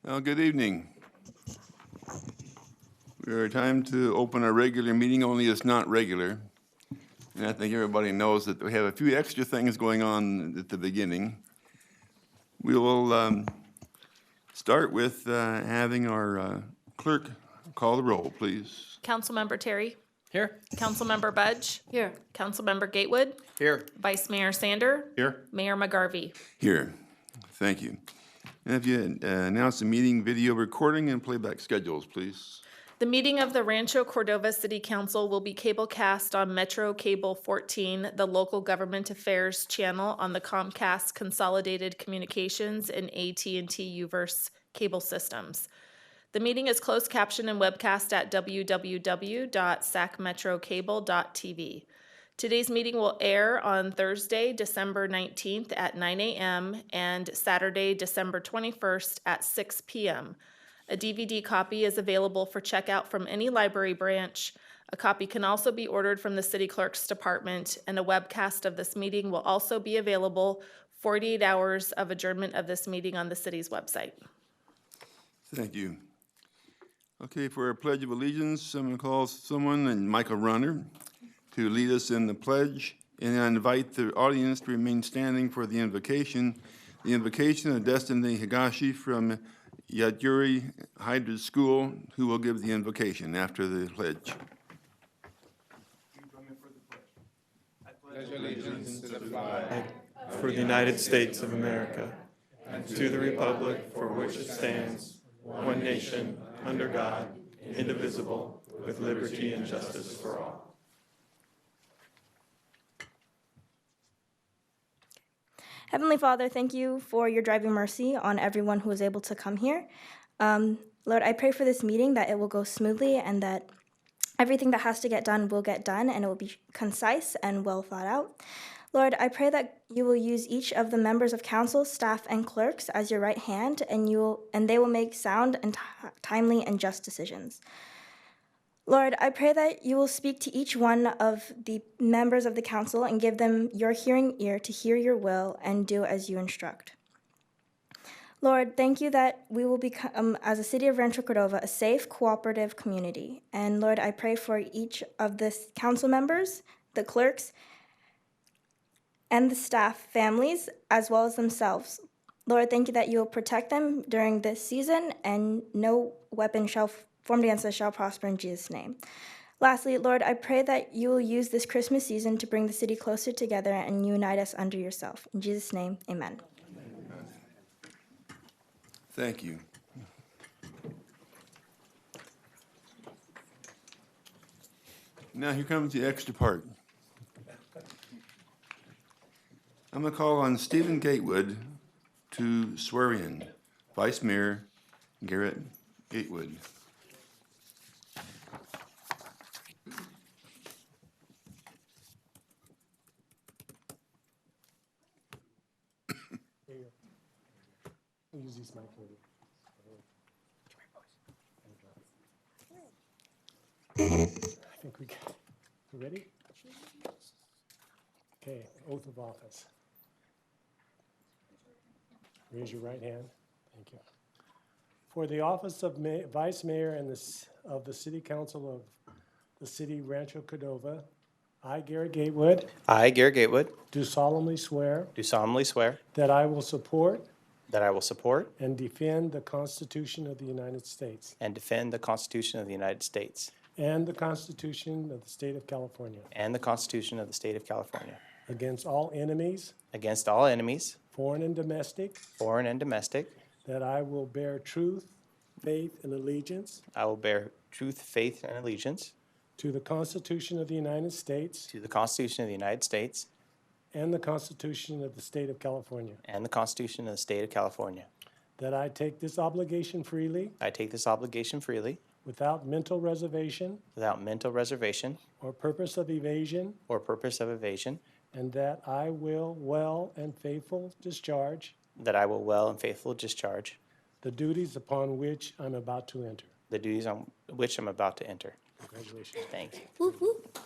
Well, good evening. We're time to open our regular meeting, only it's not regular. And I think everybody knows that we have a few extra things going on at the beginning. We will start with having our clerk call the roll, please. Councilmember Terry. Here. Councilmember Budge. Here. Councilmember Gatewood. Here. Vice Mayor Sander. Here. Mayor McGarvey. Here. Thank you. And if you announce the meeting video recording and playback schedules, please. The meeting of the Rancho Cordova City Council will be cablecast on Metro Cable 14, the local government affairs channel on the Comcast Consolidated Communications and AT&T Uverse cable systems. The meeting is closed captioned and webcast at www.sacmetrocable.tv. Today's meeting will air on Thursday, December 19th at 9 a.m. and Saturday, December 21st at 6 p.m. A DVD copy is available for checkout from any library branch. A copy can also be ordered from the City Clerk's department, and a webcast of this meeting will also be available 48 hours of adjournment of this meeting on the city's website. Thank you. Okay, for our Pledge of Allegiance, I'm going to call someone, and Michael Runner, to lead us in the pledge, and I invite the audience to remain standing for the invocation. The invocation of Destiny Higashi from Yaduri Hydra School, who will give the invocation after the pledge. I pledge allegiance to the flag for the United States of America, and to the republic for which it stands, one nation, under God, indivisible, with liberty and justice for all. Heavenly Father, thank you for your driving mercy on everyone who was able to come here. Lord, I pray for this meeting that it will go smoothly and that everything that has to get done will get done and it will be concise and well thought out. Lord, I pray that you will use each of the members of council, staff, and clerks as your right hand, and they will make sound and timely and just decisions. Lord, I pray that you will speak to each one of the members of the council and give them your hearing ear to hear your will and do as you instruct. Lord, thank you that we will become, as a city of Rancho Cordova, a safe, cooperative community. And Lord, I pray for each of the council members, the clerks, and the staff families, as well as themselves. Lord, thank you that you will protect them during this season and no weapon formed against us shall prosper in Jesus' name. Lastly, Lord, I pray that you will use this Christmas season to bring the city closer together and unite us under yourself. In Jesus' name, amen. Thank you. Now here comes the extra part. I'm going to call on Stephen Gatewood to swear in Vice Mayor Garrett Gatewood. We'll use these mic maybe. I think we ready? Okay, oath of office. Raise your right hand. Thank you. For the office of Vice Mayor and of the City Council of the City Rancho Cordova, I, Garrett Gatewood, I, Garrett Gatewood, do solemnly swear do solemnly swear that I will support that I will support and defend the Constitution of the United States and defend the Constitution of the United States and the Constitution of the State of California and the Constitution of the State of California against all enemies, against all enemies, foreign and domestic, foreign and domestic. that I will bear truth, faith, and allegiance I will bear truth, faith, and allegiance to the Constitution of the United States to the Constitution of the United States and the Constitution of the State of California, and the Constitution of the State of California. that I take this obligation freely I take this obligation freely, without mental reservation without mental reservation or purpose of evasion, or purpose of evasion, and that I will well and faithful discharge that I will well and faithful discharge the duties upon which I'm about to enter. the duties on which I'm about to enter. Congratulations. Thank you. Whoop, whoop.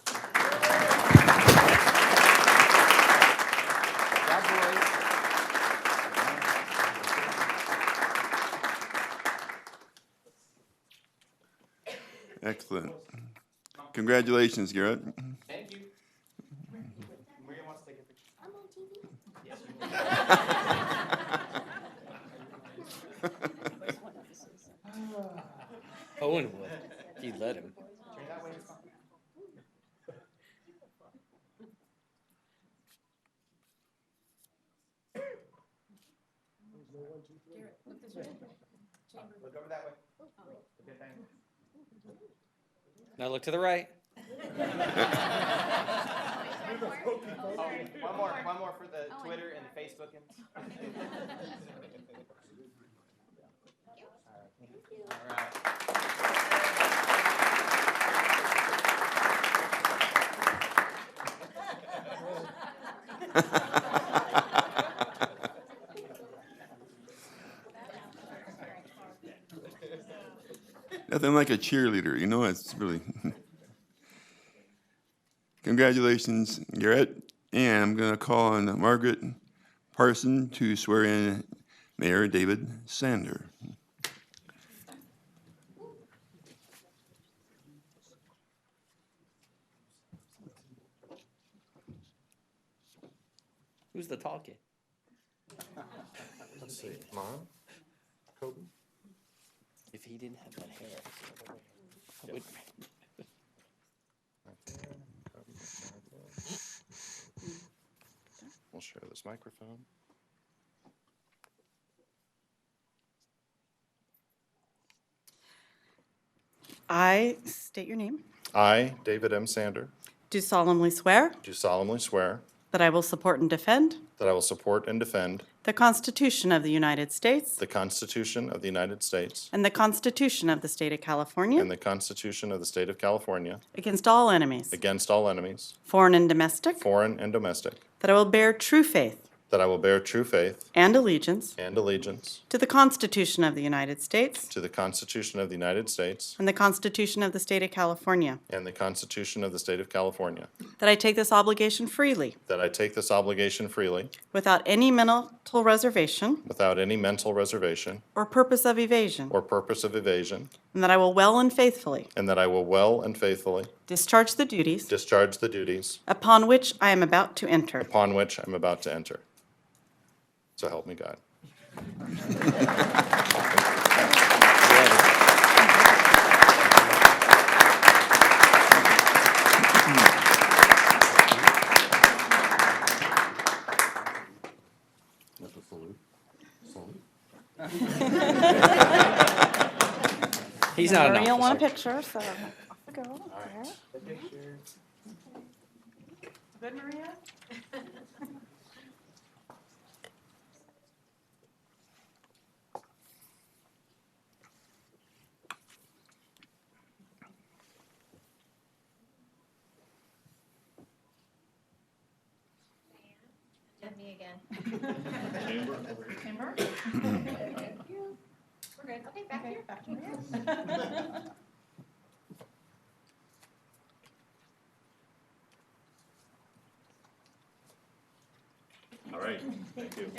Excellent. Congratulations, Garrett. Thank you. Maria wants to take a picture. I'm on TV. Owen would, if you let him. Turn that way, it's fine. Look over that way. Okay, thank you. Now look to the right. One more for the Twitter and the Facebook. All right. Nothing like a cheerleader, you know, it's really. Congratulations, Garrett. And I'm going to call on Margaret Parson to swear in Mayor David Sander. Who's the tall kid? Let's see, Mom, Kobe. If he didn't have that hair. I would- We'll share this microphone. I state your name. I, David M. Sander, Do solemnly swear do solemnly swear that I will support and defend that I will support and defend the Constitution of the United States the Constitution of the United States and the Constitution of the State of California and the Constitution of the State of California against all enemies, against all enemies, foreign and domestic, foreign and domestic, that I will bear true faith that I will bear true faith and allegiance and allegiance to the Constitution of the United States to the Constitution of the United States and the Constitution of the State of California, and the Constitution of the State of California, that I take this obligation freely that I take this obligation freely without any mental reservation without any mental reservation or purpose of evasion, or purpose of evasion, and that I will well and faithfully and that I will well and faithfully discharge the duties discharge the duties upon which I am about to enter. upon which I'm about to enter. So help me God. He's not an Maria want a officer. picture, so off we go. There. Good, Maria? And me again. Chamber? We're good. Okay, back here. Back to Maria. All right, thank you.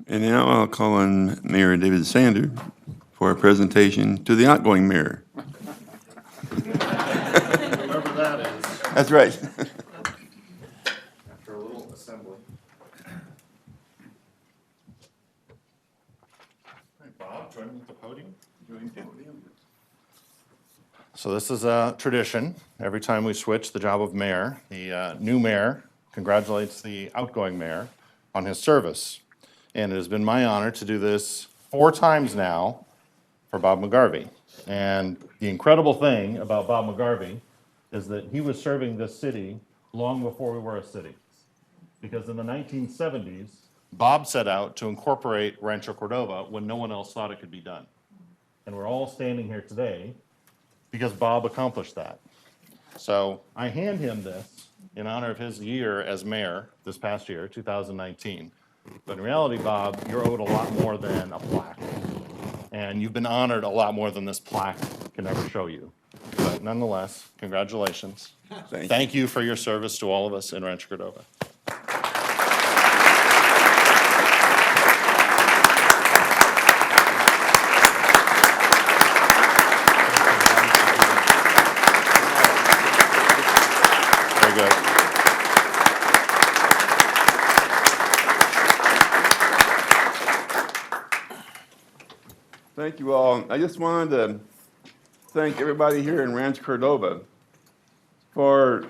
And now I'll call on Mayor David Sander for a presentation to the outgoing mayor. Whoever that is, That's right. after a little assembly. All right, Bob, join me at the podium. So this is a tradition. Every time we switch the job of mayor, the new mayor congratulates the outgoing mayor on his service. And it has been my honor to do this 4 times now for Bob McGarvey. And the incredible thing about Bob McGarvey is that he was serving this city long before we were a city. Because in the 1970s, Bob set out to incorporate Rancho Cordova when no one else thought it could be done. And we're all standing here today because Bob accomplished that. So I hand him this in honor of his year as mayor this past year, 2019. But in reality, Bob, you're owed a lot more than a plaque. And you've been honored a lot more than this plaque can ever show you. But but nonetheless, congratulations. Thank you. Thank you for your service to all of us in Rancho Cordova. Very good. Thank you all. I just wanted to thank everybody here in Rancho Cordova for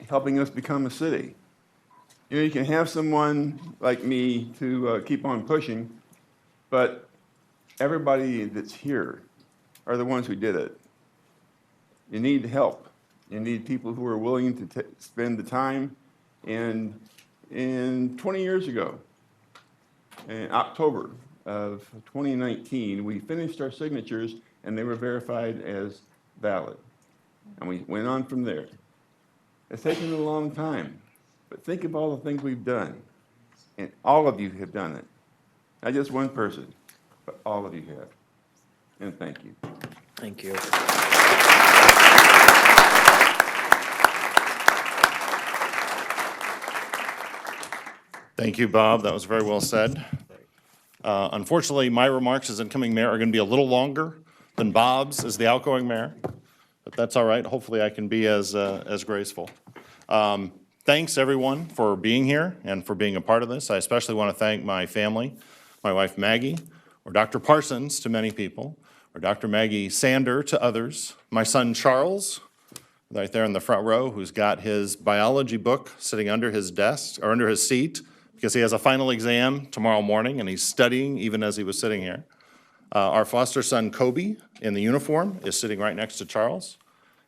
helping us become a city. You know, you can have someone like me to keep on pushing, but everybody that's here are the ones who did it. You need help. You need people who are willing to spend the time. And 20 years ago, in October of 2019, we finished our signatures and they were verified as valid. And we went on from there. It's taken a long time, but think of all the things we've done. And all of you have done it. Not just one person, but all of you have. And thank you. Thank you. Thank you, Bob. That was very well said. Unfortunately, my remarks as incoming mayor are going to be a little longer than Bob's as the outgoing mayor, but that's all right. Hopefully, I can be as graceful. Thanks, everyone, for being here and for being a part of this. I especially want to thank my family, my wife Maggie, or Dr. Parsons to many people, or Dr. Maggie Sander to others, my son Charles, right there in the front row, who's got his biology book sitting under his desk, or under his seat, because he has a final exam tomorrow morning, and he's studying even as he was sitting here. Our foster son Kobe, in the uniform, is sitting right next to Charles.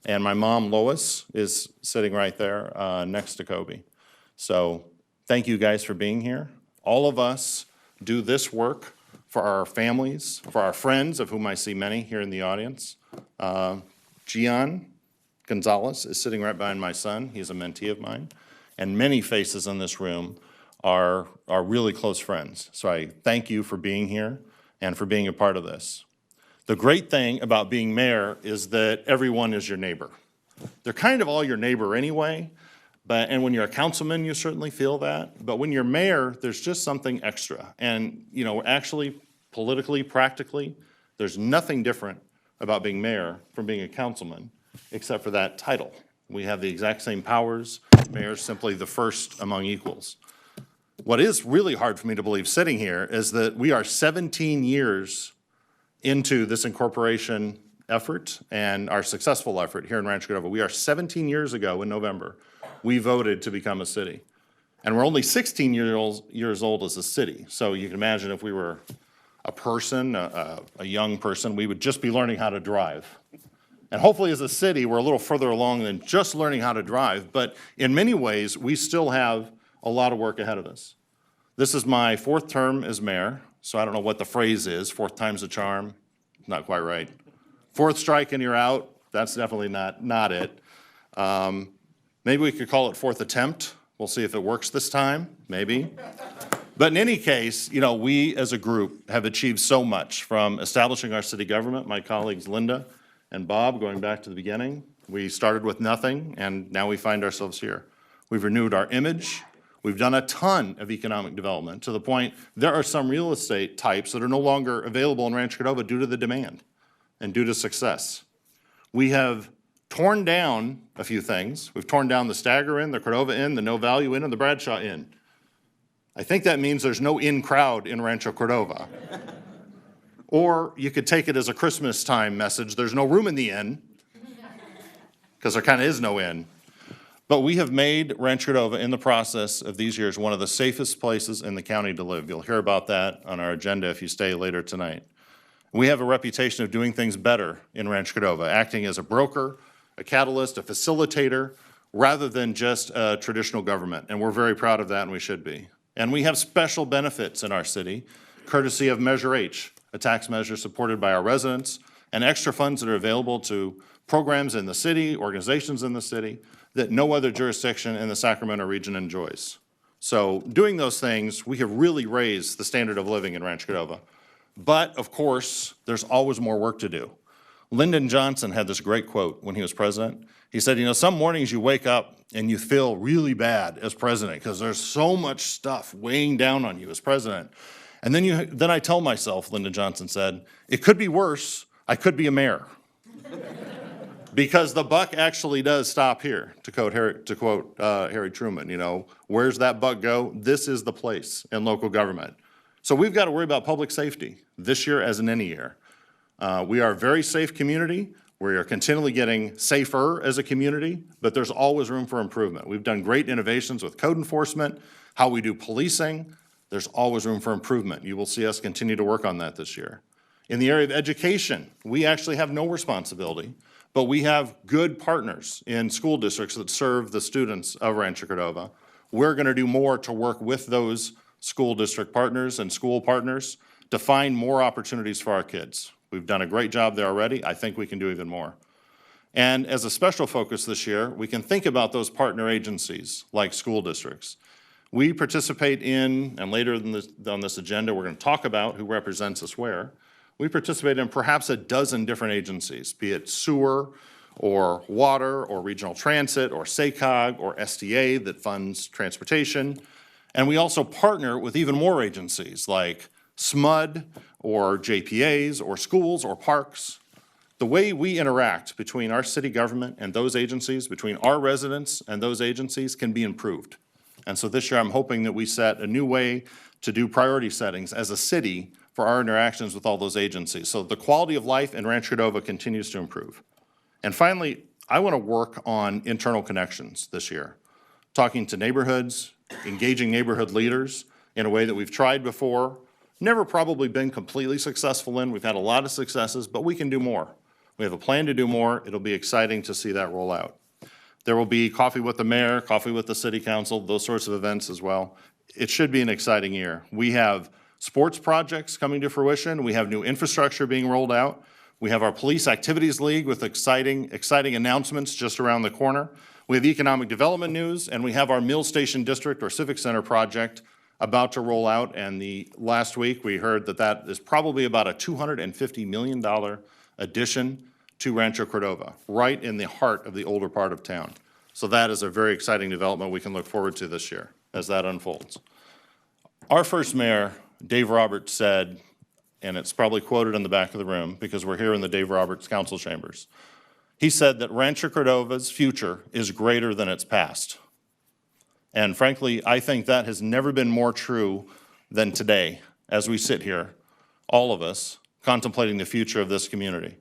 And my mom, Lois, is sitting right there next to Kobe. So thank you guys for being here. All of us do this work for our families, for our friends, of whom I see many here in the audience. Gian Gonzalez is sitting right behind my son. He's a mentee of mine. And many faces in this room are really close friends. So I thank you for being here and for being a part of this. The great thing about being mayor is that everyone is your neighbor. They're kind of all your neighbor anyway, and when you're a councilman, you certainly feel that. But when you're mayor, there's just something extra. And, you know, actually, politically, practically, there's nothing different about being mayor from being a councilman, except for that title. We have the exact same powers. Mayor's simply the first among equals. What is really hard for me to believe sitting here is that we are 17 years into this incorporation effort and our successful effort here in Rancho Cordova. We are 17 years ago in November, we voted to become a city. And we're only 16 years old as a city. So you can imagine if we were a person, a young person, we would just be learning how to drive. And hopefully as a city, we're a little further along than just learning how to drive. But in many ways, we still have a lot of work ahead of us. This is my fourth term as mayor, so I don't know what the phrase is, fourth time's a charm, not quite right. Fourth strike and you're out, that's definitely not it. Maybe we could call it fourth attempt. We'll see if it works this time, maybe. But in any case, you know, we as a group have achieved so much from establishing our city government, my colleagues Linda and Bob, going back to the beginning. We started with nothing, and now we find ourselves here. We've renewed our image. We've done a ton of economic development to the point there are some real estate types that are no longer available in Rancho Cordova due to the demand and due to success. We have torn down a few things. We've torn down the Stagger Inn, the Cordova Inn, the No Value Inn, and the Bradshaw Inn. I think that means there's no in crowd in Rancho Cordova. Or you could take it as a Christmas time message, there's no room in the inn, because there kind of is no inn. But we have made Rancho Cordova, in the process of these years, one of the safest places in the county to live. You'll hear about that on our agenda if you stay later tonight. We have a reputation of doing things better in Rancho Cordova, acting as a broker, a catalyst, a facilitator, rather than just a traditional government. And we're very proud of that, and we should be. And we have special benefits in our city, courtesy of Measure H, a tax measure supported by our residents, and extra funds that are available to programs in the city, organizations in the city, that no other jurisdiction in the Sacramento region enjoys. So doing those things, we have really raised the standard of living in Rancho Cordova. But of course, there's always more work to do. Lyndon Johnson had this great quote when he was president. He said, some mornings you wake up and you feel really bad as president because there's so much stuff weighing down on you as president. And then I tell myself, Lyndon Johnson said, it could be worse. I could be a mayor. Because the buck actually does stop here, to quote Harry Truman. Where's that buck go? This is the place in local government. So we've got to worry about public safety this year as in any year. We are a very safe community. We are continually getting safer as a community, but there's always room for improvement. We've done great innovations with code enforcement, how we do policing. There's always room for improvement. You will see us continue to work on that this year. In the area of education, we actually have no responsibility, but we have good partners in school districts that serve the students of Rancho Cordova. We're going to do more to work with those school district partners and school partners to find more opportunities for our kids. We've done a great job there already. I think we can do even more. And as a special focus this year, we can think about those partner agencies like school districts. We participate in, and later on this agenda, we're going to talk about who represents us where. We participate in perhaps a dozen different agencies, be it sewer or water or regional transit or SACOG or SDA that funds transportation. And we also partner with even more agencies like SMUD or JPAs or schools or parks. The way we interact between our city government and those agencies, between our residents and those agencies, can be improved. And so this year I'm hoping that we set a new way to do priority settings as a city for our interactions with all those agencies. So the quality of life in Rancho Cordova continues to improve. And finally, I want to work on internal connections this year, talking to neighborhoods, engaging neighborhood leaders in a way that we've tried before, never probably been completely successful in. We've had a lot of successes, but we can do more. We have a plan to do more. It'll be exciting to see that roll out. There will be coffee with the mayor, coffee with the city council, those sorts of events as well. It should be an exciting year. We have sports projects coming to fruition. We have new infrastructure being rolled out. We have our Police Activities League with exciting announcements just around the corner. We have economic development news, and we have our Mill Station District or Civic Center project about to roll out. And last week we heard that is probably about a $250 million addition to Rancho Cordova, right in the heart of the older part of town. So that is a very exciting development we can look forward to this year as that unfolds. Our first mayor, Dave Roberts, said, and it's probably quoted in the back of the room because we're here in the Dave Roberts council chambers. He said that Rancho Cordova's future is greater than its past. And frankly, I think that has never been more true than today as we sit here, all of us, contemplating the future of this community.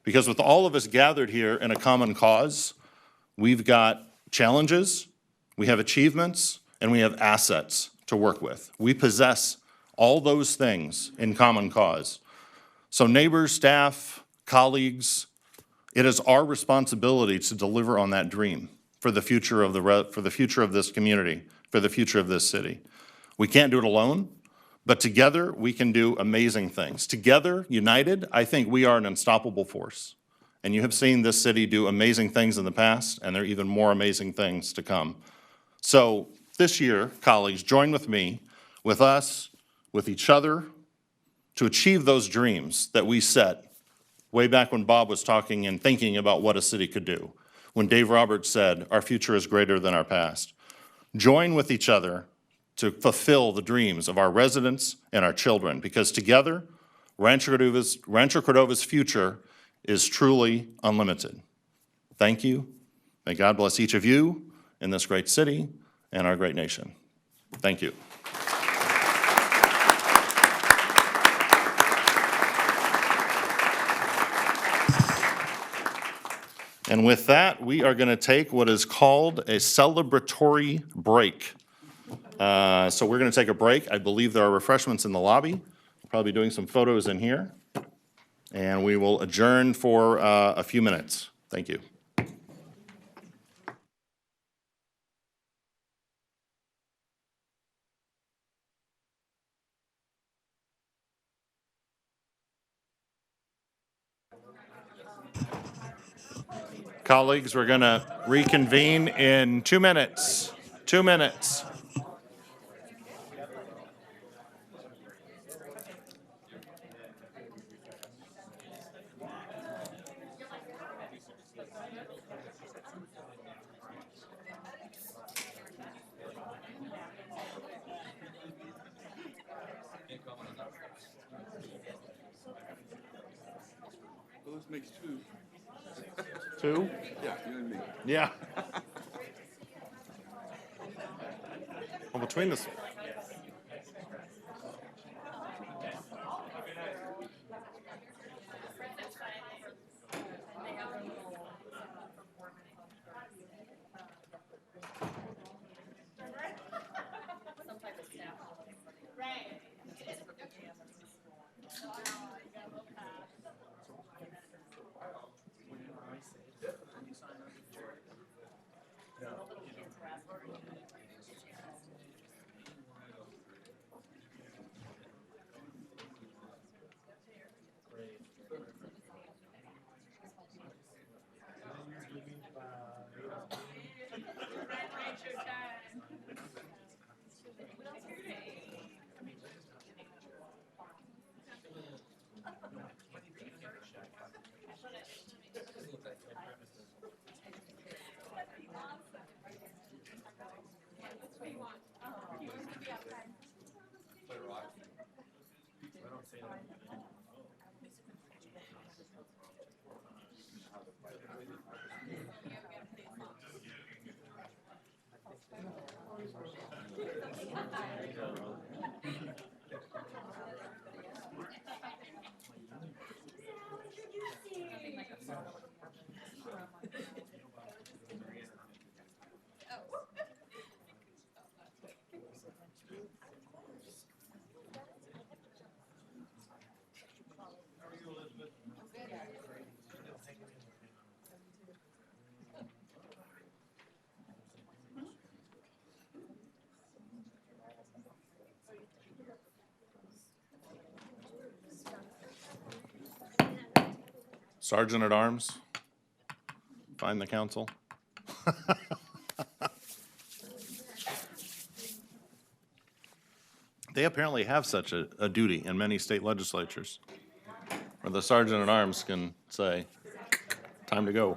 Because with all of us gathered here in a common cause, we've got challenges, we have achievements, and we have assets to work with. We possess all those things in common cause. So neighbors, staff, colleagues, it is our responsibility to deliver on that dream for the future of this community, for the future of this city. We can't do it alone, but together we can do amazing things. Together, united, I think we are an unstoppable force. And you have seen this city do amazing things in the past, and there are even more amazing things to come. So this year, colleagues, join with me, with us, with each other, to achieve those dreams that we set way back when Bob was talking and thinking about what a city could do. When Dave Roberts said, our future is greater than our past. Join with each other to fulfill the dreams of our residents and our children, because together, Rancho Cordova's future is truly unlimited. Thank you. May God bless each of you in this great city and our great nation. Thank you. And with that, we are going to take what is called a celebratory break. So we're going to take a break. I believe there are refreshments in the lobby. We'll probably be doing some photos in here. And we will adjourn for a few minutes. Thank you. Colleagues, we're going to reconvene in 2 minutes. 2 minutes. This makes two. Two? Yeah, you and me. Yeah. Well, between this. Sergeant at Arms, find the council. They apparently have such a duty in many state legislatures, where the Sergeant at Arms can say, time to go.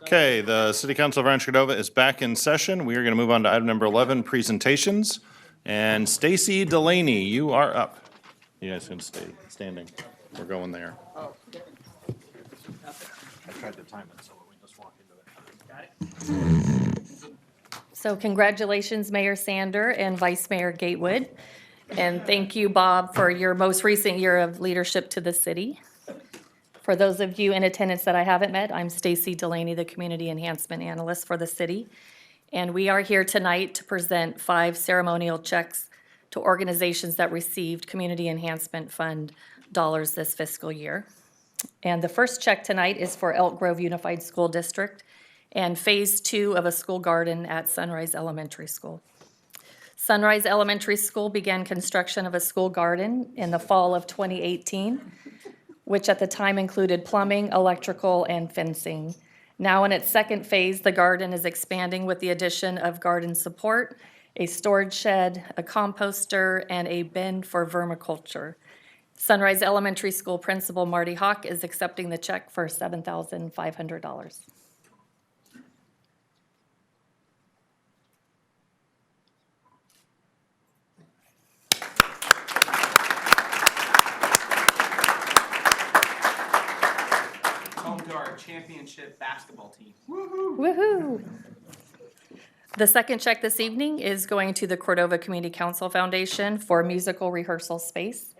Okay, the City Council of Rancho Cordova is back in session. We are going to move on to item number 11, presentations. And Stacy Delaney, you are up. You guys can stay standing. We're going there. Oh. I tried to time it so we just walk into it. So congratulations, Mayor Sander and Vice Mayor Gatewood. And thank you, Bob, for your most recent year of leadership to the city. For those of you in attendance that I haven't met, I'm Stacy Delaney, the Community Enhancement Analyst for the city. And we are here tonight to present 5 ceremonial checks to organizations that received Community Enhancement Fund dollars this fiscal year. And the first check tonight is for Elk Grove Unified School District and Phase 2 of a school garden at Sunrise Elementary School. Sunrise Elementary School began construction of a school garden in the fall of 2018, which at the time included plumbing, electrical, and fencing. Now in its second phase, the garden is expanding with the addition of garden support, a storage shed, a composter, and a bin for vermiculture. Sunrise Elementary School Principal Marty Hawk is accepting the check for $7,500. Home to our championship basketball team. Woohoo! The second check this evening is going to the Cordova Community Council Foundation for musical rehearsal space.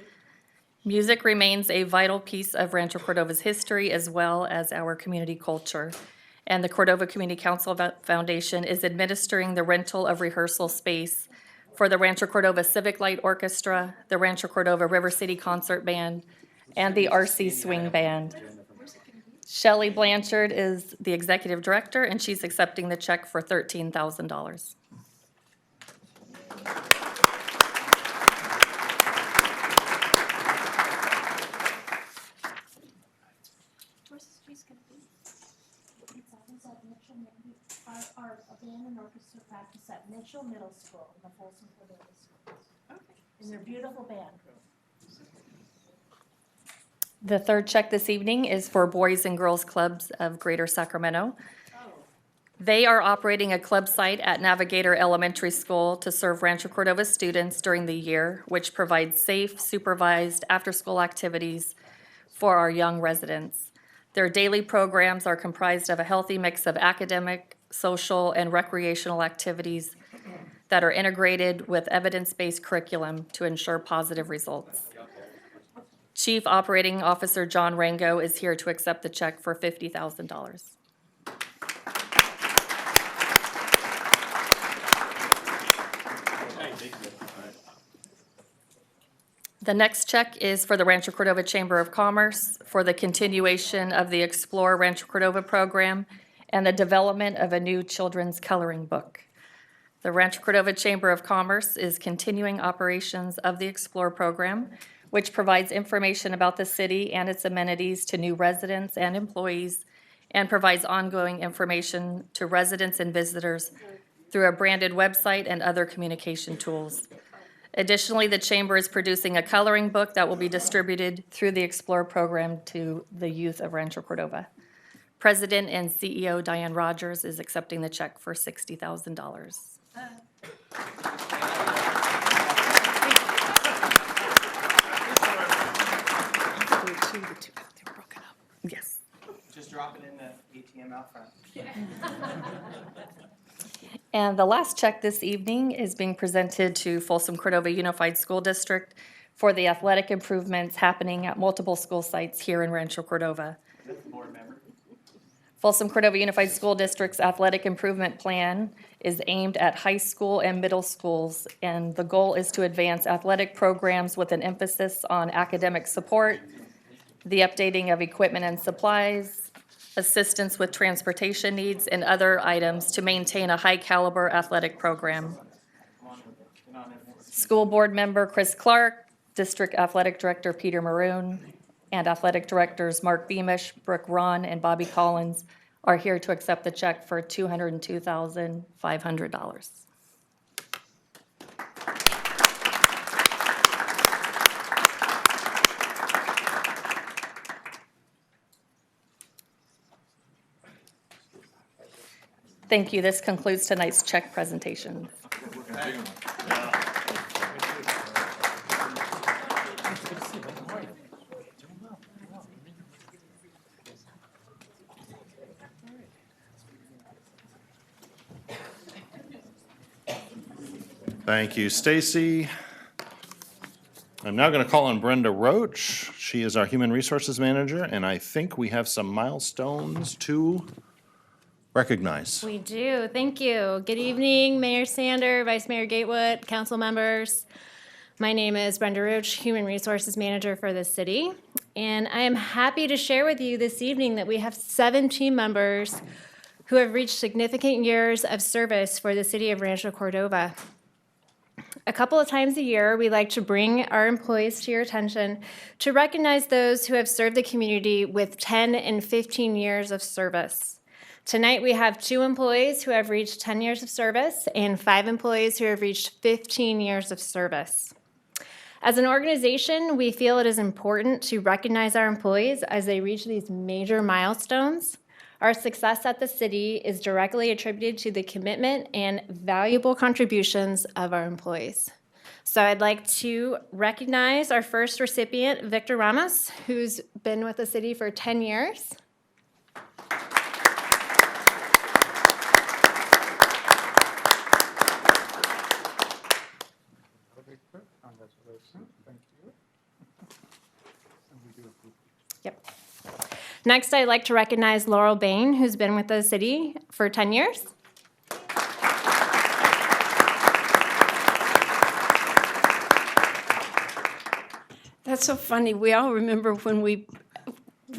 Music remains a vital piece of Rancho Cordova's history as well as our community culture. and the Cordova Community Council Foundation is administering the rental of rehearsal space for the Rancho Cordova Civic Light Orchestra, the Rancho Cordova River City Concert Band, and the RC Swing Band. Shelley Blanchard is the executive director, and she's accepting the check for $13,000. Our band and orchestra practice at Mitchell Middle School in the Folsom Cordova schools. And they're beautiful band. The third check this evening is for Boys and Girls Clubs of Greater Sacramento. They are operating a club site at Navigator Elementary School to serve Rancho Cordova students during the year, which provides safe, supervised after-school activities for our young residents. Their daily programs are comprised of a healthy mix of academic, social, and recreational activities that are integrated with evidence-based curriculum to ensure positive results. Chief Operating Officer John Rango is here to accept the check for $50,000. The next check is for the Rancho Cordova Chamber of Commerce for the continuation of the Explore Rancho Cordova program and the development of a new children's coloring book. The Rancho Cordova Chamber of Commerce is continuing operations of the Explore program, which provides information about the city and its amenities to new residents and employees, and provides ongoing information to residents and visitors through a branded website and other communication tools. Additionally, the Chamber is producing a coloring book that will be distributed through the Explore program to the youth of Rancho Cordova. President and CEO Diane Rogers is accepting the check for $60,000. Yes. Just drop it in the ATM out front. And the last check this evening is being presented to Folsom Cordova Unified School District for the athletic improvements happening at multiple school sites here in Rancho Cordova. Board member. Folsom Cordova Unified School District's athletic improvement plan is aimed at high school and middle schools, and the goal is to advance athletic programs with an emphasis on academic support, the updating of equipment and supplies, assistance with transportation needs, and other items to maintain a high-caliber athletic program. School Board Member Chris Clark, District Athletic Director Peter Maroon, and Athletic Directors Mark Beamish, Brooke Ron, and Bobby Collins are here to accept the check for $202,500. Thank you. This concludes tonight's check presentation. Thank you, Stacy. I'm now going to call on Brenda Roach. She is our Human Resources Manager, and I think we have some milestones to recognize. We do. Thank you. Good evening, Mayor Sander, Vice Mayor Gatewood, council members. My name is Brenda Roach, Human Resources Manager for the city, and I am happy to share with you this evening that we have 7 team members who have reached significant years of service for the city of Rancho Cordova. A couple of times a year, we like to bring our employees to your attention to recognize those who have served the community with 10 and 15 years of service. Tonight, we have 2 employees who have reached 10 years of service and 5 employees who have reached 15 years of service. As an organization, we feel it is important to recognize our employees as they reach these major milestones. Our success at the city is directly attributed to the commitment and valuable contributions of our employees. So I'd like to recognize our first recipient, Victor Ramos, who's been with the city for 10 years. Yep. Next, I'd like to recognize Laurel Bain, who's been with the city for 10 years. That's so funny. We all remember when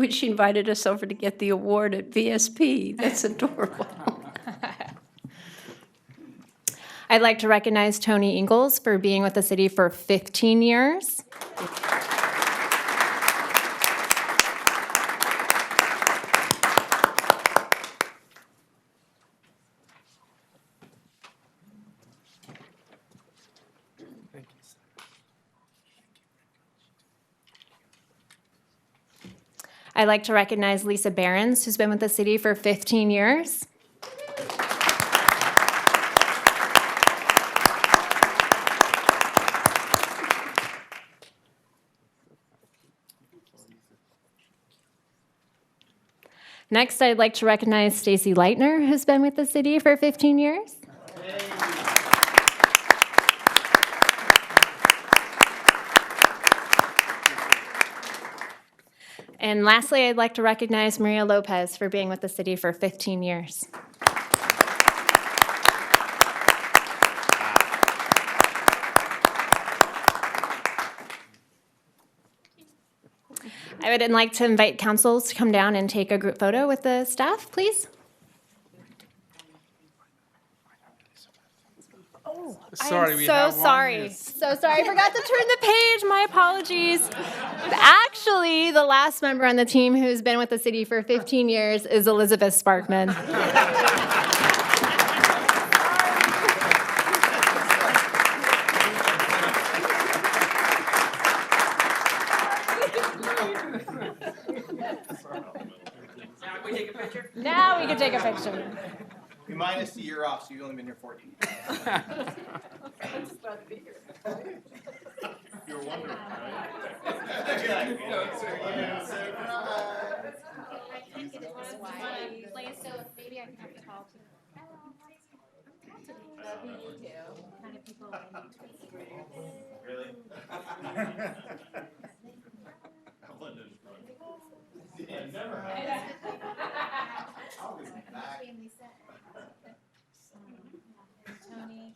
she invited us over to get the award at VSP. That's adorable. I'd like to recognize Tony Ingalls for being with the city for 15 years. I'd like to recognize Lisa Behrens, who's been with the city for 15 years. Next, I'd like to recognize Stacy Leitner, who's been with the city for 15 years. And lastly, I'd like to recognize Maria Lopez for being with the city for 15 years. I would like to invite councils to come down and take a group photo with the staff, please. Sorry, I'm so sorry. So sorry. I forgot to turn the page. My apologies. Actually, the last member on the team who's been with the city for 15 years is Elizabeth Sparkman. Now we can take a picture. We minus the year off, so you've only been here 14. You were wondering, right? So maybe I can have to call to. Really? Never Tony.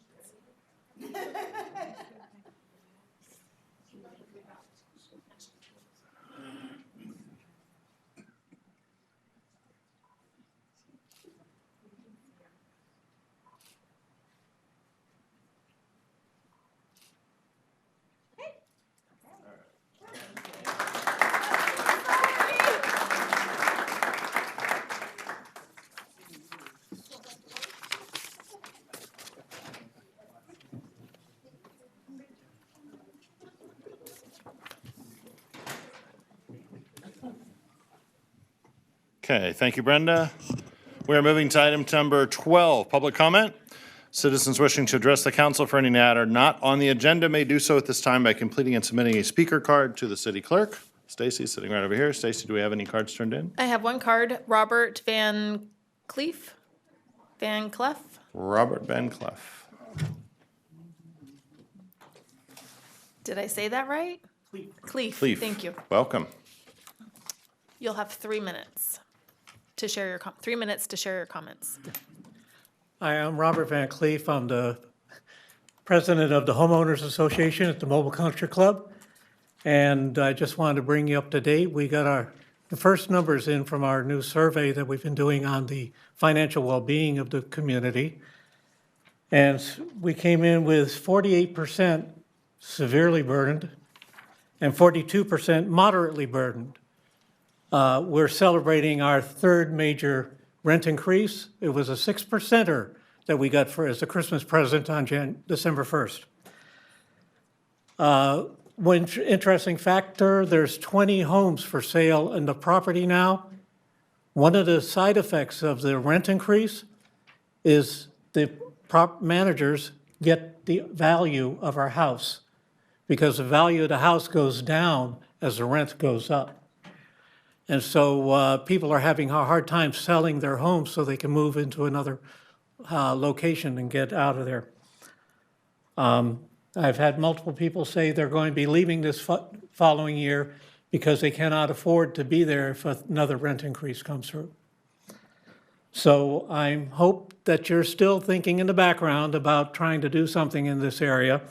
Okay, thank you, Brenda. We are moving to item number 12, public comment. Citizens wishing to address the council for any matter not on the agenda may do so at this time by completing and submitting a speaker card to the city clerk. Stacy sitting right over here. Stacy, do we have any cards turned in? I have one card, Robert Van Cleef. Van Cleef. Robert Van Cleef. Did I say that right? Cleef. Cleef. Thank you. Welcome. You'll have 3 minutes to share your 3 minutes to share your comments. Hi, I'm Robert Van Cleef. I'm the president of the Homeowners Association at the Mobile Country Club. And I just wanted to bring you up to date. We got the first numbers in from our new survey that we've been doing on the financial well-being of the community. And we came in with 48% severely burdened and 42% moderately burdened. We're celebrating our third major rent increase. It was a 6%er that we got as a Christmas present on December 1st. One interesting factor, there's 20 homes for sale in the property now. One of the side effects of the rent increase is the managers get the value of our house because the value of the house goes down as the rent goes up. And so people are having a hard time selling their homes so they can move into another location and get out of there. I've had multiple people say they're going to be leaving this following year because they cannot afford to be there if another rent increase comes through. So I hope that you're still thinking in the background about trying to do something in this area.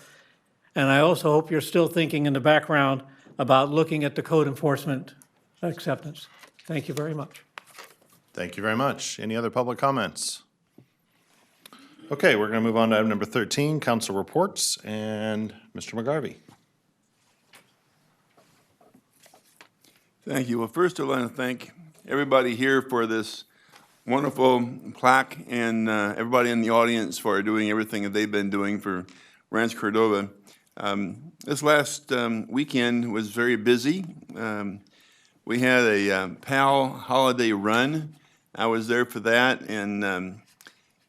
And I also hope you're still thinking in the background about looking at the code enforcement acceptance. Thank you very much. Thank you very much. Any other public comments? Okay, we're going to move on to item number 13, council reports, and Mr. McGarvey. Thank you. Well, first I want to thank everybody here for this wonderful plaque, and everybody in the audience for doing everything that they've been doing for Rancho Cordova. This last weekend was very busy. We had a PAL holiday run. I was there for that, and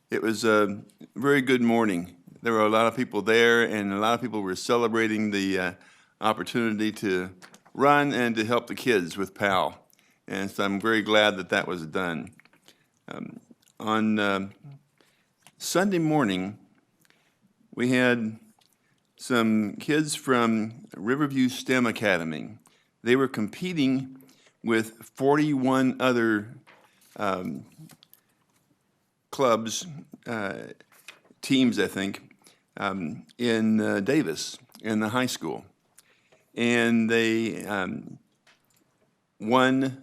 it was a very good morning. There were a lot of people there, and a lot of people were celebrating the opportunity to run and to help the kids with PAL. And so I'm very glad that that was done. On Sunday morning, we had some kids from Riverview STEM Academy. They were competing with 41 other clubs, teams, I think, in Davis, in the high school. And they won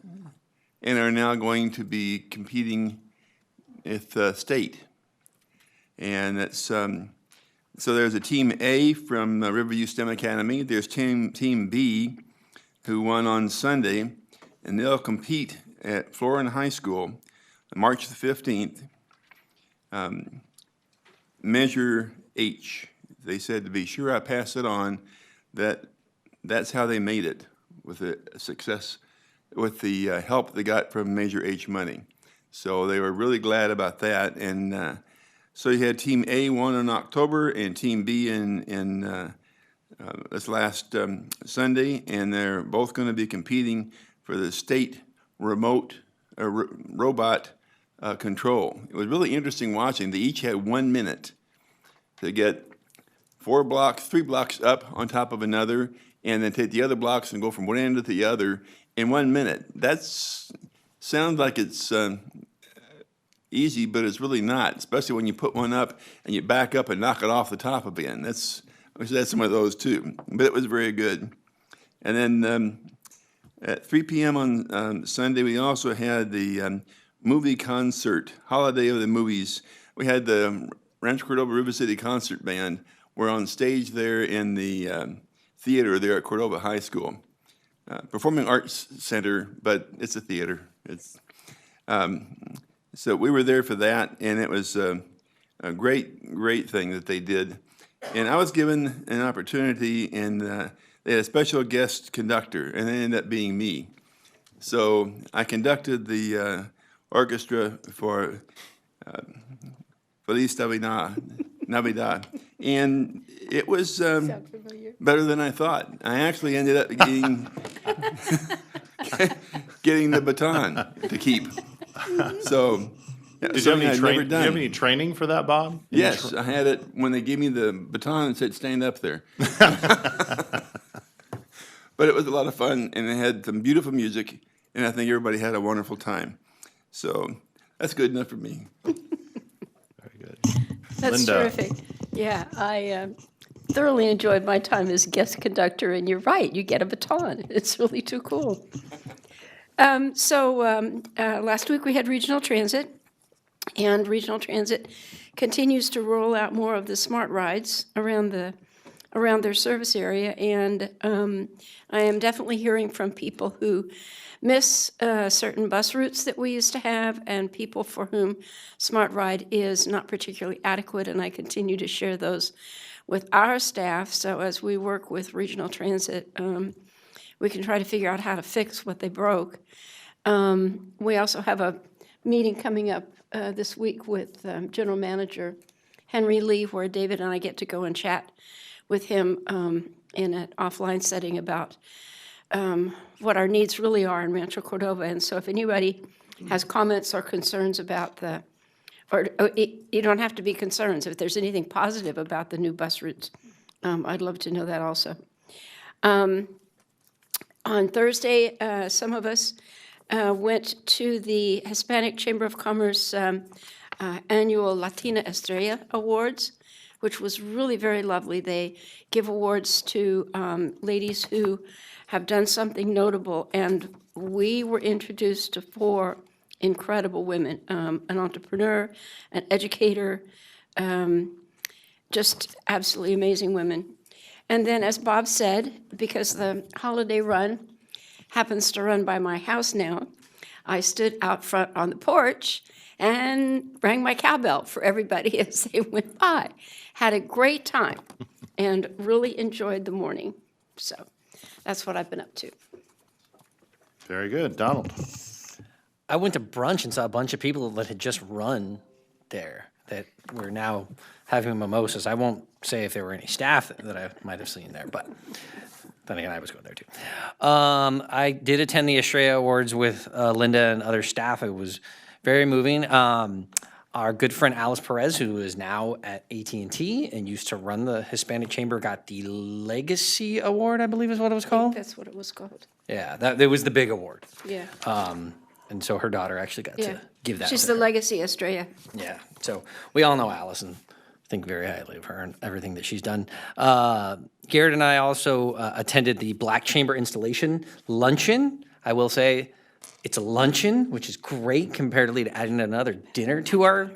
and are now going to be competing with the state. And that's, so there's a Team A from Riverview STEM Academy. There's Team B, who won on Sunday, and they'll compete at Florida High School on March the 15th. Measure H. They said to be sure I pass it on, that's how they made it with the success, with the help they got from Measure H money. So they were really glad about that. And so you had Team A won in October and Team B in this last Sunday, and they're both going to be competing for the state remote robot control. It was really interesting watching. They each had 1 minute to get 3 blocks up on top of another, and then take the other blocks and go from one end to the other in 1 minute. That sounds like it's easy, but it's really not, especially when you put one up and you back up and knock it off the top again. We had some of those too, but it was very good. And then at 3 p.m. on Sunday, we also had the movie concert, Holiday of the Movies. We had the Rancho Cordova River City Concert Band. We're on stage there in the theater there at Cordova High School. Performing Arts Center, but it's a theater. So we were there for that, and it was a great thing that they did. And I was given an opportunity, and they had a special guest conductor, and it ended up being me. So I conducted the orchestra for Feliz Navidad, and it was better than I thought. I actually ended up getting the baton to keep. So, Did you have any training for that, Bob? Yes, I had it when they gave me the baton and said, stand up there. But it was a lot of fun, and it had some beautiful music, and I think everybody had a wonderful time. So that's good enough for me. Very good. That's Linda. terrific. Yeah, I thoroughly enjoyed my time as guest conductor, and you're right, you get a baton. It's really too cool. Last week we had regional transit, and regional transit continues to roll out more of the smart rides around their service area, and I am definitely hearing from people who miss certain bus routes that we used to have, and people for whom Smart Ride is not particularly adequate, and I continue to share those with our staff. So as we work with regional transit, we can try to figure out how to fix what they broke. We also have a meeting coming up this week with General Manager Henry Lee, where David and I get to go and chat with him in an offline setting about what our needs really are in Rancho Cordova. And so if anybody has comments or concerns about you don't have to be concerned. If there's anything positive about the new bus routes, I'd love to know that also. On Thursday, some of us went to the Hispanic Chamber of Commerce annual Latina Estrella Awards, which was really very lovely. They give awards to ladies who have done something notable, and we were introduced to 4 incredible women, an entrepreneur, an educator, just absolutely amazing women. And then, as Bob said, because the holiday run happens to run by my house now, I stood out front on the porch and rang my cowbell for everybody as they went by. Had a great time and really enjoyed the morning. So that's what I've been up to. Very good. Donald? I went to brunch and saw a bunch of people that had just run there that were now having mimosas. I won't say if there were any staff that I might have seen there, but then again, I was going there too. I did attend the Estrella Awards with Linda and other staff. It was very moving. Our good friend Alice Perez, who is now at AT&T and used to run the Hispanic Chamber, got the Legacy Award, I believe is what it was I called. think that's what it was called. Yeah, that was the big award. Yeah. And so her daughter actually got to give that She's to the her. Legacy Estrella. Yeah, so we all know Alice and think very highly of her and everything that she's done. Garrett and I also attended the Black Chamber Installation Luncheon. I will say it's a luncheon, which is great comparatively to adding another dinner to our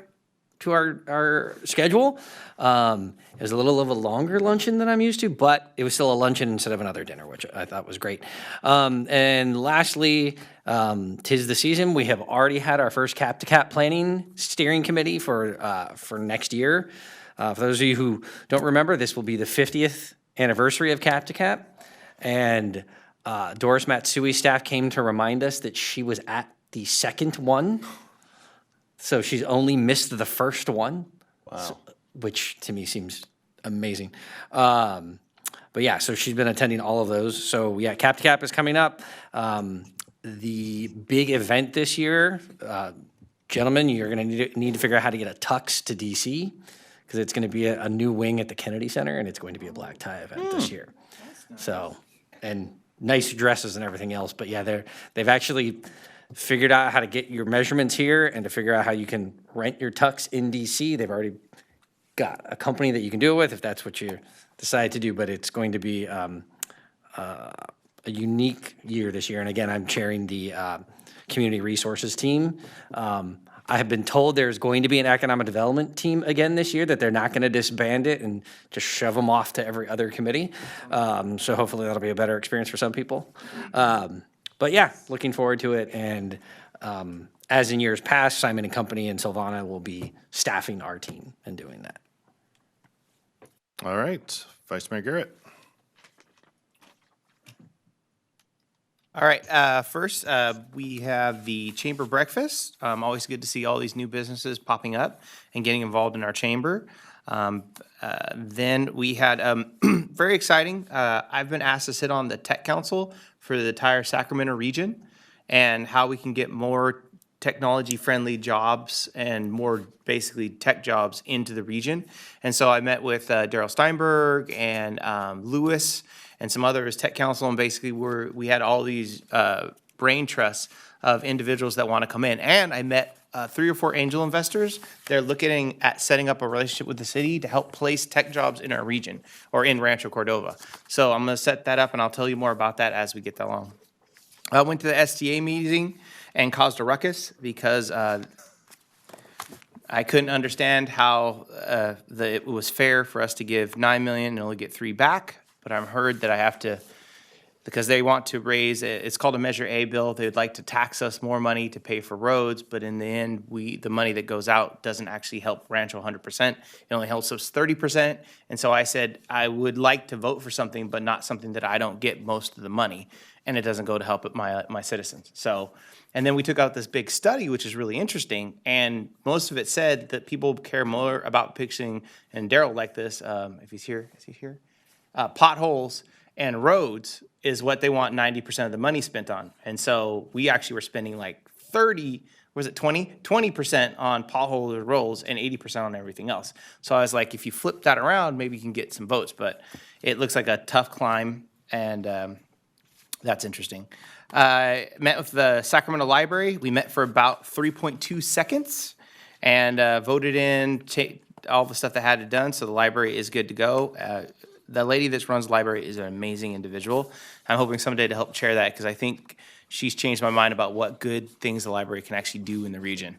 schedule. It was a little of a longer luncheon than I'm used to, but it was still a luncheon instead of another dinner, which I thought was great. And lastly, 'tis the season. We have already had our first Cap to Cap planning steering committee for next year. For those of you who don't remember, this will be the 50th anniversary of Cap to Cap. And Doris Matsui's staff came to remind us that she was at the second one. So she's only missed the first one. Wow. Which to me seems amazing. But yeah, so she's been attending all of those. So yeah, Cap to Cap is coming up. The big event this year, gentlemen, you're going to need to figure out how to get a tux to DC because it's going to be a new wing at the Kennedy Center, and it's going to be a black tie event this year. Nice. So, and nice dresses and everything else. But yeah, they've actually figured out how to get your measurements here and to figure out how you can rent your tux in DC. They've already got a company that you can do it with if that's what you decide to do, but it's going to be a unique year this year. And again, I'm chairing the community resources team. I have been told there's going to be an economic development team again this year, that they're not going to disband it and just shove them off to every other committee. So hopefully that'll be a better experience for some people. But yeah, looking forward to it. And as in years past, Simon and Company and Silvana will be staffing our team and doing that. All right, Vice Mayor Garrett. All right, first, we have the chamber breakfast. Always good to see all these new businesses popping up and getting involved in our chamber. Then we had, very exciting, I've been asked to sit on the tech council for the entire Sacramento region and how we can get more technology-friendly jobs and more basically tech jobs into the region. And so I met with Daryl Steinberg and Lewis and some others, tech council, and basically we had all these brain trusts of individuals that want to come in. And I met 3 or 4 angel investors. They're looking at setting up a relationship with the city to help place tech jobs in our region or in Rancho Cordova. So I'm going to set that up, and I'll tell you more about that as we get along. I went to the STA meeting and caused a ruckus because I couldn't understand how it was fair for us to give $9 million and only get 3 back. But I've heard that I have to, because they want to raise, it's called a Measure A bill. They'd like to tax us more money to pay for roads, but in the end, the money that goes out doesn't actually help Rancho 100%. It only helps us 30%. And so I said, I would like to vote for something, but not something that I don't get most of the money, and it doesn't go to help my citizens. So, and then we took out this big study, which is really interesting, and most of it said that people care more about fixing, and Daryl liked this, if he's here, is he here? Potholes and roads is what they want 90% of the money spent on. And so we actually were spending like 20% on potholes or rolls and 80% on everything else. So I was like, if you flip that around, maybe you can get some votes. But it looks like a tough climb. And That's interesting. Met with the Sacramento Library. We met for about 3.2 seconds and voted in all the stuff that had to done, so the library is good to go. The lady that runs the library is an amazing individual. I'm hoping someday to help chair that because I think she's changed my mind about what good things the library can actually do in the region.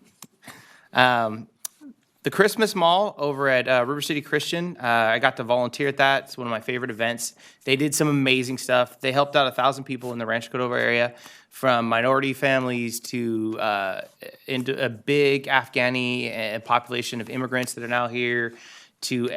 The Christmas Mall over at River City Christian, I got to volunteer at that. It's one of my favorite events. They did some amazing stuff. They helped out 1,000 people in the Rancho Cordova area, from minority families to into a big Afghani population of immigrants that are now here, to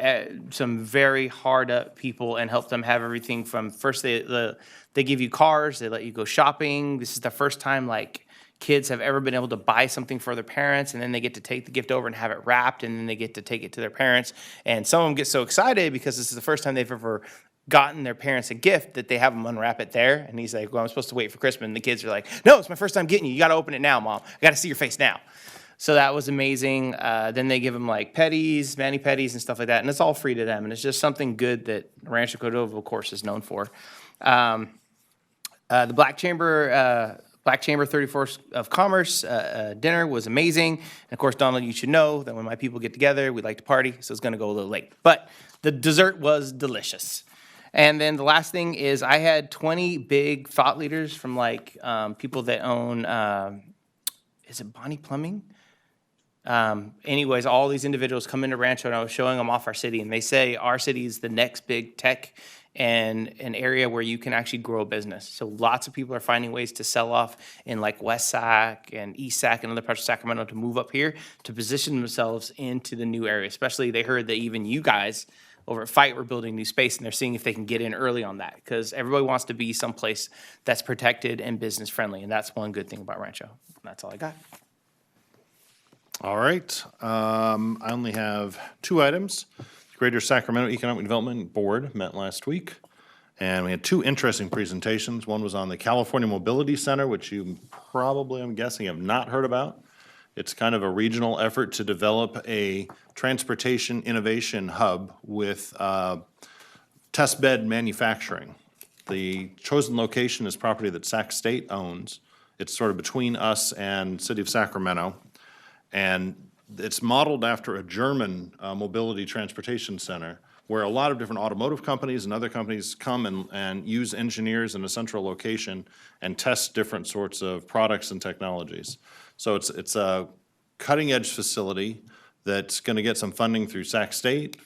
some very hard up people, and help them have everything from first they give you cars, they let you go shopping. This is the first time like kids have ever been able to buy something for their parents, and then they get to take the gift over and have it wrapped, and then they get to take it to their parents. And some of them get so excited because this is the first time they've ever gotten their parents a gift that they have them unwrap it there. And he's like, well, I'm supposed to wait for Christmas. And the kids are like, no, it's my first time getting you. You got to open it now, Mom. I got to see your face now. So that was amazing. Then they give them like petties, mani-pedis and stuff like that. And it's all free to them. And it's just something good that Rancho Cordova, of course, is known for. The Black Chamber 34th of Commerce dinner was amazing. And of course, Donald, you should know that when my people get together, we like to party, so it's going to go a little late. But the dessert was delicious. And then the last thing is I had 20 big thought leaders from like people that own, is it Bonnie Plumbing? Anyways, all these individuals come into Rancho, and I was showing them off our city, and they say our city is the next big tech and an area where you can actually grow a business. So lots of people are finding ways to sell off in like West Sac and East Sac and other parts of Sacramento to move up here to position themselves into the new area. Especially they heard that even you guys over at Fight were building new space, and they're seeing if they can get in early on that, because everybody wants to be someplace that's protected and business friendly, and that's one good thing about Rancho. That's all I got. All right. I only have 2 items. Greater Sacramento Economic Development Board met last week, and we had 2 interesting presentations. One was on the California Mobility Center, which you probably, I'm guessing, have not heard about. It's kind of a regional effort to develop a transportation innovation hub with test bed manufacturing. The chosen location is property that Sac State owns. It's sort of between us and City of Sacramento, and it's modeled after a German mobility transportation center where a lot of different automotive companies and other companies come and use engineers in a central location and test different sorts of products and technologies. So it's a cutting-edge facility that's going to get some funding through Sac State,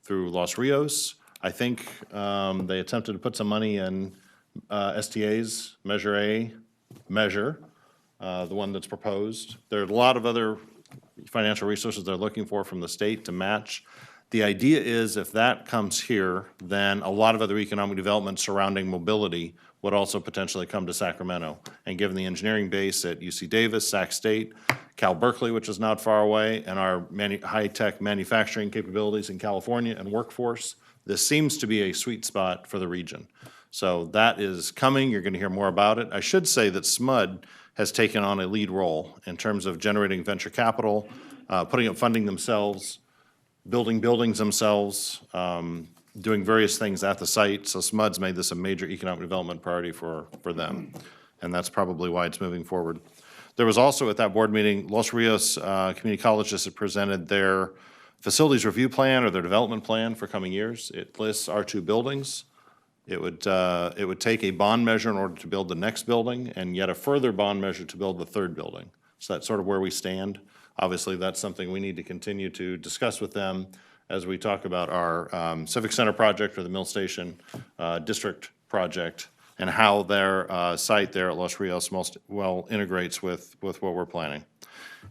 through Los Rios. I think they attempted to put some money in STA's Measure A measure, the one that's proposed. There are a lot of other financial resources they're looking for from the state to match. The idea is if that comes here, then a lot of other economic development surrounding mobility would also potentially come to Sacramento. And given the engineering base at UC Davis, Sac State, Cal Berkeley, which is not far away, and our high-tech manufacturing capabilities in California and workforce, this seems to be a sweet spot for the region. So that is coming. You're going to hear more about it. I should say that SMUD has taken on a lead role in terms of generating venture capital, putting up funding themselves, building buildings themselves, doing various things at the site. So SMUD's made this a major economic development priority for them, and that's probably why it's moving forward. There was also at that board meeting, Los Rios Community College just had presented their facilities review plan or their development plan for coming years. It lists our 2 buildings. It would take a bond measure in order to build the next building, and yet a further bond measure to build the 3rd building. So that's sort of where we stand. Obviously, that's something we need to continue to discuss with them as we talk about our Civic Center project or the Mill Station District project, and how their site there at Los Rios most well integrates with what we're planning.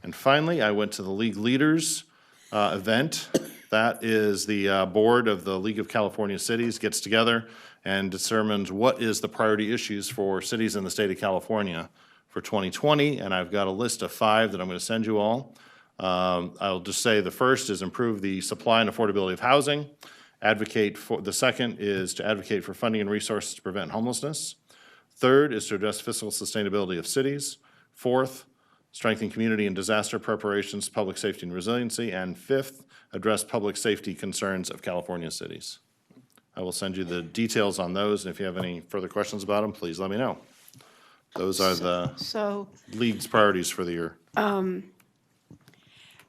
And finally, I went to the League Leaders event. That is the board of the League of California Cities gets together and determines what is the priority issues for cities in the state of California for 2020, and I've got a list of 5 that I'm going to send you all. I'll just say the first is improve the supply and affordability of housing. The second is to advocate for funding and resources to prevent homelessness. Third is to address fiscal sustainability of cities. Fourth, strengthen community and disaster preparations, public safety and resiliency. And fifth, address public safety concerns of California cities. I will send you the details on those, and if you have any further questions about them, please let me know. Those are the So league's priorities for the year.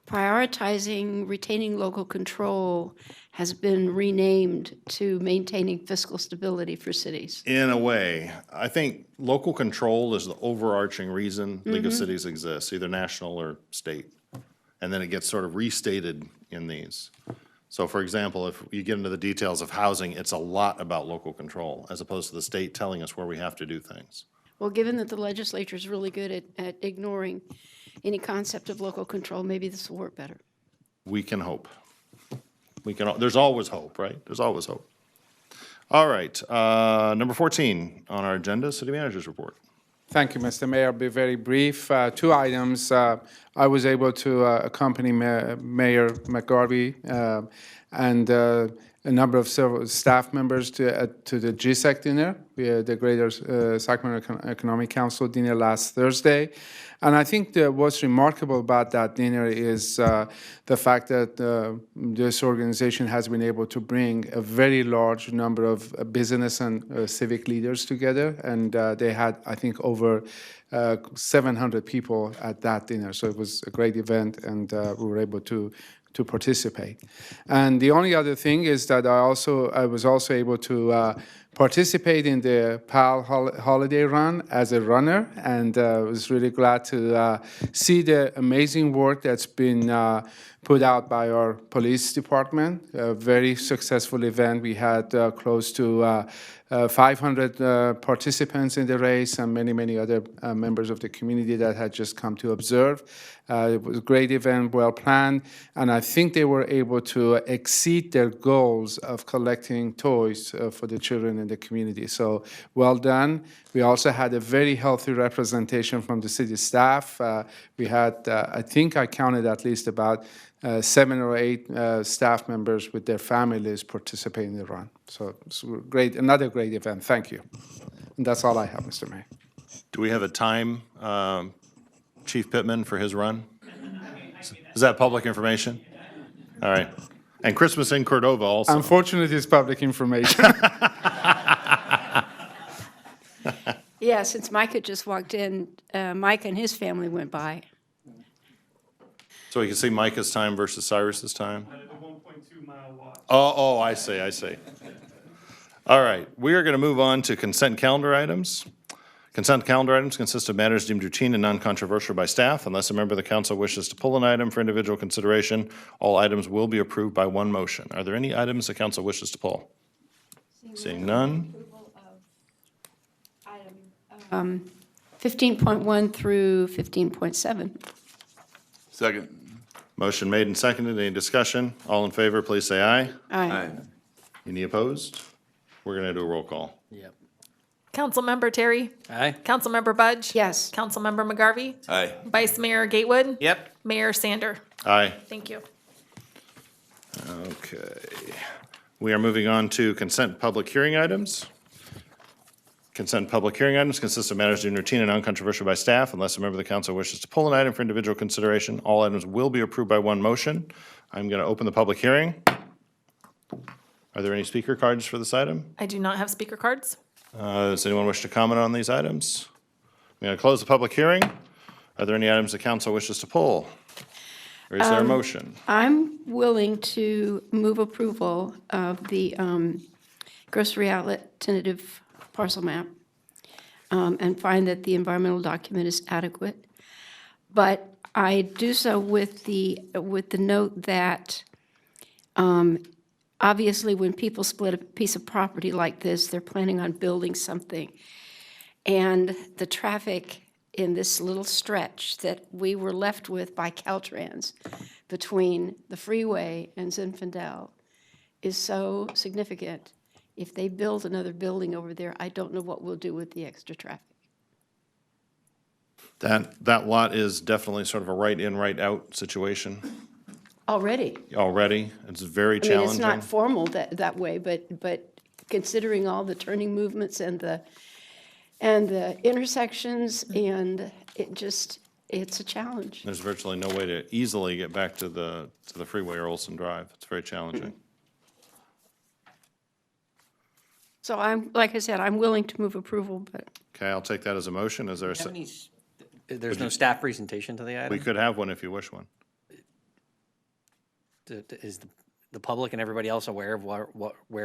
prioritizing retaining local control has been renamed to maintaining fiscal stability for cities. In a way, I think local control is the overarching reason League of Cities exists, either national or state. And then it gets sort of restated in these. So for example, if you get into the details of housing, it's a lot about local control as opposed to the state telling us where we have to do things. Well, given that the legislature is really good at ignoring any concept of local control, maybe this will work better. We can hope. There's always hope, right? There's always hope. All right, number 14 on our agenda, City Manager's Report. Thank you, Mr. Mayor. I'll be very brief. Two items. I was able to accompany Mayor McGarvey and a number of several staff members to the GSEC dinner, the Greater Sacramento Economic Council dinner last Thursday. And I think what's remarkable about that dinner is the fact that this organization has been able to bring a very large number of business and civic leaders together. And they had, I think, over 700 people at that dinner. So it was a great event, and we were able to participate. And the only other thing is that I was also able to participate in the PAL holiday run as a runner, and was really glad to see the amazing work that's been put out by our police department. A very successful event. We had close to 500 participants in the race, and many, many other members of the community that had just come to observe. It was a great event, well planned, and I think they were able to exceed their goals of collecting toys for the children in the community. So well done. We also had a very healthy representation from the city staff. We had, I think I counted at least about 7 or 8 staff members with their families participating in the run. So it's great, another great event. Thank you. And that's all I have, Mr. Mayor. Do we have a time, Chief Pittman, for his run? Is that public information? All right. And Christmas in Cordova also. Unfortunately, it's public information. Yeah, since Mike had just walked in, Mike and his family went by. So we can see Micah's time versus Cyrus's time? Out of the 1.2-mile walk. Oh, I see. All right, we are going to move on to consent calendar items. Consent calendar items consist of matters deemed routine and non-controversial by staff. Unless a member of the council wishes to pull an item for individual consideration, all items will be approved by one motion. Are there any items the council wishes to pull? Seeing none. 15.1 through 15.7. Second. Motion made and seconded. Any discussion? All in favor, please say aye. Aye. Any opposed? We're going to do a roll call. Yep. Councilmember Terry. Aye. Councilmember Budge. Yes. Councilmember McGarvey. Aye. Vice Mayor Gatewood. Yep. Mayor Sander. Aye. Thank you. Okay. We are moving on to consent public hearing items. Consent public hearing items consist of matters deemed routine and uncontroversial by staff. Unless a member of the council wishes to pull an item for individual consideration, all items will be approved by one motion. I'm going to open the public hearing. Are there any speaker cards for this item? I do not have speaker cards. Does anyone wish to comment on these items? I'm going to close the public hearing. Are there any items the council wishes to pull? Or is there a motion? I'm willing to move approval of the grocery outlet tentative parcel map and find that the environmental document is adequate. But I do so with the note that obviously when people split a piece of property like this, they're planning on building something. And the traffic in this little stretch that we were left with by Caltrans between the freeway and Zinfandel is so significant. If they build another building over there, I don't know what we'll do with the extra traffic. That lot is definitely sort of a right in, right out situation Already. already. It's very I mean, challenging. it's not formal that way, but considering all the turning movements and the intersections, and it's a challenge. There's virtually no way to easily get back to the freeway or Olson Drive. It's very challenging. So like I said, I'm willing to move approval, but Okay, I'll take that as a motion. Is there a, Do you have se- any there's no staff presentation to the item? we could have one if you wish one. Is the public and everybody else aware of where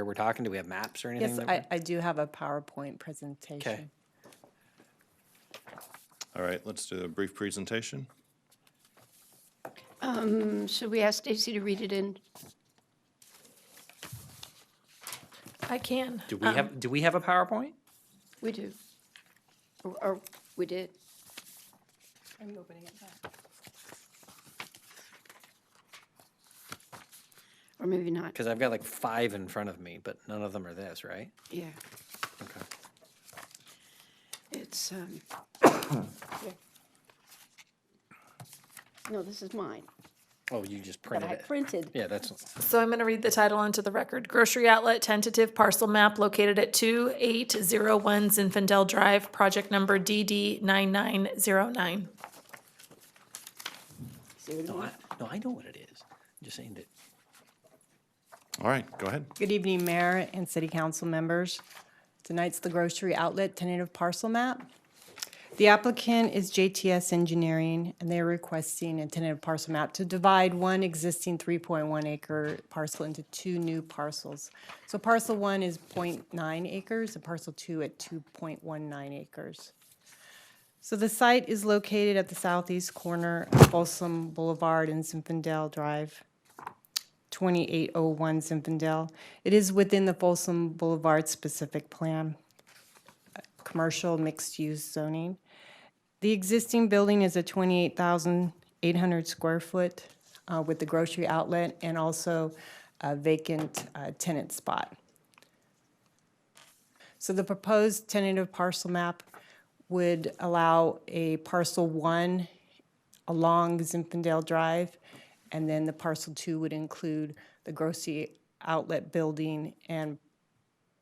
we're talking? Do we have maps or anything? Yes, I do have a PowerPoint presentation. Okay. All right, let's do a brief presentation. should we ask Stacy to read it in? I can. Do we have a PowerPoint? We do. Or we did. I'm opening it back. Or maybe not. Because I've got like 5 in front of me, but none of them are this, right? Yeah, Okay. it's, here. No, this is mine, Oh, you just that printed I it. printed. Yeah, that's, So I'm going to read the title into the record. Grocery Outlet Tentative Parcel Map located at 2801 Zinfandel Drive, project number DD9909. See what it is? no, I know what it is. I'm just saying that. All right, go ahead. Good evening, Mayor and City Council members. Tonight's the Grocery Outlet Tentative Parcel Map. The applicant is JTS Engineering, and they're requesting a tentative parcel map to divide one existing 3.1 acre parcel into 2 new parcels. So parcel 1 is 0.9 acres and parcel 2 at 2.19 acres. So the site is located at the southeast corner of Folsom Boulevard and Zinfandel Drive, 2801 Zinfandel. It is within the Folsom Boulevard specific plan, commercial mixed-use zoning. The existing building is a 28,800 square foot with the grocery outlet and also a vacant tenant spot. So the proposed tentative parcel map would allow a parcel 1 along Zinfandel Drive, and then the parcel 2 would include the grocery outlet building and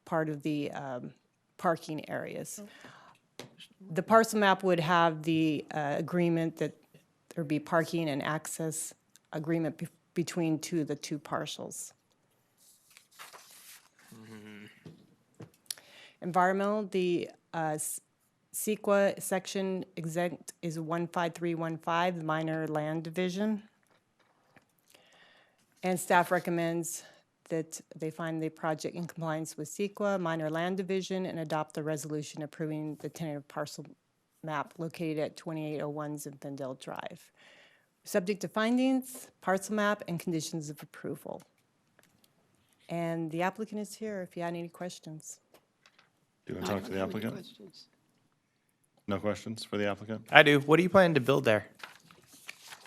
part of the parking areas. The parcel map would have the agreement that there'd be parking and access agreement between the two parcels. Environmental, the CEQA section exempt is 15315, the minor land division. And staff recommends that they find the project in compliance with CEQA, minor land division, and adopt the resolution approving the tentative parcel map located at 2801 Zinfandel Drive. Subject to findings, parcel map, and conditions of approval. And the applicant is here if you had any questions. Do you want to talk to the applicant? No questions for the applicant? I do. What are you planning to build there?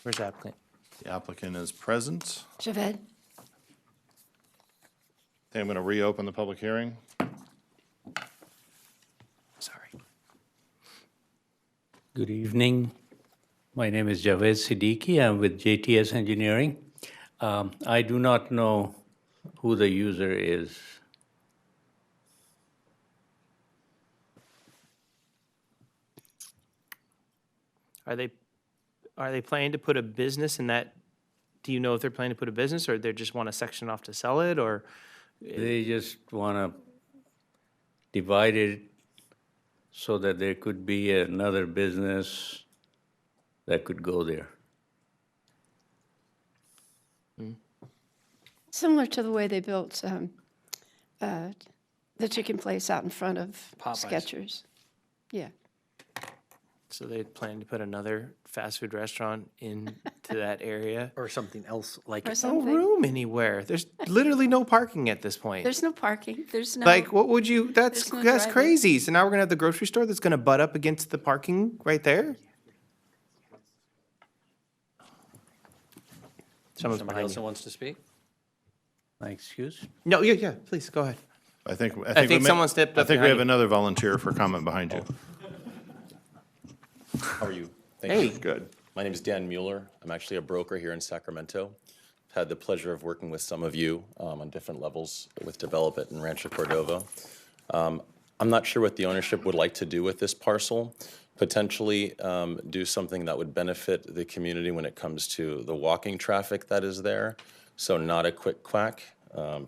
Where's the applicant? The applicant is present. Javed? Okay, I'm going to reopen the public hearing. Sorry. Good evening. My name is Javed Siddiqui. I'm with JTS Engineering. I do not know who the user is. Are they planning to put a business in that? Do you know if they're planning to put a business, or they just want a section off to sell it, or? They just want to divide it so that there could be another business that could go there. Similar to the way they built the chicken place out in front of Popeyes. Skechers. Yeah. So they plan to put another fast food restaurant into that area? Or something else like Or it. No something. room anywhere. There's literally no parking at this point. There's no parking, there's no. Like, what would you, that's There's no that's driving. crazy. So now we're gonna have the grocery store that's gonna butt up against the parking right there? Someone's Somebody behind else you. that wants to speak? My excuse? No, yeah, please, go ahead. I think we someone stepped I up think we have behind you. another volunteer for comment behind you. How are you? Thank Hey. you. Good. My name is Dan Mueller. I'm actually a broker here in Sacramento. Had the pleasure of working with some of you on different levels with development in Rancho Cordova. I'm not sure what the ownership would like to do with this parcel. Potentially do something that would benefit the community when it comes to the walking traffic that is there. So not a quick quack,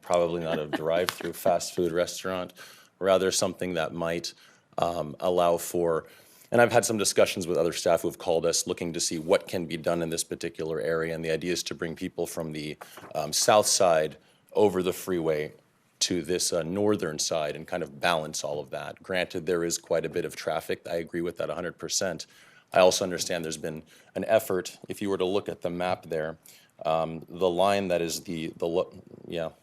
probably not a drive-through fast food restaurant, rather something that might allow for, and I've had some discussions with other staff who have called us looking to see what can be done in this particular area, and the idea is to bring people from the south side over the freeway to this northern side and kind of balance all of that. Granted, there is quite a bit of traffic. I agree with that 100%. I also understand there's been an effort, if you were to look at the map there, the line that is the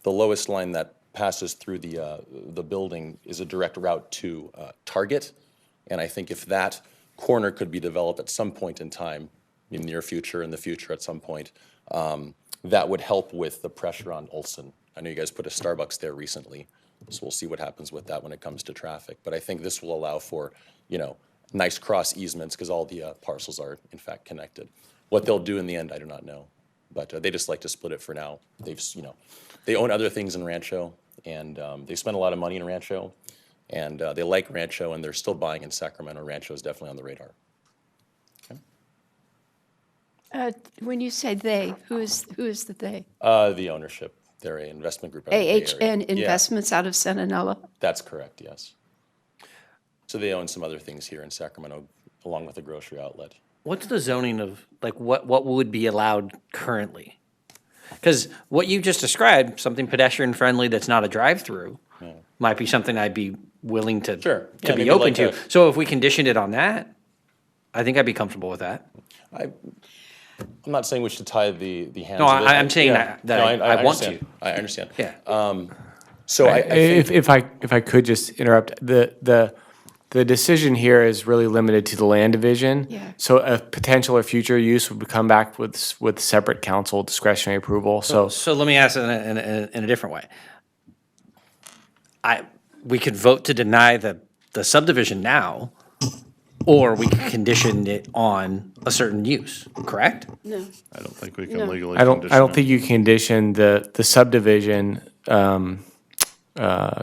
lowest line that passes through the building is a direct route to Target. And I think if that corner could be developed at some point in time, in the near future, in the future at some point, that would help with the pressure on Olson. I know you guys put a Starbucks there recently, so we'll see what happens with that when it comes to traffic. But I think this will allow for, nice cross easements because all the parcels are in fact connected. What they'll do in the end, I do not know, but they just like to split it for now. They own other things in Rancho, and they spend a lot of money in Rancho, and they like Rancho, and they're still buying in Sacramento. Rancho is definitely on the radar. When you say they, who is the they? The ownership. They're an investment group. Out of the Bay Area. AHN Investments out of Centinela? That's correct, yes. So they own some other things here in Sacramento, along with a grocery outlet. What's the zoning of, like, what would be allowed currently? Because what you just described, something pedestrian-friendly that's not a drive-through, might be something I'd be willing to be maybe open like to. a- So if we conditioned it on that, I think I'd be comfortable with that. I'm not saying we should tie the hands. No, of it. I'm saying that No, I want understand. to. I understand. Yeah. So I think, If I could just interrupt, the decision here is really limited to the land division. Yeah. So a potential or future use would come back with separate council discretionary approval. So let me ask it in a different way. We could vote to deny the subdivision now, or we could condition it on a certain use, correct? No. I don't think we can No. legally I don't condition it. think you condition the subdivision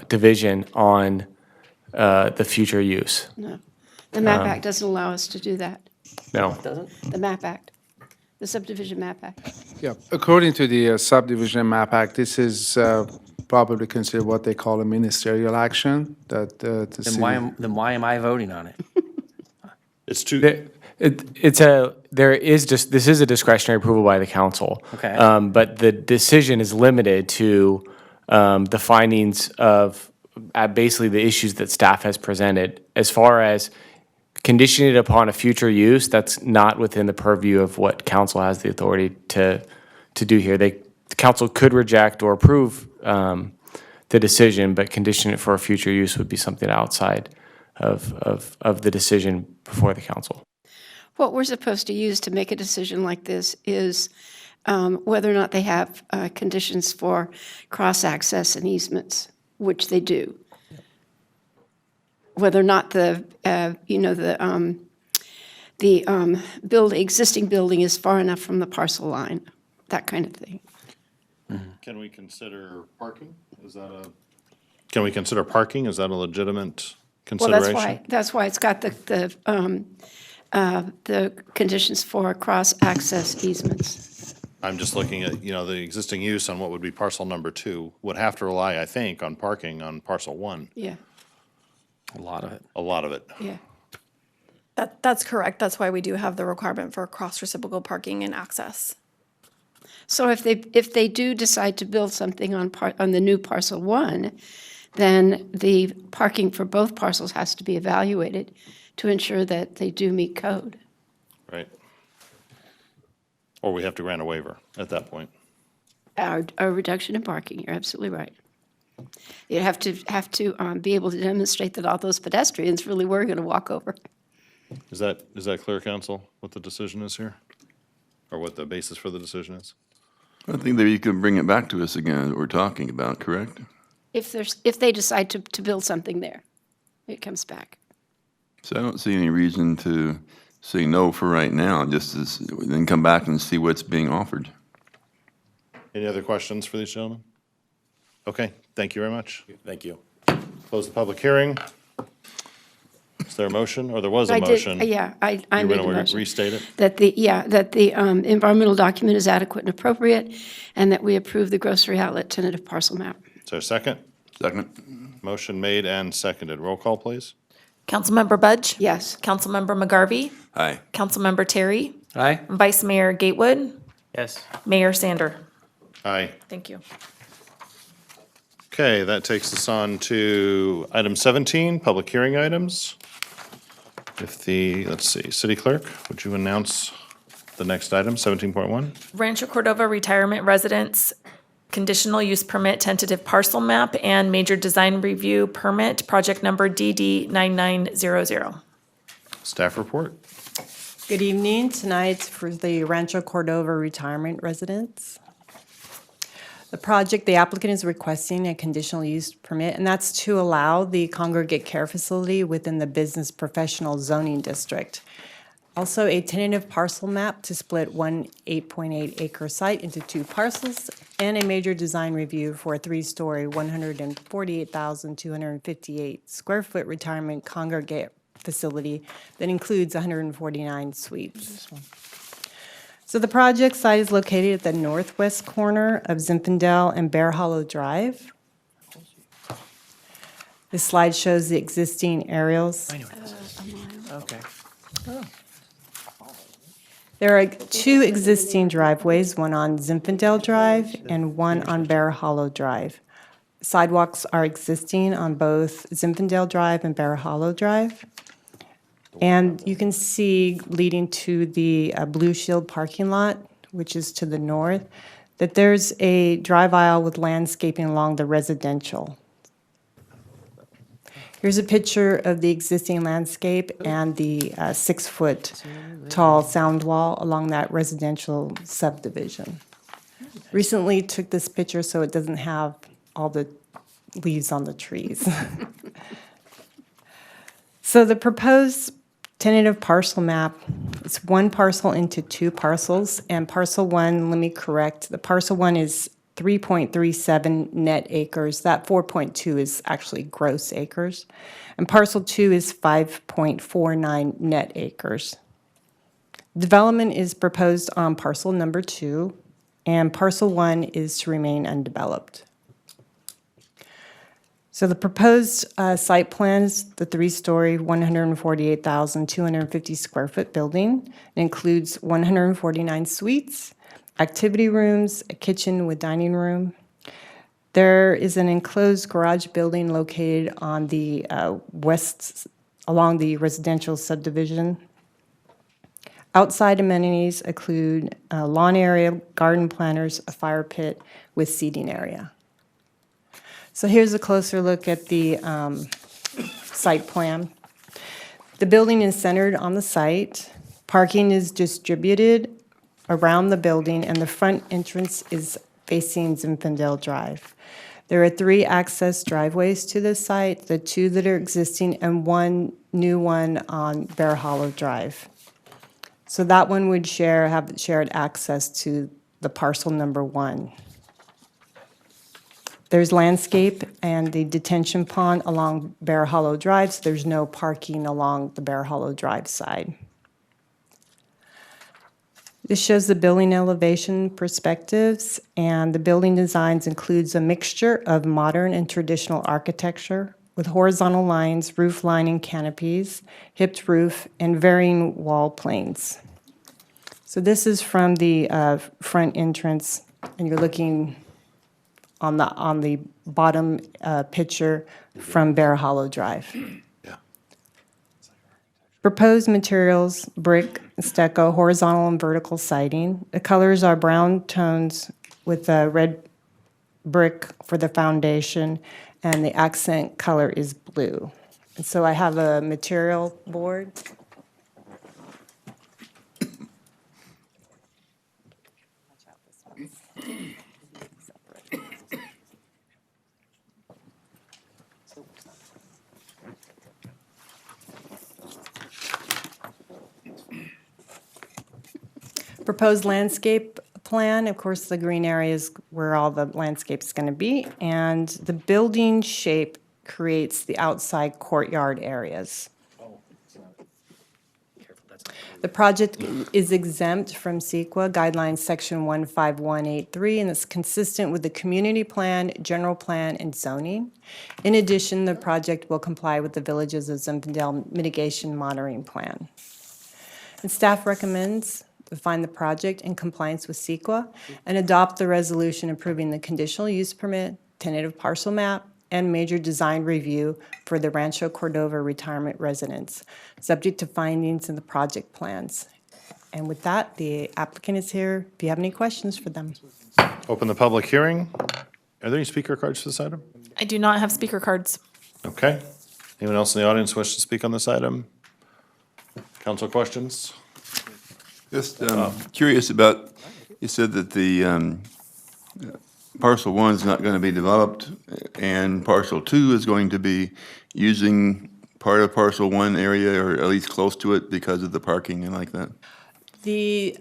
division on the future use. No. The MAP Act doesn't allow us to do that. No. The MAP Act, the Subdivision MAP Act. Yeah, according to the Subdivision Map Act, this is probably considered what they call a ministerial action that the Then city. why am I voting on it? It's too. This is a discretionary approval by the council. Okay. But the decision is limited to the findings of basically the issues that staff has presented. As far as conditioning it upon a future use, that's not within the purview of what council has the authority to do here. The council could reject or approve the decision, but condition it for a future use would be something outside of the decision before the council. What we're supposed to use to make a decision like this is whether or not they have conditions for cross-access and easements, which they do. Whether or not the existing building is far enough from the parcel line, that kind of thing. Can we consider parking? Can we consider parking? Is that a legitimate Well, consideration? that's why it's got the conditions for cross-access easements. I'm just looking at, the existing use on what would be parcel number 2 would have to rely, I think, on parking on parcel 1. Yeah, A lot of it. A lot of it. yeah. That's correct. That's why we do have the requirement for cross-reciprocal parking and access. So if they do decide to build something on the new parcel 1, then the parking for both parcels has to be evaluated to ensure that they do meet code. Right. Or we have to grant a waiver at that point. A reduction in parking, you're absolutely right. You have to be able to demonstrate that all those pedestrians really were going to walk over. Is that clear, counsel, what the decision is here? Or what the basis for the decision is? I think that you could bring it back to us again, that we're talking about, correct? If they decide to build something there, it comes back. So I don't see any reason to say no for right now, then come back and see what's being offered. Any other questions for these gentlemen? Okay, thank you very much. thank you. Close the public hearing. Is there a motion, or there was a I did- motion? yeah, I You made a wanna motion. restate it? That the environmental document is adequate and appropriate, and that we approve the grocery outlet tentative parcel map. Is there a second? Second. Motion made and seconded. Roll call, please. Councilmember Budge? Yes. Councilmember McGarvey? Aye. Councilmember Terry? Aye. Vice Mayor Gatewood? Yes. Mayor Sander? Aye. Thank you. Okay, that takes us on to item 17, public hearing items. Let's see, City Clerk, would you announce the next item, 17.1? Rancho Cordova Retirement Residence Conditional Use Permit Tentative Parcel Map and Major Design Review Permit, project number DD9900. Staff report. Good evening. Tonight's for the Rancho Cordova Retirement Residence. The applicant is requesting a conditional use permit, and that's to allow the congregate care facility within the business professional zoning district. Also, a tentative parcel map to split one 8.8 acre site into 2 parcels, and a major design review for a 3-story, 148,258 square foot retirement congregate facility that includes 149 suites. So the project site is located at the northwest corner of Zinfandel and Bear Hollow Drive. This slide shows the existing aerials. Okay. There are 2 existing driveways, one on Zinfandel Drive and one on Bear Hollow Drive. Sidewalks are existing on both Zinfandel Drive and Bear Hollow Drive. And you can see leading to the Blue Shield parking lot, which is to the north, that there's a drive aisle with landscaping along the residential. Here's a picture of the existing landscape and the 6-foot tall sound wall along that residential subdivision. Recently took this picture so it doesn't have all the leaves on the trees. So the proposed tentative parcel map, it's 1 parcel into 2 parcels, and parcel 1, let me correct, the parcel 1 is 3.37 net acres. That 4.2 is actually gross acres. And parcel 2 is 5.49 net acres. Development is proposed on parcel number 2, and parcel 1 is to remain undeveloped. So the proposed site plan is the 3-story, 148,250 square foot building. It includes 149 suites, activity rooms, a kitchen with dining room. There is an enclosed garage building located on the west, along the residential subdivision. Outside amenities include a lawn area, garden planters, a fire pit with seating area. So here's a closer look at the site plan. The building is centered on the site. Parking is distributed around the building, and the front entrance is facing Zinfandel Drive. There are 3 access driveways to this site, the 2 that are existing and 1 new one on Bear Hollow Drive. So that one would have shared access to the parcel number 1. There's landscape and the detention pond along Bear Hollow Drive, so there's no parking along the Bear Hollow Drive side. This shows the building elevation perspectives, and the building designs includes a mixture of modern and traditional architecture with horizontal lines, roof lining canopies, hipped roof, and varying wall planes. So this is from the front entrance, and you're looking on the bottom picture from Bear Hollow Drive. Proposed materials, brick, stucco, horizontal and vertical siding. The colors are brown tones with a red brick for the foundation, and the accent color is blue. And so I have a material board. Proposed landscape plan, of course, the green area is where all the landscape is going to be, and the building shape creates the outside courtyard areas. The project is exempt from CEQA guidelines section 15183, and it's consistent with the community plan, general plan, and zoning. In addition, the project will comply with the Villages of Zinfandel mitigation monitoring plan. And staff recommends to find the project in compliance with CEQA and adopt the resolution approving the conditional use permit, tentative parcel map, and major design review for the Rancho Cordova retirement residence, subject to findings in the project plans. And with that, the applicant is here. If you have any questions for them. Open the public hearing. Are there any speaker cards for this item? I do not have speaker cards. Okay. Anyone else in the audience wish to speak on this item? Council questions? Just curious about, you said that the parcel 1 is not going to be developed, and parcel 2 is going to be using part of parcel 1 area, or at least close to it, because of the parking and like that. The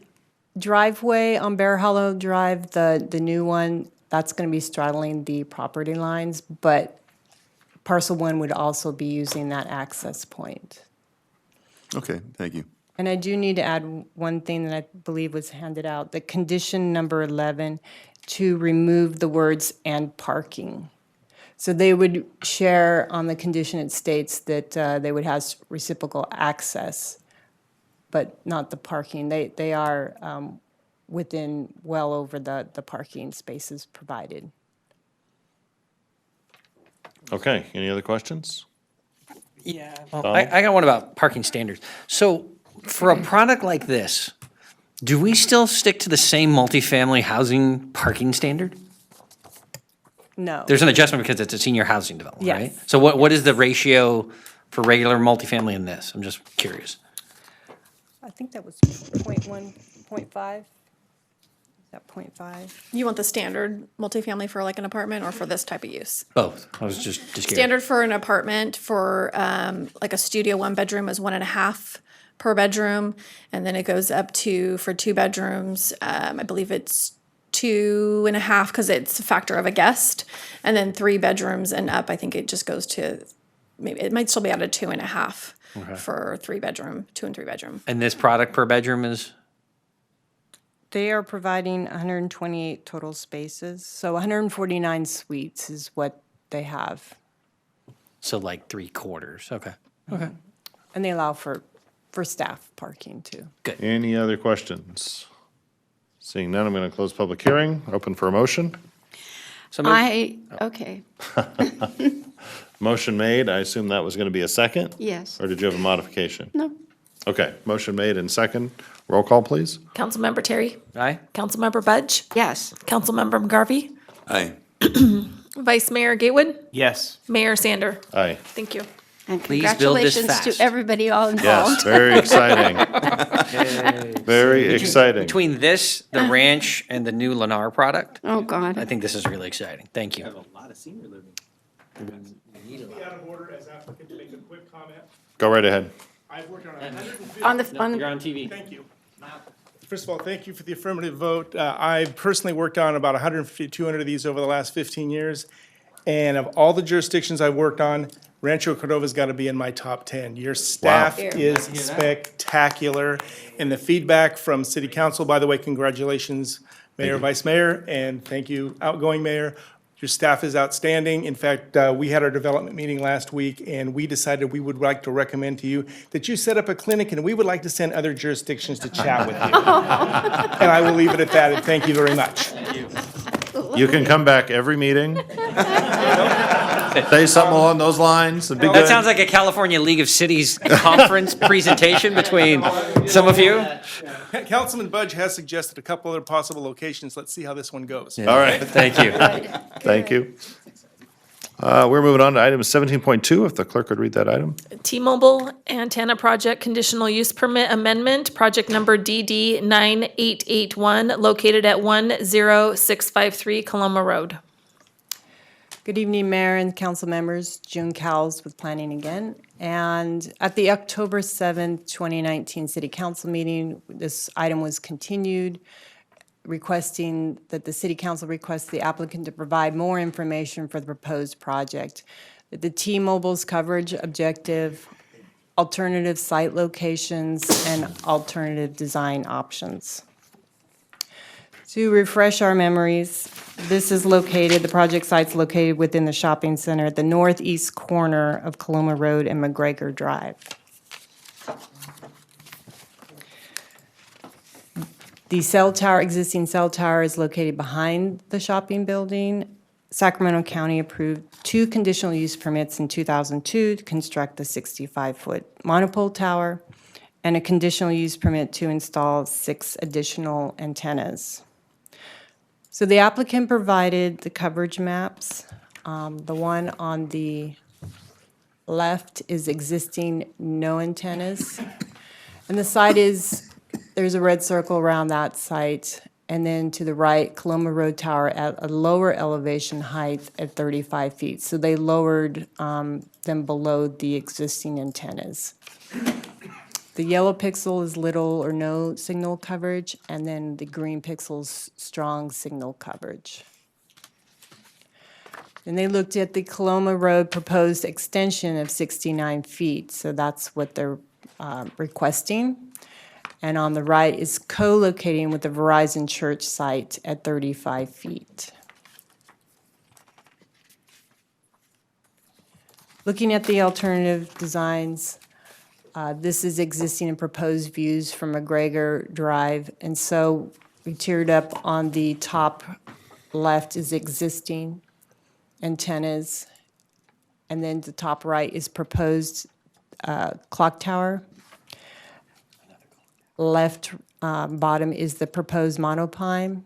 driveway on Bear Hollow Drive, the new one, that's going to be straddling the property lines, but parcel 1 would also be using that access point. Okay, thank you. And I do need to add one thing that I believe was handed out, the condition number 11, to remove the words "and parking." So they would share on the condition, it states that they would have reciprocal access, but not the parking. They are within well over the parking spaces provided. Okay, any other questions? Yeah. Well, I got one about parking standards. So for a product like this, do we still stick to the same multifamily housing parking standard? No. There's an adjustment because it's a senior housing development, Yes. right? So what is the ratio for regular multifamily in this? I'm just curious. I think that was 0.1, 0.5. Is that 0.5? You want the standard multifamily for like an apartment or for this type of use? Both. I was just curious. Standard for an apartment for like a studio 1-bedroom is 1.5 per bedroom, and then it goes up to, for 2 bedrooms, I believe it's 2.5 because it's a factor of a guest, and then 3 bedrooms and up, I think it just goes to, maybe it might still be at a 2.5 Okay. for 3-bedroom, 2 and 3 bedroom. And this product per bedroom is? They are providing 128 total spaces, so 149 suites is what they have. So like 3/4. Okay. Okay. And they allow for staff parking too. Any other questions? Seeing none, I'm going to close public hearing. Open for a motion. Okay, Motion made. I assume that was going to be a second? yes. Or did you have a modification? No. Okay, motion made and second. Roll call, please. Councilmember Terry? Aye. Councilmember Budge? Yes. Councilmember McGarvey? Aye. Vice Mayor Gatewood? Yes. Mayor Sander? Aye. Thank you. And Please build this congratulations fast. to everybody all Yes, involved. very exciting. Very exciting. Between this, the ranch, and the new Lennar product, Oh, God. I think this is really exciting. Thank you. Out of order as applicant to make a quick comment. Go right ahead. I've worked on On You're on TV. Thank you. First of all, thank you for the affirmative vote. I've personally worked on about 150, 200 of these over the last 15 years. And of all the jurisdictions I've worked on, Rancho Cordova's got to be in my top 10. Your staff is spectacular. And the feedback from city council, by the way, congratulations, Mayor, Vice Mayor, and thank you, outgoing mayor. Your staff is outstanding. In fact, we had our development meeting last week, and we decided we would like to recommend to you that you set up a clinic, and we would like to send other jurisdictions to chat with you. And I will leave it at that, and thank you very much. You can come back every meeting. Say something along those lines. It'd be That good. sounds like a California League of Cities conference presentation between some of you. Councilman Budge has suggested a couple other possible locations. Let's see how this one goes. All right. Thank you. Thank you. We're moving on to item 17.2, if the clerk would read that item. T-Mobile Antenna Project Conditional Use Permit Amendment, project number DD 9881, located at 10653 Columnar Road. Good evening, Mayor and council members. June Cowles with Planning again. And at the October 7th, 2019 City Council meeting, this item was continued, requesting that the City Council requests the applicant to provide more information for the proposed project. The T-Mobile's coverage objective alternative site locations, and alternative design options. To refresh our memories, the project site's located within the shopping center at the northeast corner of Columnar Road and McGregor Drive. The existing cell tower is located behind the shopping building. Sacramento County approved 2 conditional use permits in 2002 to construct the 65-foot monopole tower and a conditional use permit to install 6 additional antennas. So the applicant provided the coverage maps. The one on the left is existing, no antennas. And the site there's a red circle around that site. And then to the right, Columnar Road Tower at a lower elevation height at 35 feet. So they lowered them below the existing antennas. The yellow pixel is little or no signal coverage, and then the green pixel's strong signal coverage. And they looked at the Columnar Road proposed extension of 69 feet, so that's what they're requesting. And on the right is co-locating with the Verizon Church site at 35 feet. Looking at the alternative designs, this is existing and proposed views from McGregor Drive. And so we tiered up on the top left is existing antennas. And then the top right is proposed clock tower. Left bottom is the proposed monopine.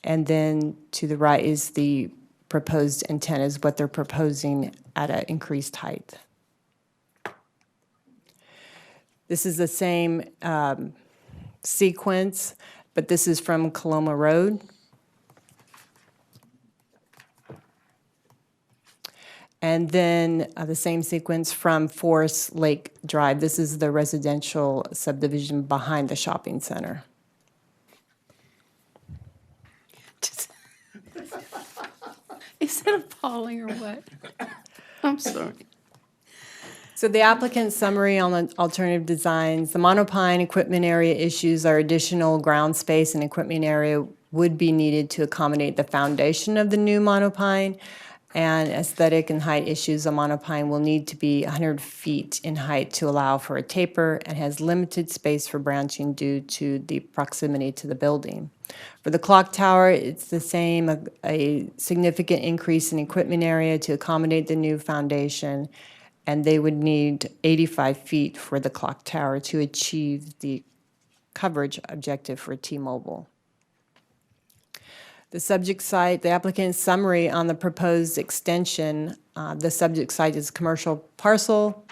And then to the right is the proposed antennas, what they're proposing at an increased height. This is the same sequence, but this is from Columnar Road. And then the same sequence from Forest Lake Drive. This is the residential subdivision behind the shopping center. Is that appalling or what? I'm sorry. So the applicant's summary on the alternative designs, the monopine equipment area issues are additional ground space and equipment area would be needed to accommodate the foundation of the new monopine. And aesthetic and height issues, a monopine will need to be 100 feet in height to allow for a taper and has limited space for branching due to the proximity to the building. For the clock tower, it's the same, a significant increase in equipment area to accommodate the new foundation, and they would need 85 feet for the clock tower to achieve the coverage objective for T-Mobile. The subject site, the applicant's summary on the proposed extension, the subject site is commercial parcel,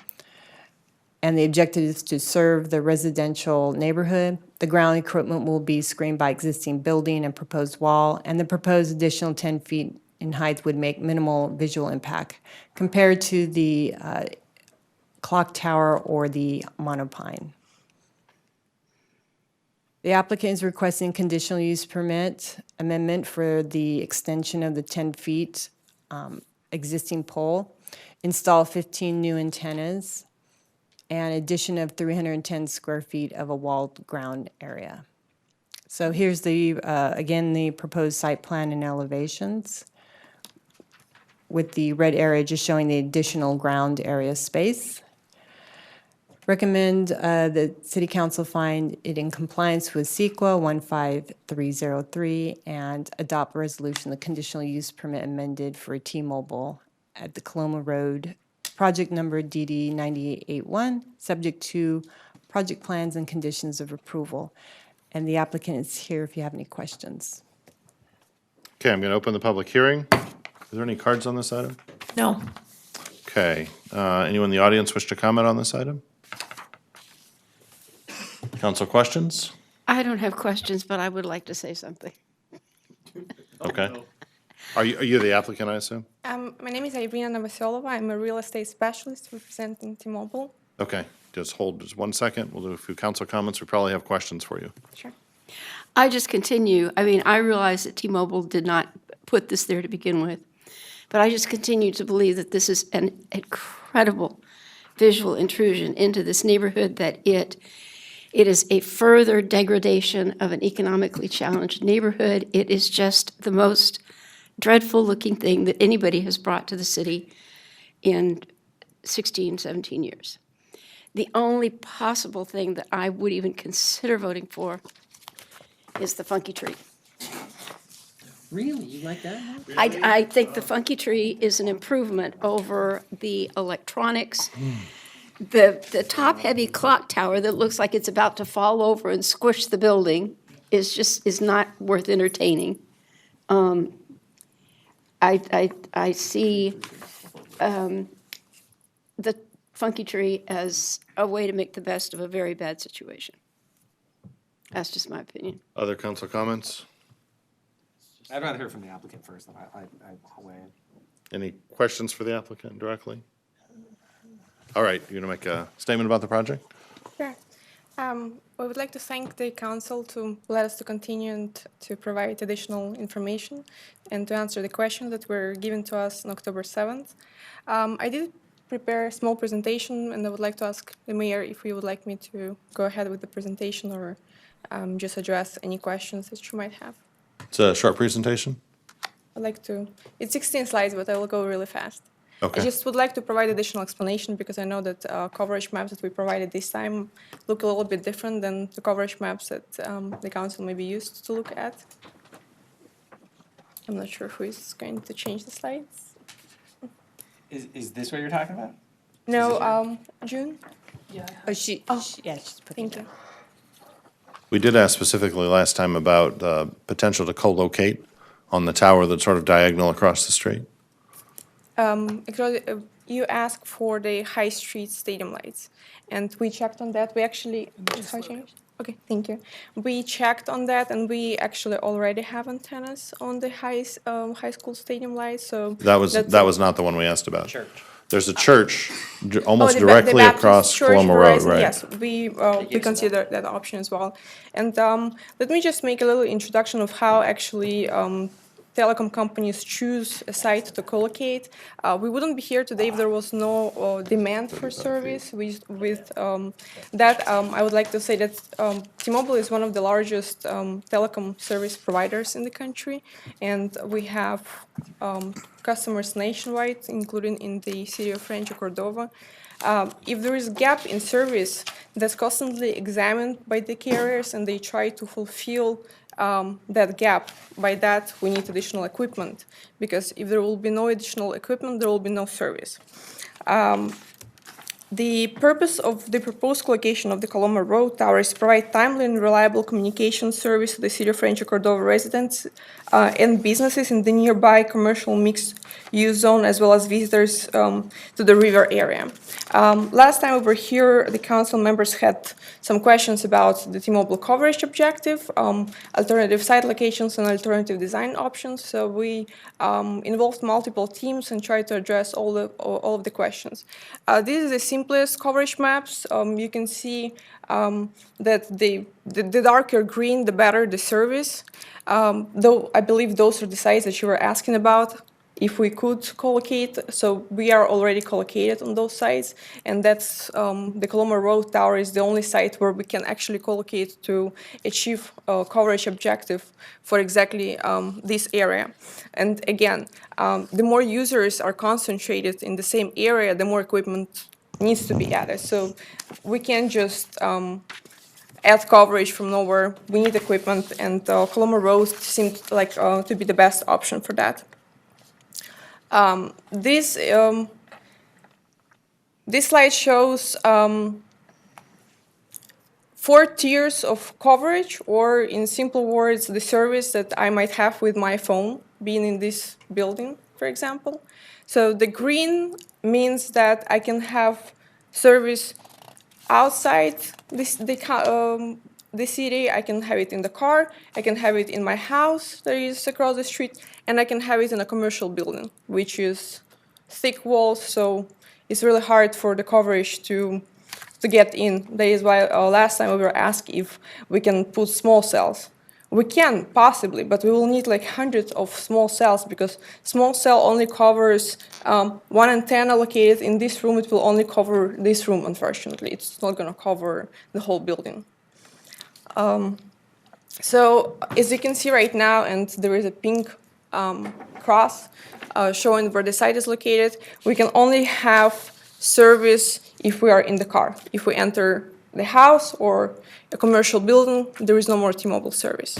and the objective is to serve the residential neighborhood. The ground equipment will be screened by existing building and proposed wall, and the proposed additional 10 feet in height would make minimal visual impact compared to the clock tower or the monopine. The applicant is requesting conditional use permit amendment for the extension of the 10 feet existing pole, install 15 new antennas, and addition of 310 square feet of a walled ground area. So here's the, again, the proposed site plan and elevations with the red area just showing the additional ground area space. Recommend the City Council find it in compliance with CEQA 15303 and adopt resolution, the conditional use permit amended for T-Mobile at the Columnar Road, project number DD 9881, subject to project plans and conditions of approval. And the applicant is here if you have any questions. Okay, I'm going to open the public hearing. Is there any cards on this item? No. Okay. Anyone in the audience wish to comment on this item? Council questions? I don't have questions, but I would like to say something. Okay. Are you the applicant, I assume? My name is Irina Novoselova. I'm a real estate specialist representing T-Mobile. Okay, just hold just 1 second. We'll do a few council comments. We probably have questions for you. Sure. I just continue. I mean, I realize that T-Mobile did not put this there to begin with, but I just continue to believe that this is an incredible visual intrusion into this neighborhood that it is a further degradation of an economically challenged neighborhood. It is just the most dreadful-looking thing that anybody has brought to the city in 16, 17 years. The only possible thing that I would even consider voting for is the funky tree. Really? You like that? I think the funky tree is an improvement over the electronics. The top-heavy clock tower that looks like it's about to fall over and squish the building is not worth entertaining. I see the funky tree as a way to make the best of a very bad situation. That's just my opinion. Other council comments? I'd rather hear from the applicant first, then I'll weigh in. Any questions for the applicant directly? All right, you going to make a statement about the project? Sure. We would like to thank the council to let us to continue and to provide additional information and to answer the questions that were given to us on October 7th. I did prepare a small presentation, and I would like to ask the mayor if you would like me to go ahead with the presentation or just address any questions that you might have. It's a short presentation. I'd like to, it's 16 slides, but I will go really fast. Okay. I just would like to provide additional explanation because I know that coverage maps that we provided this time look a little bit different than the coverage maps that the council may be used to look at. I'm not sure who is going to change the slides. Is this what you're talking about? No, June? Yeah. Yeah, She's putting thank you. We did ask specifically last time about potential to co-locate on the tower that's sort of diagonal across the street. Actually, you asked for the High Street stadium lights, and we checked on that. We actually, okay, thank you. We checked on that, and we actually already have antennas on the high school stadium lights. So That was not the one we asked about. Church. There's a church almost directly the Baptist across Church Columnar Road, Verizon, right? Yes, we consider that option as well. And let me just make a little introduction of how actually telecom companies choose a site to co-locate. We wouldn't be here today if there was no demand for service. With that, I would like to say that T-Mobile is one of the largest telecom service providers in the country, and we have customers nationwide, including in the city of Rancho Cordova. If there is a gap in service, that's constantly examined by the carriers, and they try to fulfill that gap. By that, we need additional equipment, because if there will be no additional equipment, there will be no service. The purpose of the proposed location of the Columnar Road Tower is to provide timely and reliable communication service to the city of Rancho Cordova residents and businesses in the nearby commercial mixed-use zone, as well as visitors to the river area. Last time we were here, the council members had some questions about the T-Mobile coverage objective, alternative site locations, and alternative design options. So we involved multiple teams and tried to address all of the questions. This is the simplest coverage maps. You can see that the darker green, the better the service. Though I believe those are the sites that you were asking about, if we could co-locate. So we are already co-located on those sites, and that's the Columnar Road Tower is the only site where we can actually co-locate to achieve coverage objective for exactly this area. And again, the more users are concentrated in the same area, the more equipment needs to be added. So we can't just add coverage from nowhere. We need equipment, and Columnar Road seemed like to be the best option for that. This slide shows 4 tiers of coverage, or in simple words, the service that I might have with my phone being in this building, for example. So the green means that I can have service outside the city. I can have it in the car, I can have it in my house that is across the street, and I can have it in a commercial building, which is thick walls, so it's really hard for the coverage to get in. That is why last time we were asked if we can put small cells. We can possibly, but we will need like hundreds of small cells because small cell only covers one antenna located in this room. It will only cover this room, unfortunately. It's not going to cover the whole building. So as you can see right now, and there is a pink cross showing where the site is located, we can only have service if we are in the car. If we enter the house or a commercial building, there is no more T-Mobile service.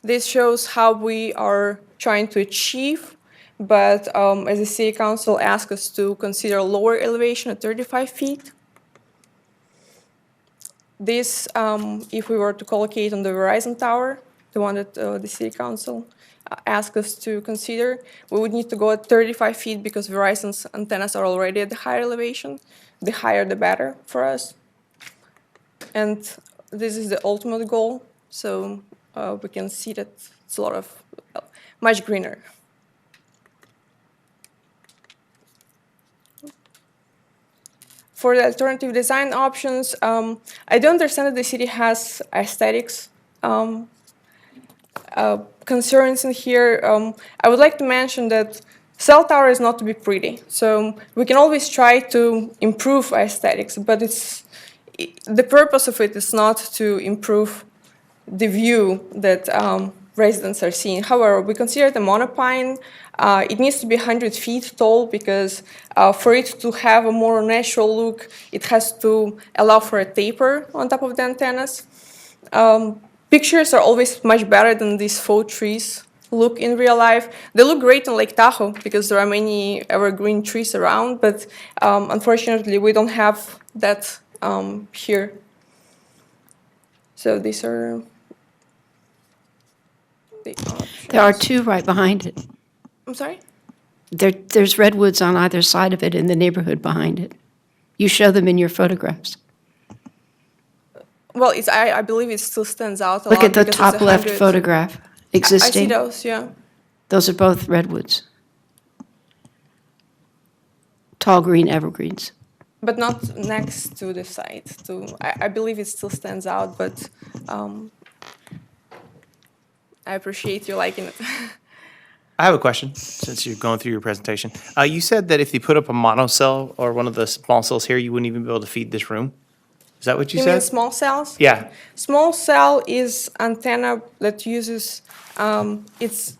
This shows how we are trying to achieve, but as the City Council asked us to consider lower elevation at 35 feet. This, if we were to collocate on the Verizon Tower, the one that the City Council asked us to consider, we would need to go at 35 feet because Verizon's antennas are already at the higher elevation. The higher, the better for us. And this is the ultimate goal, so we can see that it's a lot of, much greener. For the alternative design options, I do understand that the city has aesthetics concerns in here. I would like to mention that cell tower is not to be pretty, so we can always try to improve aesthetics, but the purpose of it is not to improve the view that residents are seeing. However, we consider the monopine. It needs to be 100 feet tall because for it to have a more natural look, it has to allow for a taper on top of the antennas. Pictures are always much better than these faux trees look in real life. They look great in Lake Tahoe because there are many evergreen trees around, but unfortunately we don't have that here. So these are the options. There are two right behind it. I'm sorry? There's redwoods on either side of it in the neighborhood behind it. You show them in your photographs. Well, I believe it still stands out a lot. Look at the because top it's 100. left photograph, existing. I see those, yeah. Those are both redwoods. Tall green evergreens. But not next to the site. I believe it still stands out, but I appreciate you liking it. I have a question, since you're going through your presentation. You said that if you put up a monocell or one of the small cells here, you wouldn't even be able to feed this room? Is that what you said? mean small cells? Yeah. Small cell is antenna that uses, it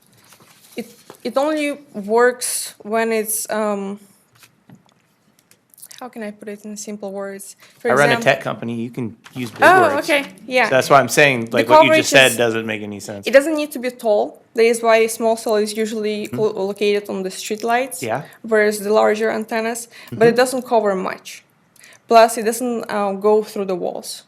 only works when it's, how can I put it in simple words? For I run a example- tech company, you can use big words. Oh, okay, yeah. So that's why I'm saying, like, The what you coverage just said is- doesn't make any sense. It doesn't need to be tall. That is why small cell is usually located on the street lights. Yeah. Whereas the larger antennas, but it doesn't cover much. Plus, it doesn't go through the walls.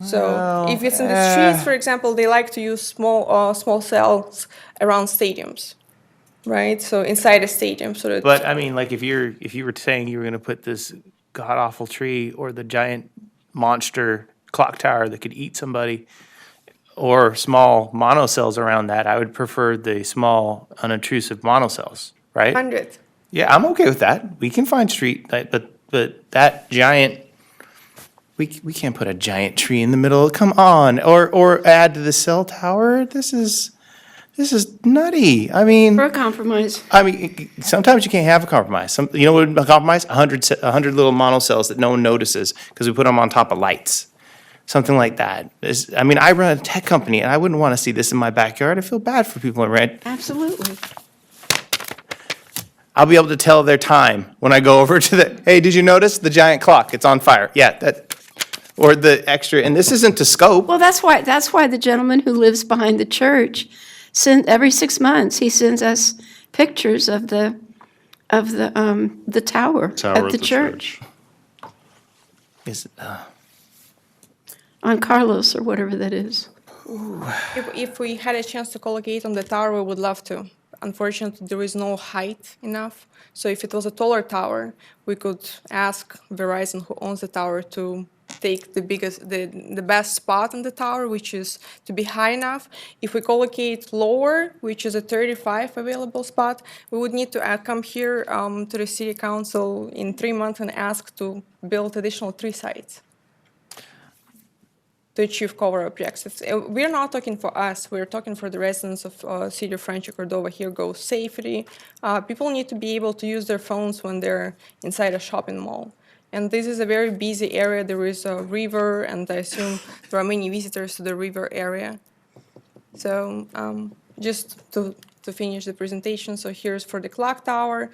So Well, if it's in the streets, for example, they like to use small cells around stadiums, right? So inside a stadium, so that. But I mean, like, if you were saying you were gonna put this god-awful tree or the giant monster clock tower that could eat somebody, or small monocells around that, I would prefer the small, unobtrusive monocells, right? 100. Yeah, I'm okay with that. We can find street, but that giant, we can't put a giant tree in the middle. Come on, or add to the cell tower. This is nutty. I mean, For a compromise. I mean, sometimes you can't have a compromise. You know what would be a compromise? 100 little monocells that no one notices because we put them on top of lights. Something like that. I mean, I run a tech company and I wouldn't want to see this in my backyard. I feel bad for people in rent. Absolutely. I'll be able to tell their time when I go over to the, hey, did you notice the giant clock? It's on fire. Yeah, or the extra, and this isn't to scope. Well, that's why the gentleman who lives behind the church every 6 months, he sends us pictures of the tower at the church. On Carlos or whatever that is. If we had a chance to collocate on the tower, we would love to. Unfortunately, there is no height enough. So if it was a taller tower, we could ask Verizon, who owns the tower, to take the best spot in the tower, which is to be high enough. If we collocate lower, which is a 35 available spot, we would need to come here to the city council in 3 months and ask to build additional 3 sites. to achieve cover objectives. We're not talking for us, we're talking for the residents of City of Rancho Cordova. Here goes safety. People need to be able to use their phones when they're inside a shopping mall. And this is a very busy area. There is a river, and I assume there are many visitors to the river area. So just to finish the presentation, so here's for the clock tower.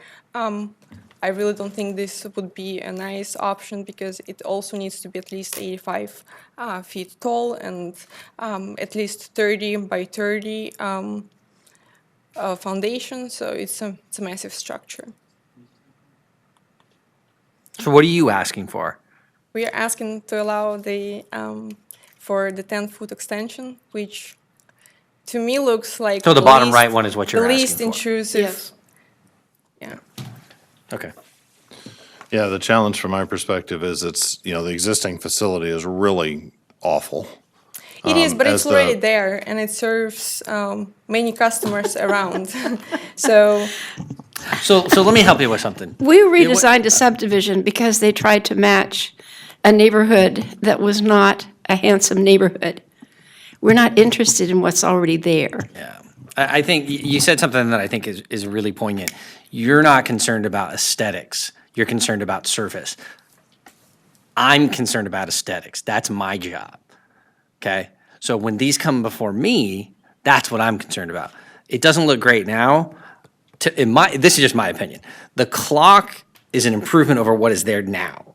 I really don't think this would be a nice option because it also needs to be at least 85 feet tall and at least 30 by 30 foundation. So it's a massive structure. So what are you asking for? We are asking to allow the for the 10-foot extension, which to me looks like So the bottom right one is what you're the asking least for? intrusive. Yes. Yeah. Okay. Yeah, the challenge from my perspective is it's, the existing facility is really awful. It is, but as it's already there, and it serves many customers around. So So let me help you with something. We redesigned a subdivision because they tried to match a neighborhood that was not a handsome neighborhood. We're not interested in what's already there. Yeah. I think you said something that I think is really poignant. You're not concerned about aesthetics. You're concerned about surface. I'm concerned about aesthetics. That's my job. Okay? So when these come before me, that's what I'm concerned about. It doesn't look great now. This is just my opinion. The clock is an improvement over what is there now.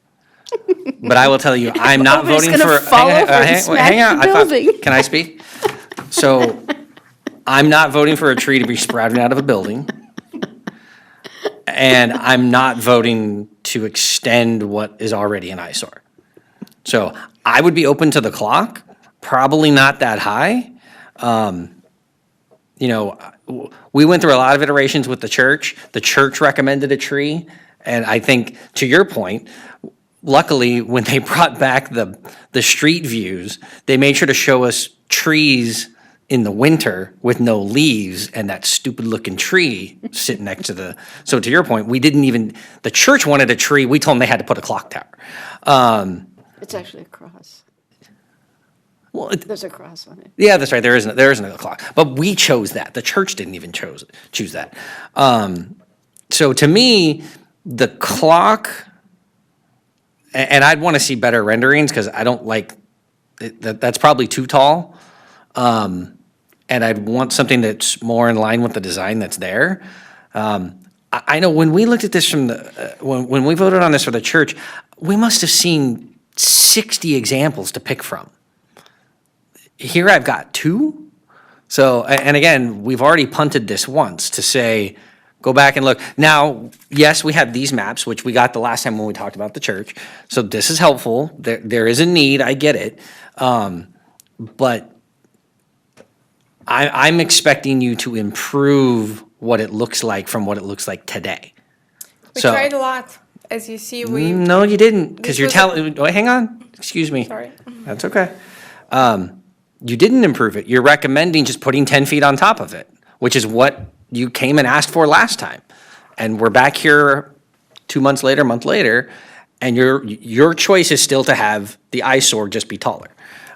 But I will tell you, I'm not Nobody's voting gonna for. fall over and smash the building. Can I speak? So I'm not voting for a tree to be sprouting out of a building. And I'm not voting to extend what is already an eyesore. So I would be open to the clock, probably not that high. We went through a lot of iterations with the church. The church recommended a tree. And I think, to your point, luckily, when they brought back the street views, they made sure to show us trees in the winter with no leaves and that stupid looking tree sitting next to so to your point, the church wanted a tree, we told them they had to put a clock tower. It's actually a cross. Well, There's a cross on it. yeah, that's right, there isn't a clock, but we chose that, the church didn't even choose that. So to me, the clock, and I'd want to see better renderings because I don't like, that's probably too tall. And I'd want something that's more in line with the design that's there. I know when we looked at this when we voted on this for the church, we must have seen 60 examples to pick from. Here I've got 2. So, and again, we've already punted this once to say, go back and look. Now, yes, we have these maps, which we got the last time when we talked about the church. So this is helpful. There is a need, I get it. But I'm expecting you to improve what it looks like from what it looks like today. we tried a lot. As you see, we... No, you didn't, because This you're was telling, wait, hang on, excuse me. Sorry. That's okay. You didn't improve it. You're recommending just putting 10 feet on top of it, which is what you came and asked for last time. And we're back here 2 months later, a month later, and your choice is still to have the eyesore just be taller.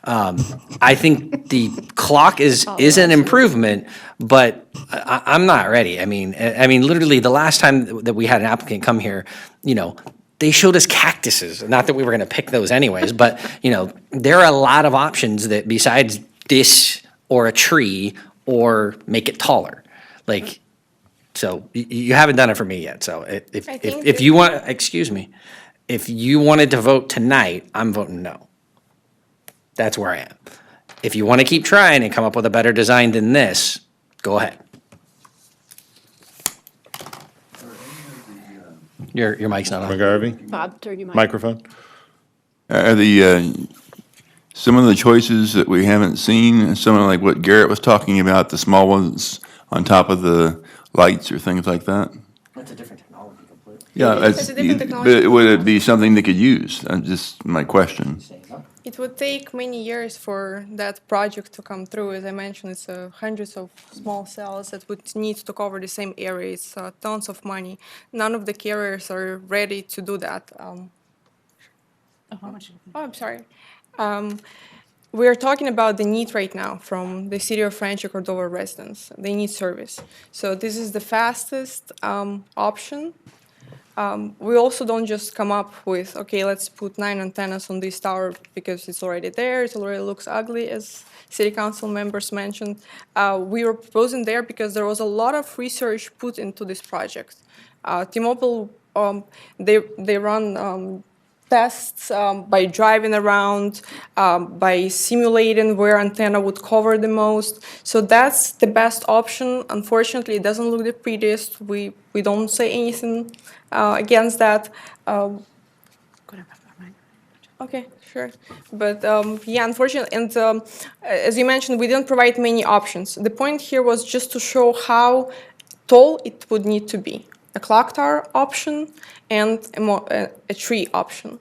I think the clock is an improvement, but I'm not ready. I mean, literally the last time that we had an applicant come here, they showed us cactuses. Not that we were going to pick those anyways, but there are a lot of options that besides this or a tree or make it taller. So you haven't done it for me yet. So if you want, excuse me, if you wanted to vote tonight, I'm voting no. That's where I am. If you want to keep trying and come up with a better design than this, go ahead. Your mic's not on. McGarvey? Bob, turn your mic. Microphone? Are some of the choices that we haven't seen, some of like what Garrett was talking about, the small ones on top of the lights or things like that? That's a different technology completely. Yeah, It's a different technology. but would it be something they could use? Just my question. It would take many years for that project to come through. As I mentioned, it's hundreds of small cells that would need to cover the same area. It's tons of money. None of the carriers are ready to do that. How much? Oh, I'm sorry. we are talking about the need right now from the city of Rancho Cordova residents. They need service. So this is the fastest option. We also don't just come up with, okay, let's put 9 antennas on this tower because it's already there, it already looks ugly, as city council members mentioned. We were proposing there because there was a lot of research put into this project. T-Mobile, they run tests by driving around, by simulating where antenna would cover the most. So that's the best option. Unfortunately, it doesn't look the prettiest. We don't say anything against that. Okay, sure. But yeah, unfortunately, and as you mentioned, we didn't provide many options. The point here was just to show how tall it would need to be. A clock tower option and a tree option,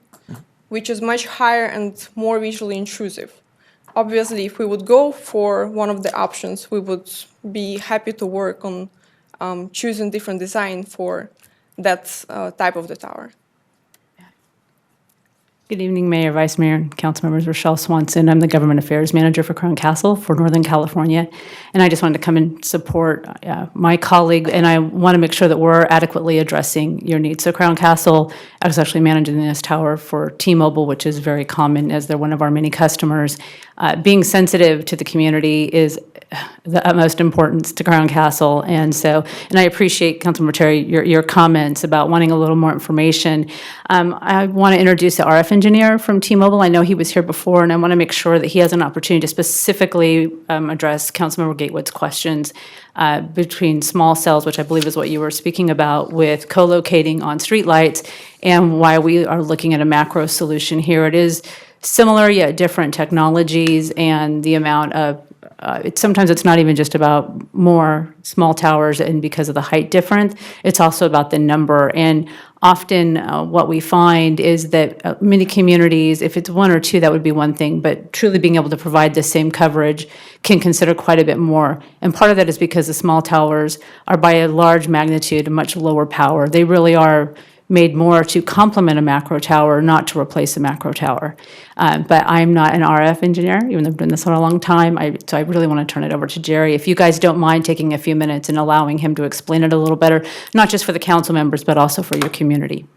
which is much higher and more visually intrusive. Obviously, if we would go for one of the options, we would be happy to work on choosing different design for that type of the tower. Good evening, Mayor, Vice Mayor, and Council members. Rochelle Swanson. I'm the Government Affairs Manager for Crown Castle for Northern California. And I just wanted to come and support my colleague, and I want to make sure that we're adequately addressing your needs. So Crown Castle is actually managing this tower for T-Mobile, which is very common as they're one of our many customers. Being sensitive to the community is the utmost importance to Crown Castle. And I appreciate, Councilmember Terry, your comments about wanting a little more information. I want to introduce the RF engineer from T-Mobile. I know he was here before, and I want to make sure that he has an opportunity to specifically address Councilmember Gatewood's questions between small cells, which I believe is what you were speaking about, with co-locating on streetlights, and why we are looking at a macro solution here. It is similar yet different technologies, and the amount of sometimes it's not even just about more small towers and because of the height difference, it's also about the number. And often what we find is that many communities, if it's one or two, that would be one thing, but truly being able to provide the same coverage can consider quite a bit more. And part of that is because the small towers are by a large magnitude, a much lower power. They really are made more to complement a macro tower, not to replace a macro tower. But I'm not an RF engineer, even though I've done this for a long time. So I really want to turn it over to Jerry. If you guys don't mind taking a few minutes and allowing him to explain it a little better, not just for the council members, but also for your community.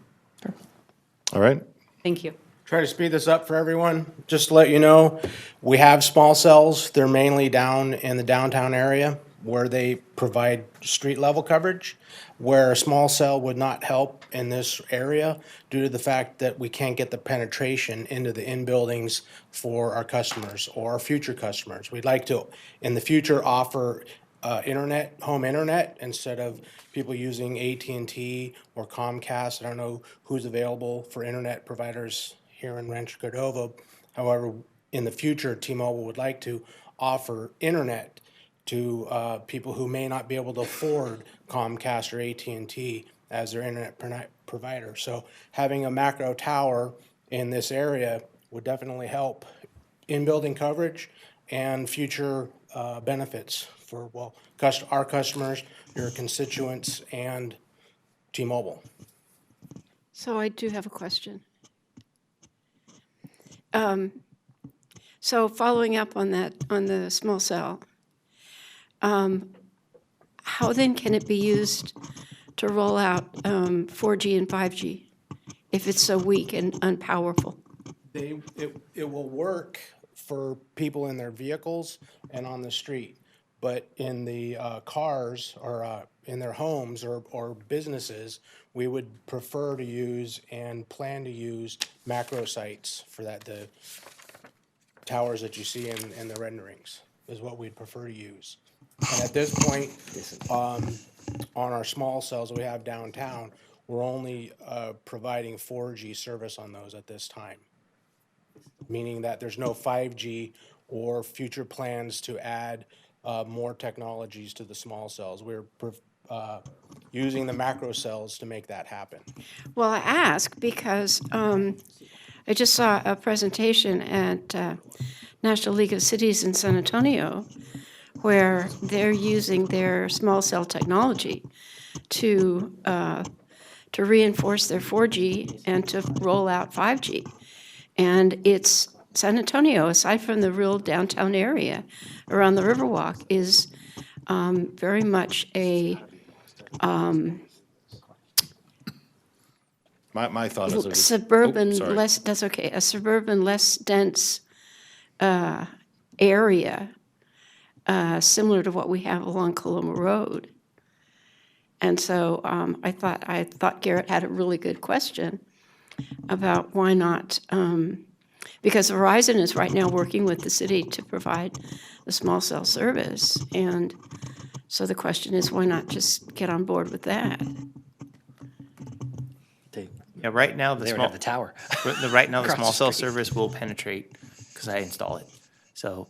All right. Thank you. Try to speed this up for everyone. Just to let you know, we have small cells. They're mainly down in the downtown area where they provide street level coverage, where a small cell would not help in this area due to the fact that we can't get the penetration into the in-buildings for our customers or our future customers. We'd like to, in the future, offer internet, home internet, instead of people using AT&T or Comcast. I don't know who's available for internet providers here in Rancho Cordova. However, in the future, T-Mobile would like to offer internet to people who may not be able to afford Comcast or AT&T as their internet provider. So having a macro tower in this area would definitely help in-building coverage and future benefits for, well, our customers, your constituents, and T-Mobile. So I do have a question. So following up on that, on the small cell, how then can it be used to roll out 4G and 5G if it's so weak and unpowerful? It will work for people in their vehicles and on the street, but in the cars or in their homes or businesses, we would prefer to use and plan to use macro sites for that. The towers that you see in the renderings is what we'd prefer to use. And at this point, on our small cells we have downtown, we're only providing 4G service on those at this time, meaning that there's no 5G or future plans to add more technologies to the small cells. We're using the macro cells to make that happen. Well, I ask because I just saw a presentation at National League of Cities in San Antonio where they're using their small cell technology to reinforce their 4G and to roll out 5G. And it's San Antonio, aside from the real downtown area around the Riverwalk, is very much a My thought is. suburban, sorry. less, that's okay, a suburban, less dense area, similar to what we have along Columnar Road. And so I thought Garrett had a really good question about why not, because Verizon is right now working with the city to provide the small cell service. And so the question is, why not just get on board with that? Yeah, right now, the They don't small. have the tower. Right now, the Across small the cell street. service will penetrate, because I install it. So,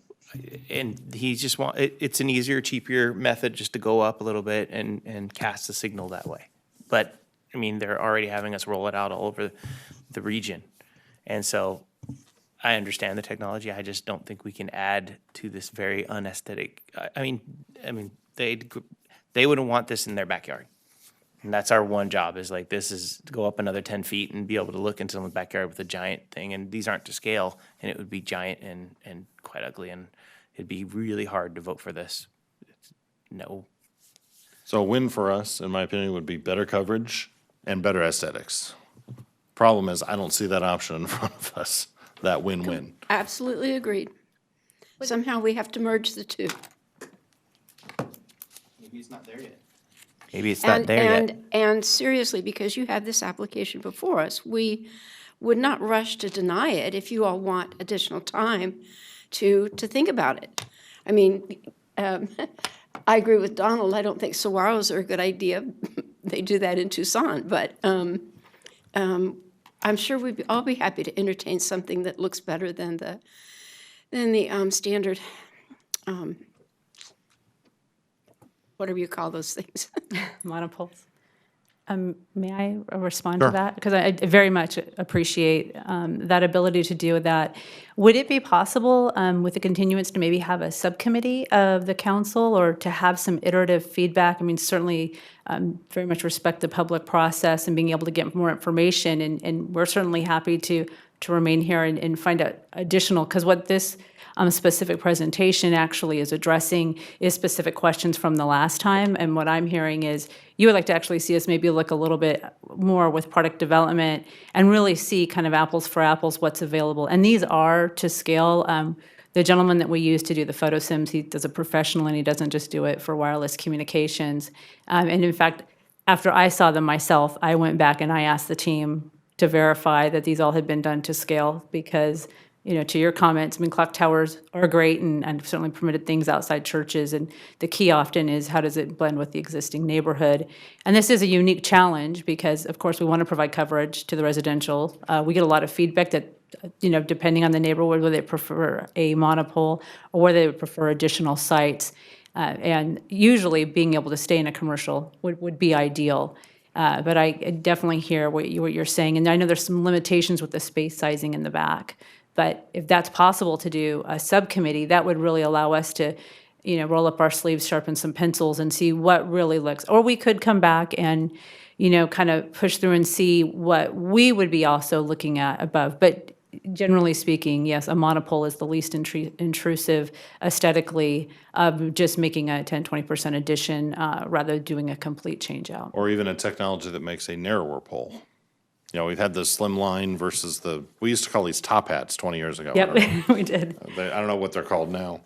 and he just it's an easier, cheaper method just to go up a little bit and cast the signal that way. But, I mean, they're already having us roll it out all over the region. And so, I understand the technology, I just don't think we can add to this very unaesthetic, I mean, they wouldn't want this in their backyard. And that's our one job, is like, this is to go up another 10 feet and be able to look into someone's backyard with a giant thing. And these aren't to scale, and it would be giant and quite ugly, and it'd be really hard to vote for this. No. So a win for us, in my opinion, would be better coverage and better aesthetics. Problem is, I don't see that option in front of us, that win-win. Absolutely agreed. Somehow we have to merge the two. Maybe it's not there yet. Maybe it's not there yet. And seriously, because you have this application before us, we would not rush to deny it if you all want additional time to think about it. I mean, I agree with Donald. I don't think saguaros are a good idea. They do that in Tucson, but I'm sure we'd all be happy to entertain something that looks better than the standard. Whatever you call those things. Monopoles. May I respond Sure. to that? Because I very much appreciate that ability to do that. Would it be possible with the continuance to maybe have a subcommittee of the council, or to have some iterative feedback? I mean, certainly very much respect the public process and being able to get more information, and we're certainly happy to remain here and find out additional, because what this specific presentation actually is addressing is specific questions from the last time. And what I'm hearing is you would like to actually see us maybe look a little bit more with product development and really see kind of apples for apples what's available. And these are to scale. The gentleman that we use to do the photo sims, he does it professionally, and he doesn't just do it for wireless communications. And in fact, after I saw them myself, I went back and I asked the team to verify that these all had been done to scale, because to your comments, I mean, clock towers are great, and certainly permitted things outside churches, and the key often is how does it blend with the existing neighborhood? And this is a unique challenge because, of course, we want to provide coverage to the residential. We get a lot of feedback that, depending on the neighborhood, whether they prefer a monopole or whether they would prefer additional sites. And usually being able to stay in a commercial would be ideal. But I definitely hear what you're saying, and I know there's some limitations with the space sizing in the back. But if that's possible to do a subcommittee, that would really allow us to, roll up our sleeves, sharpen some pencils, and see what really looks. Or we could come back and, kind of push through and see what we would be also looking at above. But generally speaking, yes, a monopole is the least intrusive aesthetically of just making a 10, 20% addition rather than doing a complete change out. Or even a technology that makes a narrower pole. We've had the slim line versus we used to call these top hats 20 years ago. Yep, we did. I don't know what they're called now.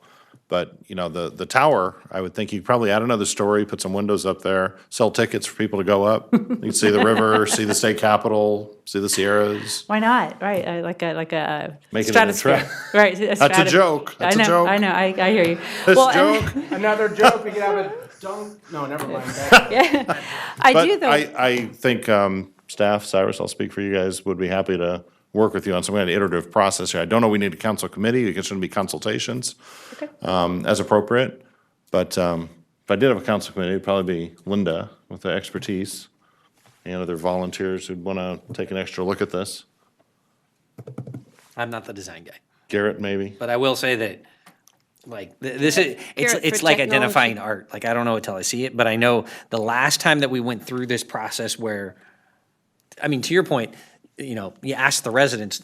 But, the tower, I would think you'd probably add another story, put some windows up there, sell tickets for people to go up. You can see the river, see the state capitol, see the Sierras. Why not? Right, like a Make it an stratosphere. attract- Right. That's a joke. That's a joke. I know. I hear you. This Well, joke. Another joke, we could have a dunk, no, never mind. Yeah. I But do though. I think staff, Cyrus, I'll speak for you guys, would be happy to work with you on some kind of iterative process here. I don't know we need a council committee. It shouldn't be consultations as appropriate. But if I did have a council committee, it'd probably be Linda with the expertise and other volunteers who'd want to take an extra look at this. I'm not the design guy. Garrett, maybe. But I will say that, this is, it's for like technology. identifying art. I don't know until I see it, but I know the last time that we went through this process where, to your point, you ask the residents,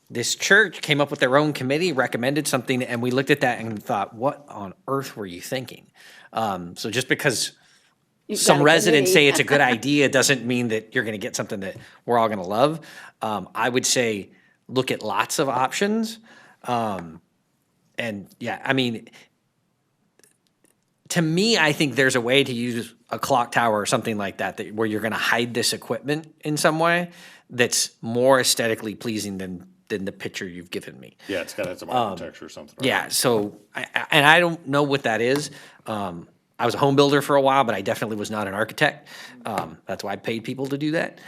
this church came up with their own committee, recommended something, and we looked at that and thought, what on earth were you thinking? So just because some residents say it's a good idea doesn't mean that you're gonna get something that we're all gonna love. I would say, look at lots of options. And yeah, I mean, to me, I think there's a way to use a clock tower or something like that, where you're gonna hide this equipment in some way that's more aesthetically pleasing than the picture you've given me. Yeah, it's gotta have some architecture or something. Right? Yeah, so, I don't know what that is. I was a home builder for a while, but I definitely was not an architect. That's why I paid people to do that.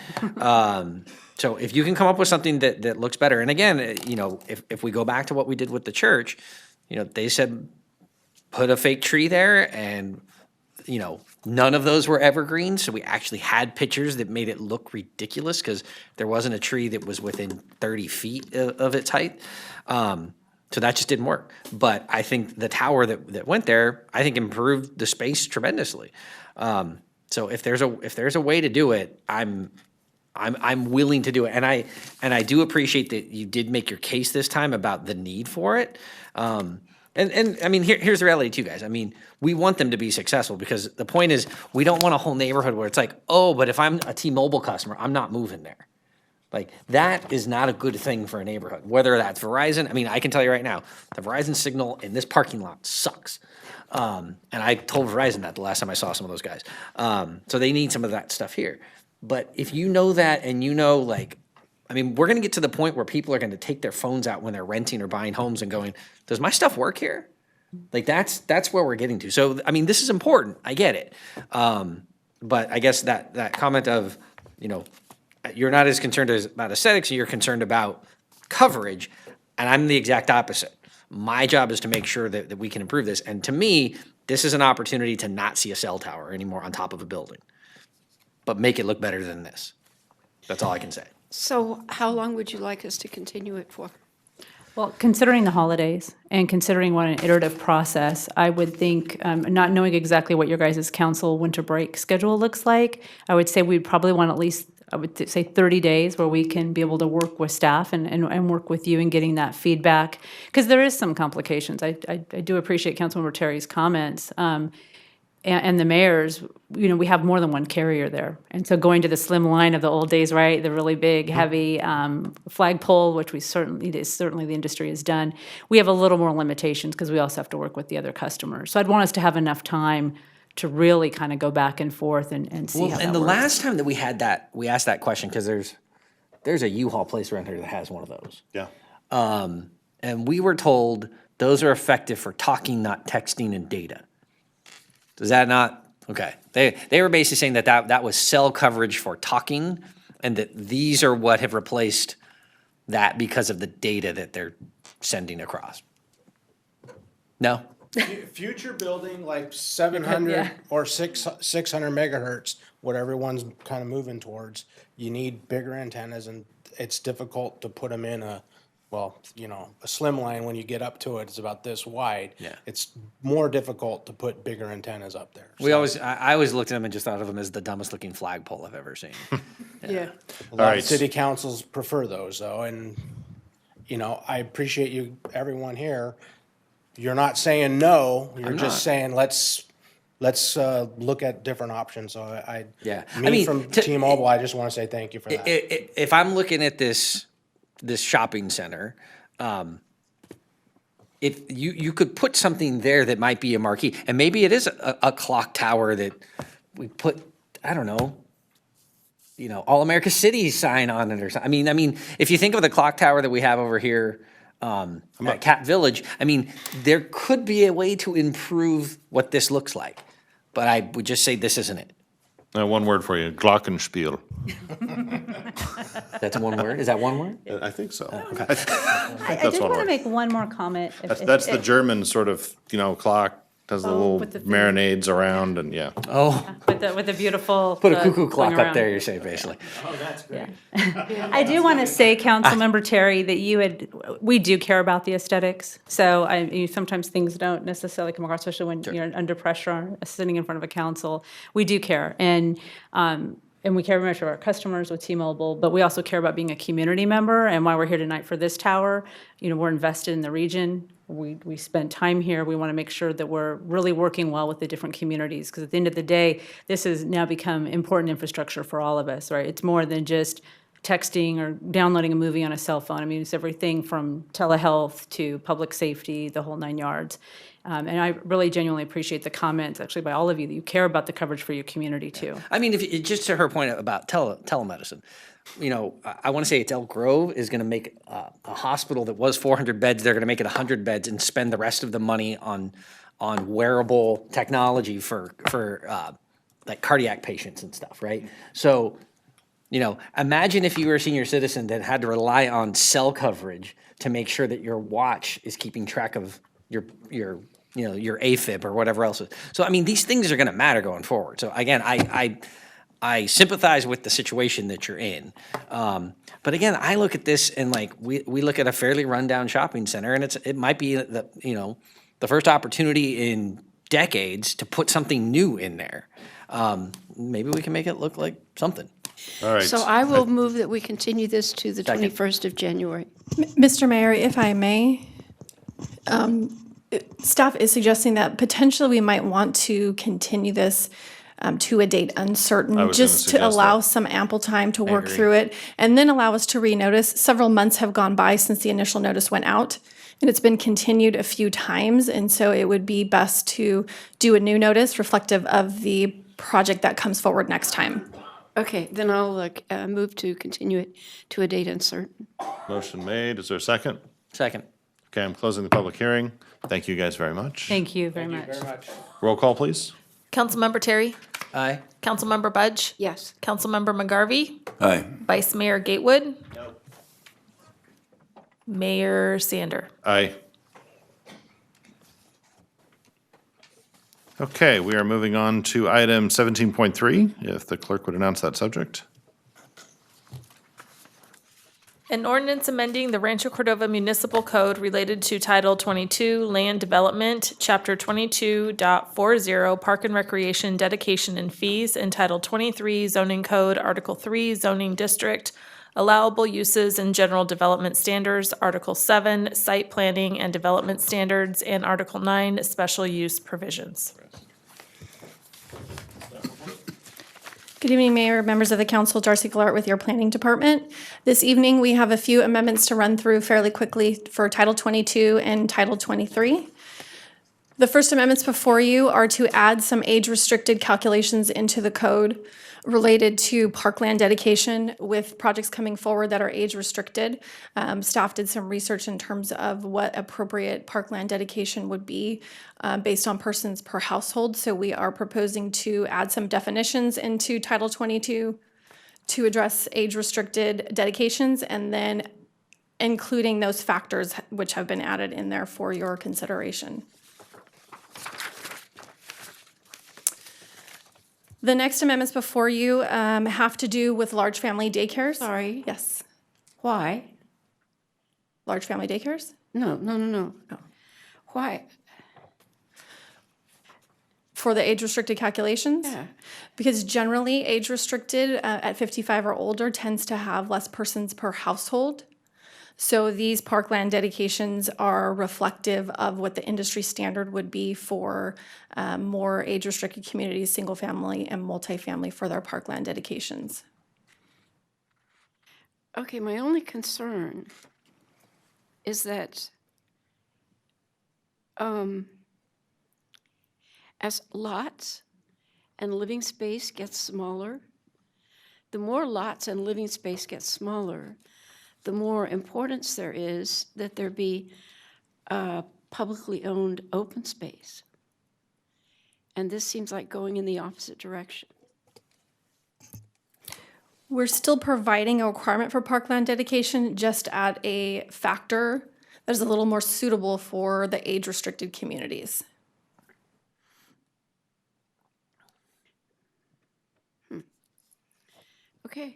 So if you can come up with something that looks better, and again, you know, if we go back to what we did with the church, you know, they said, put a fake tree there, and, you know, none of those were evergreen, so we actually had pictures that made it look ridiculous, because there wasn't a tree that was within 30 feet of its height. So that just didn't work. But I think the tower that went there, I think improved the space tremendously. So if there's a way to do it, I'm willing to do it. And I do appreciate that you did make your case this time about the need for it. And I mean, here's the reality too, guys. I mean, we want them to be successful, because the point is, we don't want a whole neighborhood where it's like, oh, but if I'm a T-Mobile customer, I'm not moving there. Like, that is not a good thing for a neighborhood, whether that's Verizon. I mean, I can tell you right now, the Verizon signal in this parking lot sucks. And I told Verizon that the last time I saw some of those guys. So they need some of that stuff here. But if you know that, and you know, like, I mean, we're gonna get to the point where people are gonna take their phones out when they're renting or buying homes and going, does my stuff work here? Like, that's where we're getting to. So, I mean, this is important, I get it. But I guess that comment of, you know, you're not as concerned about aesthetics, you're concerned about coverage, and I'm the exact opposite. My job is to make sure that we can improve this, and to me, this is an opportunity to not see a cell tower anymore on top of a building, but make it look better than this. That's all I can say. So how long would you like us to continue it for? Well, considering the holidays and considering what an iterative process, I would think, not knowing exactly what your guys' council winter break schedule looks like, I would say we'd probably want at least, I would say 30 days where we can be able to work with staff and work with you in getting that feedback. Because there is some complications. I do appreciate Councilmember Terry's comments. And the mayor's, you know, we have more than one carrier there. And so going to the slim line of the old days, right, the really big, heavy flagpole, which certainly the industry has done, we have a little more limitations because we also have to work with the other customers. So I'd want us to have enough time to really kind of go back and forth and see how that works. And the last time that we had that, we asked that question, because there's a U-Haul place around here that has one of those. Yeah. And we were told those are effective for talking, not texting and data. Does that not? Okay. They were basically saying that was cell coverage for talking, and that these are what have replaced that because of the data that they're sending across. No? Future building, like 700 or 600 megahertz, what everyone's kind of moving towards, you need bigger antennas, and it's difficult to put them in a slim line. When you get up to it, it's about this wide. Yeah. It's more difficult to put bigger antennas up there. I always looked at them and just thought of them as the dumbest looking flagpole I've ever seen. Yeah. A lot of city councils prefer those, though, and, you know, I appreciate everyone here. You're not saying no, you're just saying let's look at different options. So from T-Mobile, I just want to say thank you for that. If I'm looking at this shopping center, if you could put something there that might be a marquee, and maybe it is a clock tower that we put, I don't know, you know, All America City sign on it or something. I mean, if you think of the clock tower that we have over here at Cat Village, I mean, there could be a way to improve what this looks like, but I would just say this isn't it. One word for you, glockenspiel. That's one word? Is that one word? I think so. Okay. I did want to make one more comment. That's the German sort of, you know, clock, does the little marinades around, and yeah. Oh. With the beautiful. Put a cuckoo clock up there, you're saying, basically. Oh, that's great. Yeah. I do want to say, Councilmember Terry, that we do care about the aesthetics. So sometimes things don't necessarily come across, especially when you're under pressure, sitting in front of a council. We do care. And and we care very much about our customers with T-Mobile, but we also care about being a community member, and why we're here tonight for this tower. We're invested in the region. We spend time here. We want to make sure that we're really working well with the different communities, because at the end of the day, this has now become important infrastructure for all of us, right? It's more than just texting or downloading a movie on a cell phone. I mean, it's everything from telehealth to public safety, the whole 9 yards. And I really genuinely appreciate the comments, actually, by all of you, that you care about the coverage for your community, too. I mean, just to her point about telemedicine, I want to say it's Elk Grove is going to make a hospital that was 400 beds, they're going to make it 100 beds and spend the rest of the money on wearable technology for like cardiac patients and stuff, right? So, imagine if you were a senior citizen that had to rely on cell coverage to make sure that your watch is keeping track of your AFib or whatever else. So, I mean, these things are going to matter going forward. So, again, I sympathize with the situation that you're in. But again, I look at this and we look at a fairly rundown shopping center, and it might be the first opportunity in decades to put something new in there. Maybe we can make it look like something. All right. So I will move that we continue this to the 21st of January. Mr. Mayor, if I may, staff is suggesting that potentially we might want to continue this to a date uncertain, just to allow some ample time to work through it, and then allow us to renotice. Several months have gone by since the initial notice went out, and it's been continued a few times, and so it would be best to do a new notice reflective of the project that comes forward next time. Okay, then I'll move to continue it to a date uncertain. Motion made. Is there a second? Second. Okay, I'm closing the public hearing. Thank you guys very much. Thank you very much. Roll call, please. Councilmember Terry? Aye. Councilmember Budge? Yes. Councilmember McGarvey? Aye. Vice Mayor Gatewood? No. Mayor Sander? Aye. Okay, we are moving on to item 17.3, if the clerk would announce that subject. An ordinance amending the Rancho Cordova Municipal Code related to Title 22 Land Development, Chapter 22.40 Park and Recreation Dedication and Fees, and Title 23 Zoning Code, Article 3 Zoning District, Allowable Uses and General Development Standards, Article 7 Site Planning and Development Standards, and Article 9 Special Use Provisions. Good evening, Mayor, members of the council. Darcy Glart with your Planning Department. This evening, we have a few amendments to run through fairly quickly for Title 22 and Title 23. The first amendments before you are to add some age-restricted calculations into the code related to parkland dedication with projects coming forward that are age-restricted. Staff did some research in terms of what appropriate parkland dedication would be based on persons per household. So we are proposing to add some definitions into Title 22 to address age-restricted dedications, and then including those factors which have been added in there for your consideration. The next amendments before you have to do with large family daycares. Sorry. Yes. Why? Large family daycares? No. Why? For the age-restricted calculations? Yeah. Because generally, age-restricted at 55 or older tends to have less persons per household. So these parkland dedications are reflective of what the industry standard would be for more age-restricted communities, single-family and multifamily for their parkland dedications. Okay, my only concern is that as lots and living space gets smaller, the more lots and living space gets smaller, the more importance there is that there be publicly owned open space. And this seems like going in the opposite direction. We're still providing a requirement for parkland dedication, just at a factor that is a little more suitable for the age-restricted communities. Okay.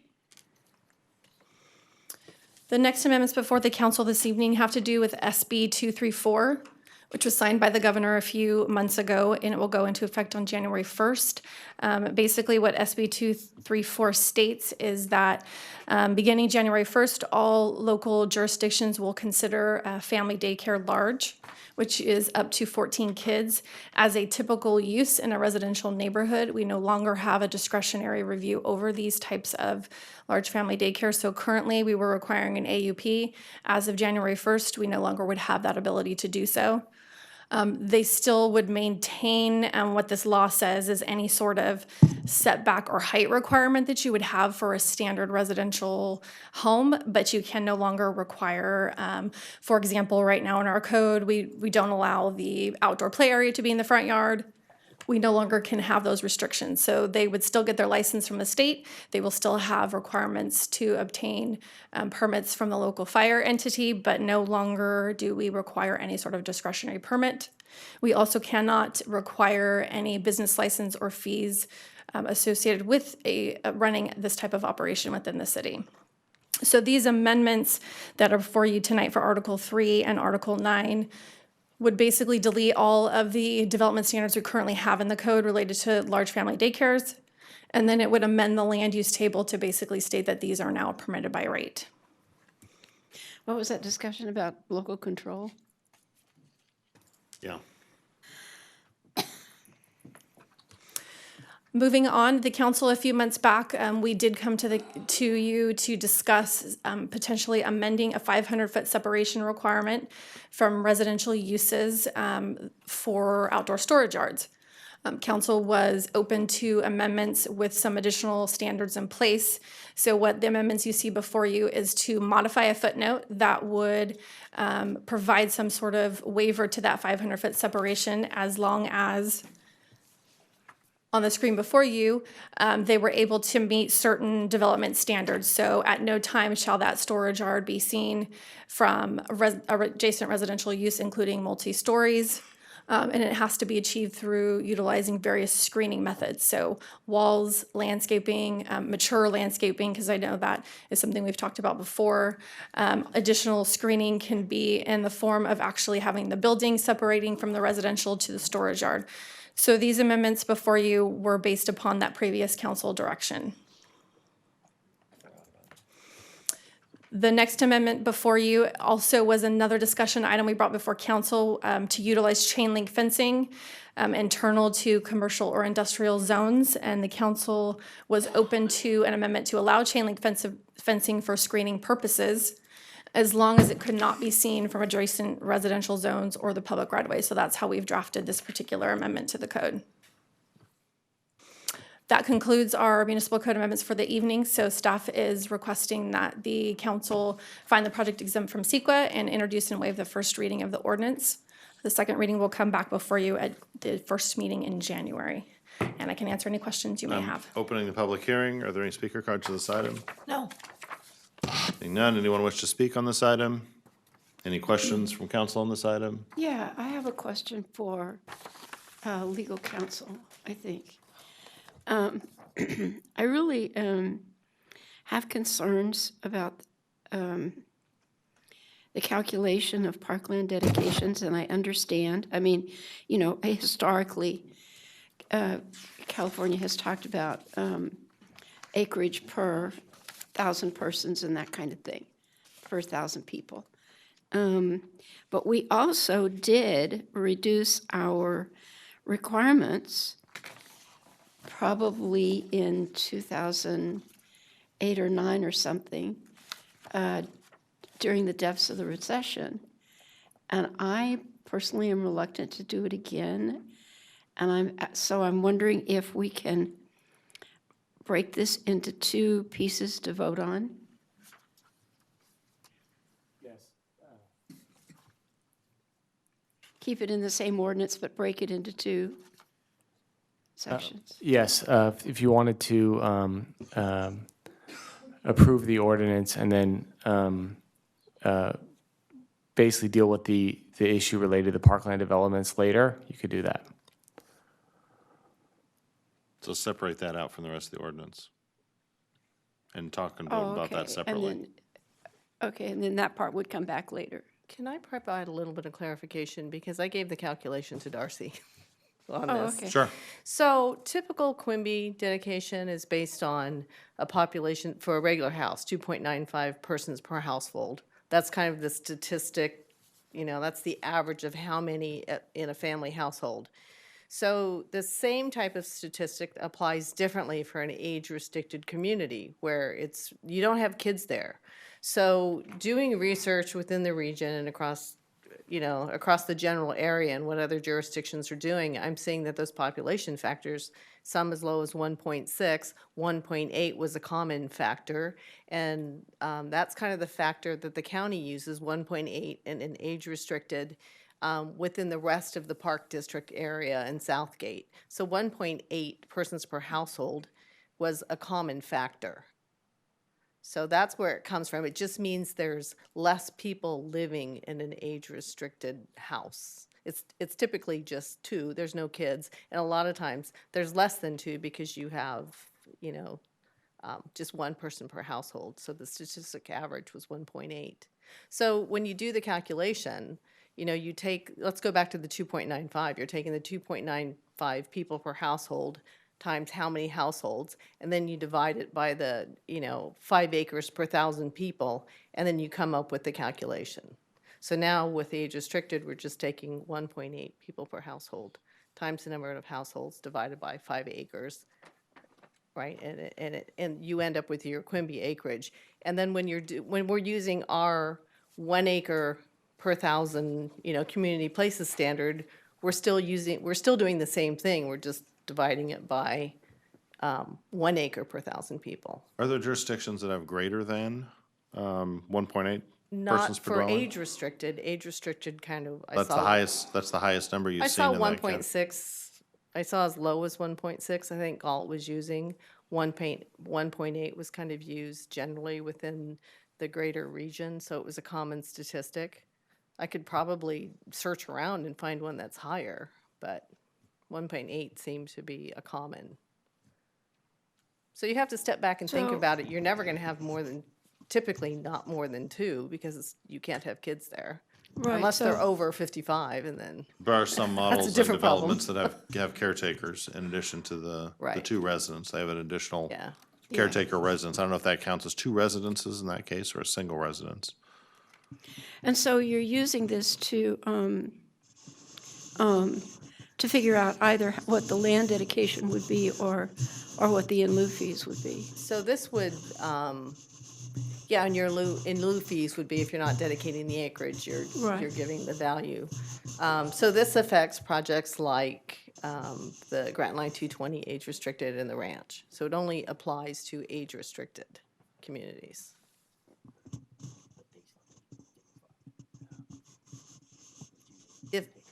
The next amendments before the council this evening have to do with SB 234, which was signed by the governor a few months ago, and it will go into effect on January 1st. Basically, what SB 234 states is that beginning January 1st, all local jurisdictions will consider family daycare large, which is up to 14 kids, as a typical use in a residential neighborhood. We no longer have a discretionary review over these types of large family daycare. So currently, we were requiring an AUP. As of January 1st, we no longer would have that ability to do so. They still would maintain what this law says is any sort of setback or height requirement that you would have for a standard residential home, but you can no longer require, for example, right now in our code, we don't allow the outdoor play area to be in the front yard. We no longer can have those restrictions. So they would still get their license from the state. They will still have requirements to obtain permits from the local fire entity, but no longer do we require any sort of discretionary permit. We also cannot require any business license or fees associated with running this type of operation within the city. So these amendments that are before you tonight for Article 3 and Article 9 would basically delete all of the development standards we currently have in the code related to large family daycares. And then it would amend the land use table to basically state that these are now permitted by right. What was that discussion about local control? Yeah. Moving on, the council a few months back, we did come to you to discuss potentially amending a 500-foot separation requirement from residential uses for outdoor storage yards. Council was open to amendments with some additional standards in place. So what the amendments you see before you is to modify a footnote that would provide some sort of waiver to that 500-foot separation, as long as on the screen before you, they were able to meet certain development standards. So at no time shall that storage yard be seen from adjacent residential use, including multi-stories. And it has to be achieved through utilizing various screening methods. So walls, landscaping, mature landscaping, because I know that is something we've talked about before. Additional screening can be in the form of actually having the building separating from the residential to the storage yard. So these amendments before you were based upon that previous council direction. The next amendment before you also was another discussion item we brought before council to utilize chain link fencing internal to commercial or industrial zones. And the council was open to an amendment to allow chain link fencing for screening purposes, as long as it could not be seen from adjacent residential zones or the public right of way. So that's how we've drafted this particular amendment to the code. That concludes our municipal code amendments for the evening. So staff is requesting that the council find the project exempt from CEQA and introduce and waive the first reading of the ordinance. The second reading will come back before you at the first meeting in January. And I can answer any questions you may have. Opening the public hearing. Are there any speaker cards to this item? No. Seeing none, anyone wish to speak on this item? Any questions from council on this item? Yeah, I have a question for legal counsel, I think. I really have concerns about the calculation of parkland dedications, and I understand. I mean, you know, historically, California has talked about acreage per 1,000 persons and that kind of thing, per 1,000 people. But we also did reduce our requirements probably in 2008 or 9 or something, during the depths of the recession. And I personally am reluctant to do it again. And I'm wondering if we can break this into 2 pieces to vote on. Yes. Keep it in the same ordinance, but break it into 2 sections. Yes, if you wanted to approve the ordinance and then basically deal with the issue related to parkland developments later, you could do that. So separate that out from the rest of the ordinance and talk and vote about that separately. And then that part would come back later. Can I provide a little bit of clarification? Because I gave the calculation to Darcy on Oh, this. okay. Sure. So typical Quimby dedication is based on a population, for a regular house, 2.95 persons per household. That's kind of the statistic, that's the average of how many in a family household. So the same type of statistic applies differently for an age-restricted community where you don't have kids there. So doing research within the region and across the general area and what other jurisdictions are doing, I'm seeing that those population factors, some as low as 1.6, 1.8 was a common factor. And that's kind of the factor that the county uses, 1.8 and an age-restricted within the rest of the Park District area in Southgate. So 1.8 persons per household was a common factor. So that's where it comes from. It just means there's less people living in an age-restricted house. It's typically just 2, there's no kids, and a lot of times there's less than 2 because you have, just 1 person per household. So the statistic average was 1.8. So when you do the calculation, let's go back to the 2.95. You're taking the 2.95 people per household times how many households, and then you divide it by the, 5 acres per 1,000 people, and then you come up with the calculation. So now with age restricted, we're just taking 1.8 people per household times the number of households divided by 5 acres, right? And you end up with your Quimby acreage. And then when we're using our 1 acre per 1,000, community places standard, we're still doing the same thing. We're just dividing it by 1 acre per 1,000 people. Are there jurisdictions that have greater than 1.8 Not persons per for dwelling? age restricted kind of. That's the highest number you've I seen saw in that category. 1.6. I saw as low as 1.6. I think Galt was using 1.8 was kind of used generally within the greater region, so it was a common statistic. I could probably search around and find one that's higher, but 1.8 seemed to be a common. So you have to step back and think So- about it. You're never going to have typically not more than 2 because you can't have kids there. Right, Unless they're so- over 55 and then. There are some That's a models of different problem. developments that have caretakers in addition to the Right. 2 residents. They have an additional Yeah. caretaker residence. I don't know if that counts as 2 residences in that case or a single residence. And so you're using this to figure out either what the land dedication would be or what the in lieu fees would be. So this would, and your in lieu fees would be if you're not dedicating the acreage, you're giving the value. So this affects projects like the Grant Line 220 age restricted and the ranch. So it only applies to age restricted communities.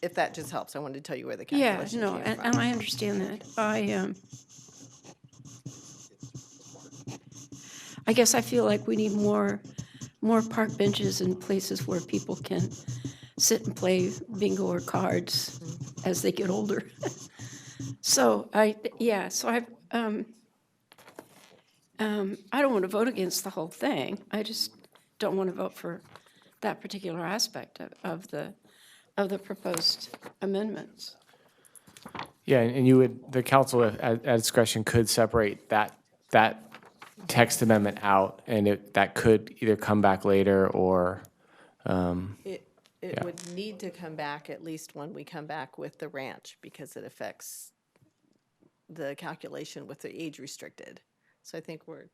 If that just helps, I wanted to tell you where the Yeah, calculation no, came from. and I understand that. I guess I feel like we need more park benches and places where people can sit and play bingo or cards as they get older. So I don't want to vote against the whole thing. I just don't want to vote for that particular aspect of the proposed amendments. Yeah, and the council at discretion could separate that text amendment out, and that could either come back later or. It would need to come back at least when we come back with the ranch because it affects the calculation with the age restricted. So I think we're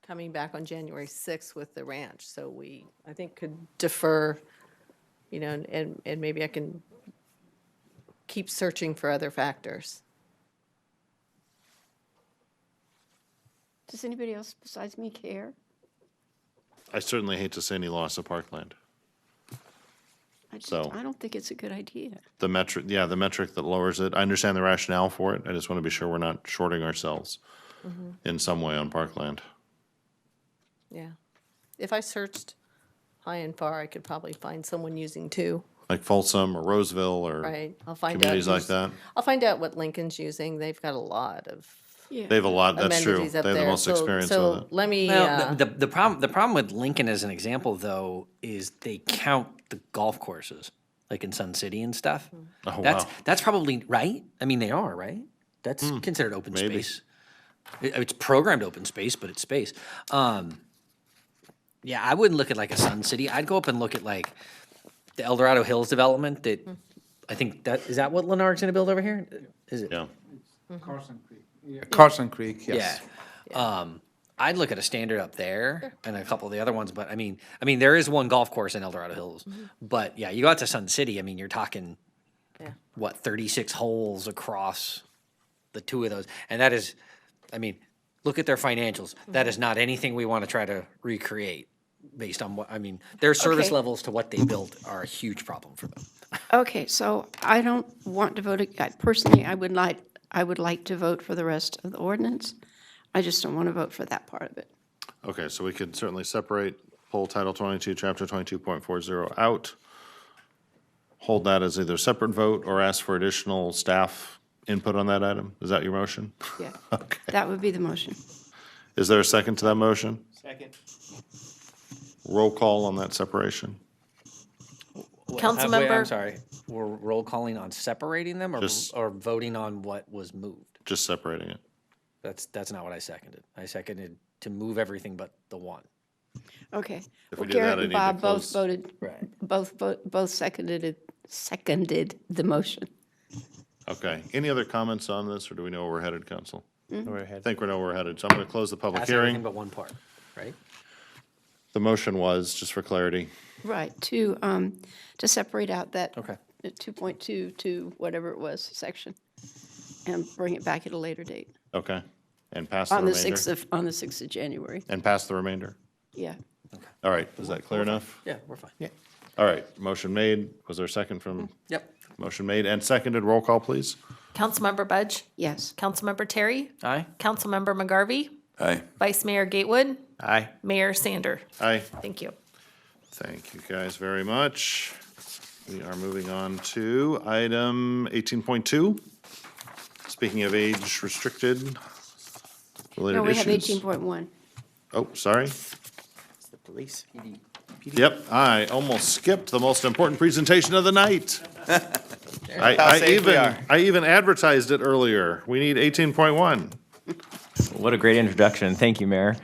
coming back on January 6th with the ranch. So I think could defer, and maybe I can keep searching for other factors. Does anybody else besides me care? I certainly hate to see any loss of parkland. I don't think it's a good idea. The metric that lowers it, I understand the rationale for it. I just want to be sure we're not shorting ourselves in some way on parkland. Yeah. If I searched high and far, I could probably find someone using 2. Like Folsom or Roseville or Right. I'll find communities out like that. I'll find out what Lincoln's using. They've got a lot of They have a lot, that's true. amenities They up have the there. most So- experience So with it. let me, Well, the problem with Lincoln as an example, though, is they count the golf courses, like in Sun City and stuff. Oh, That's wow. that's probably right. I mean, they are right. That's considered open maybe. space. It's programmed open space, but it's space. Yeah, I wouldn't look at like a Sun City. I'd go up and look at like the El Dorado Hills development. That I think is that what Lennard's going to build over here. Is it? Yeah. Carson Creek. Carson Creek, yes. Yeah. I'd look at a standard up there and a couple of the other ones, but I mean, there is one golf course in El Dorado Hills, but yeah, you go out to Sun City. I mean, you're talking, what, 36 holes across the two of those, and that is, I mean, look at their financials. That is not anything we want to try to recreate based on what I mean. Their service Okay. levels to what they built are a huge problem for them. Okay, so I don't want to vote, personally, I would like to vote for the rest of the ordinance. I just don't want to vote for that part of it. Okay, so we could certainly separate, pull Title 22, Chapter 22.40 out, hold that as either separate vote or ask for additional staff input on that item. Is that your motion? Yeah, Okay. that would be the motion. Is there a second to that motion? Second. Roll call on that separation. Wait, Councilmember- I'm sorry. We're roll calling on separating them or voting on what was moved? Just separating it. That's not what I seconded. I seconded to move everything but the one. Okay. If we Well, do that, Garrett I and need to Bob close- both voted, both seconded the motion. Okay. Any other comments on this, or do we know where we're headed, council? We're I ahead. think we know where we're headed, so I'm going to close the public Pass everything hearing. but one part, right? The motion was, just for clarity, Right, to separate out that Okay. 2.2 to whatever it was, section, and bring it back at a later date. okay, and pass the On the remainder? 6th of January, And pass the remainder? yeah. All right, is that clear enough? Yeah, we're fine. Yeah. All right, motion made. Was there a second from? Yep. Motion made and seconded. Roll call, please. Councilmember Budge? Yes. Councilmember Terry? Aye. Councilmember McGarvey? Aye. Vice Mayor Gatewood? Aye. Mayor Sander? Aye. Thank you. Thank you guys very much. We are moving on to item 18.2. Speaking of age restricted related No, we have issues. 18.1. Oh, sorry. It's the police. Yep, I almost skipped the most important presentation of the night. How safe we are. I even advertised it earlier. We need 18.1. What a great introduction. Thank you, Mayor.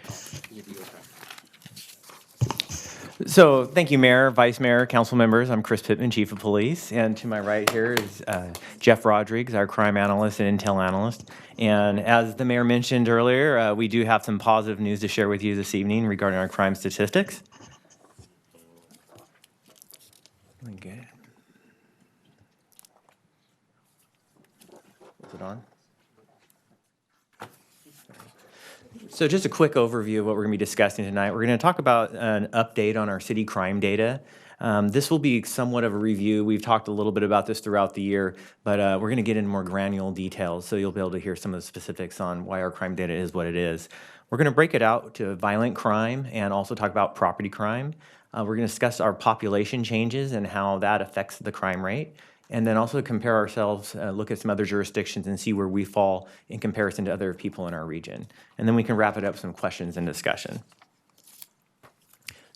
So, thank you, Mayor, Vice Mayor, council members. I'm Chris Pittman, Chief of Police, and to my right here is Jeff Rodriguez, our crime analyst and intel analyst. And as the mayor mentioned earlier, we do have some positive news to share with you this evening regarding our crime statistics. Okay. Is it on? So just a quick overview of what we're going to be discussing tonight. We're going to talk about an update on our city crime data. This will be somewhat of a review. We've talked a little bit about this throughout the year, but we're going to get into more granular details, so you'll be able to hear some of the specifics on why our crime data is what it is. We're going to break it out to violent crime and also talk about property crime. We're going to discuss our population changes and how that affects the crime rate. And then also compare ourselves, look at some other jurisdictions and see where we fall in comparison to other people in our region. And then we can wrap it up with some questions and discussion.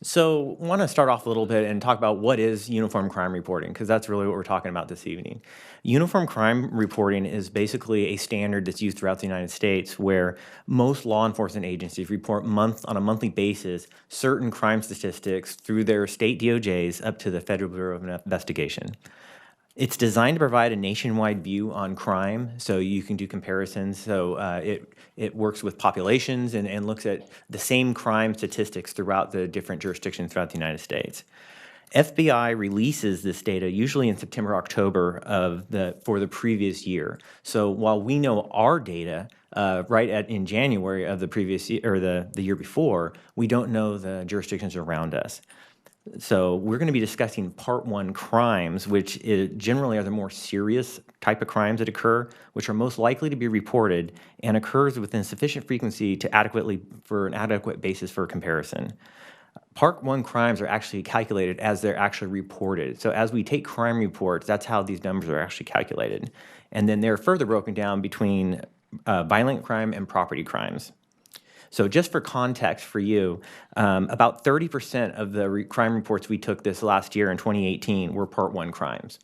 So I want to start off a little bit and talk about what is uniform crime reporting, because that's really what we're talking about this evening. Uniform crime reporting is basically a standard that's used throughout the United States where most law enforcement agencies report on a monthly basis certain crime statistics through their state DOJs up to the Federal Bureau of Investigation. It's designed to provide a nationwide view on crime, so you can do comparisons. So it works with populations and looks at the same crime statistics throughout the different jurisdictions throughout the United States. FBI releases this data usually in September, October for the previous year. So while we know our data in January of the previous year or the year before, we don't know the jurisdictions around us. So we're going to be discussing Part 1 crimes, which generally are the more serious type of crimes that occur, which are most likely to be reported and occurs within sufficient frequency for an adequate basis for comparison. Part 1 crimes are actually calculated as they're actually reported. So as we take crime reports, that's how these numbers are actually calculated. And then they're further broken down between violent crime and property crimes. So just for context for you, about 30% of the crime reports we took this last year in 2018 were Part 1 crimes.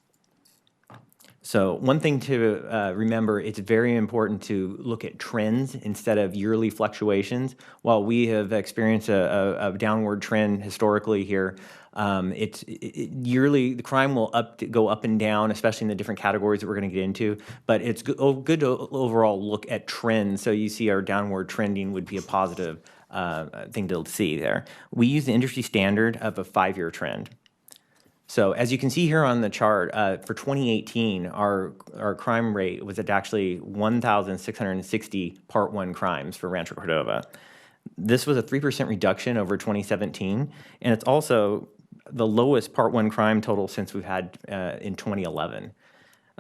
So one thing to remember, it's very important to look at trends instead of yearly fluctuations. While we have experienced a downward trend historically here, yearly, the crime will go up and down, especially in the different categories that we're going to get into. But it's good to overall look at trends. So you see our downward trending would be a positive thing to see there. We use the industry standard of a 5-year trend. So as you can see here on the chart, for 2018, our crime rate was at actually 1,660 Part 1 crimes for Rancho Cordova. This was a 3% reduction over 2017, and it's also the lowest Part 1 crime total since we've had in 2011.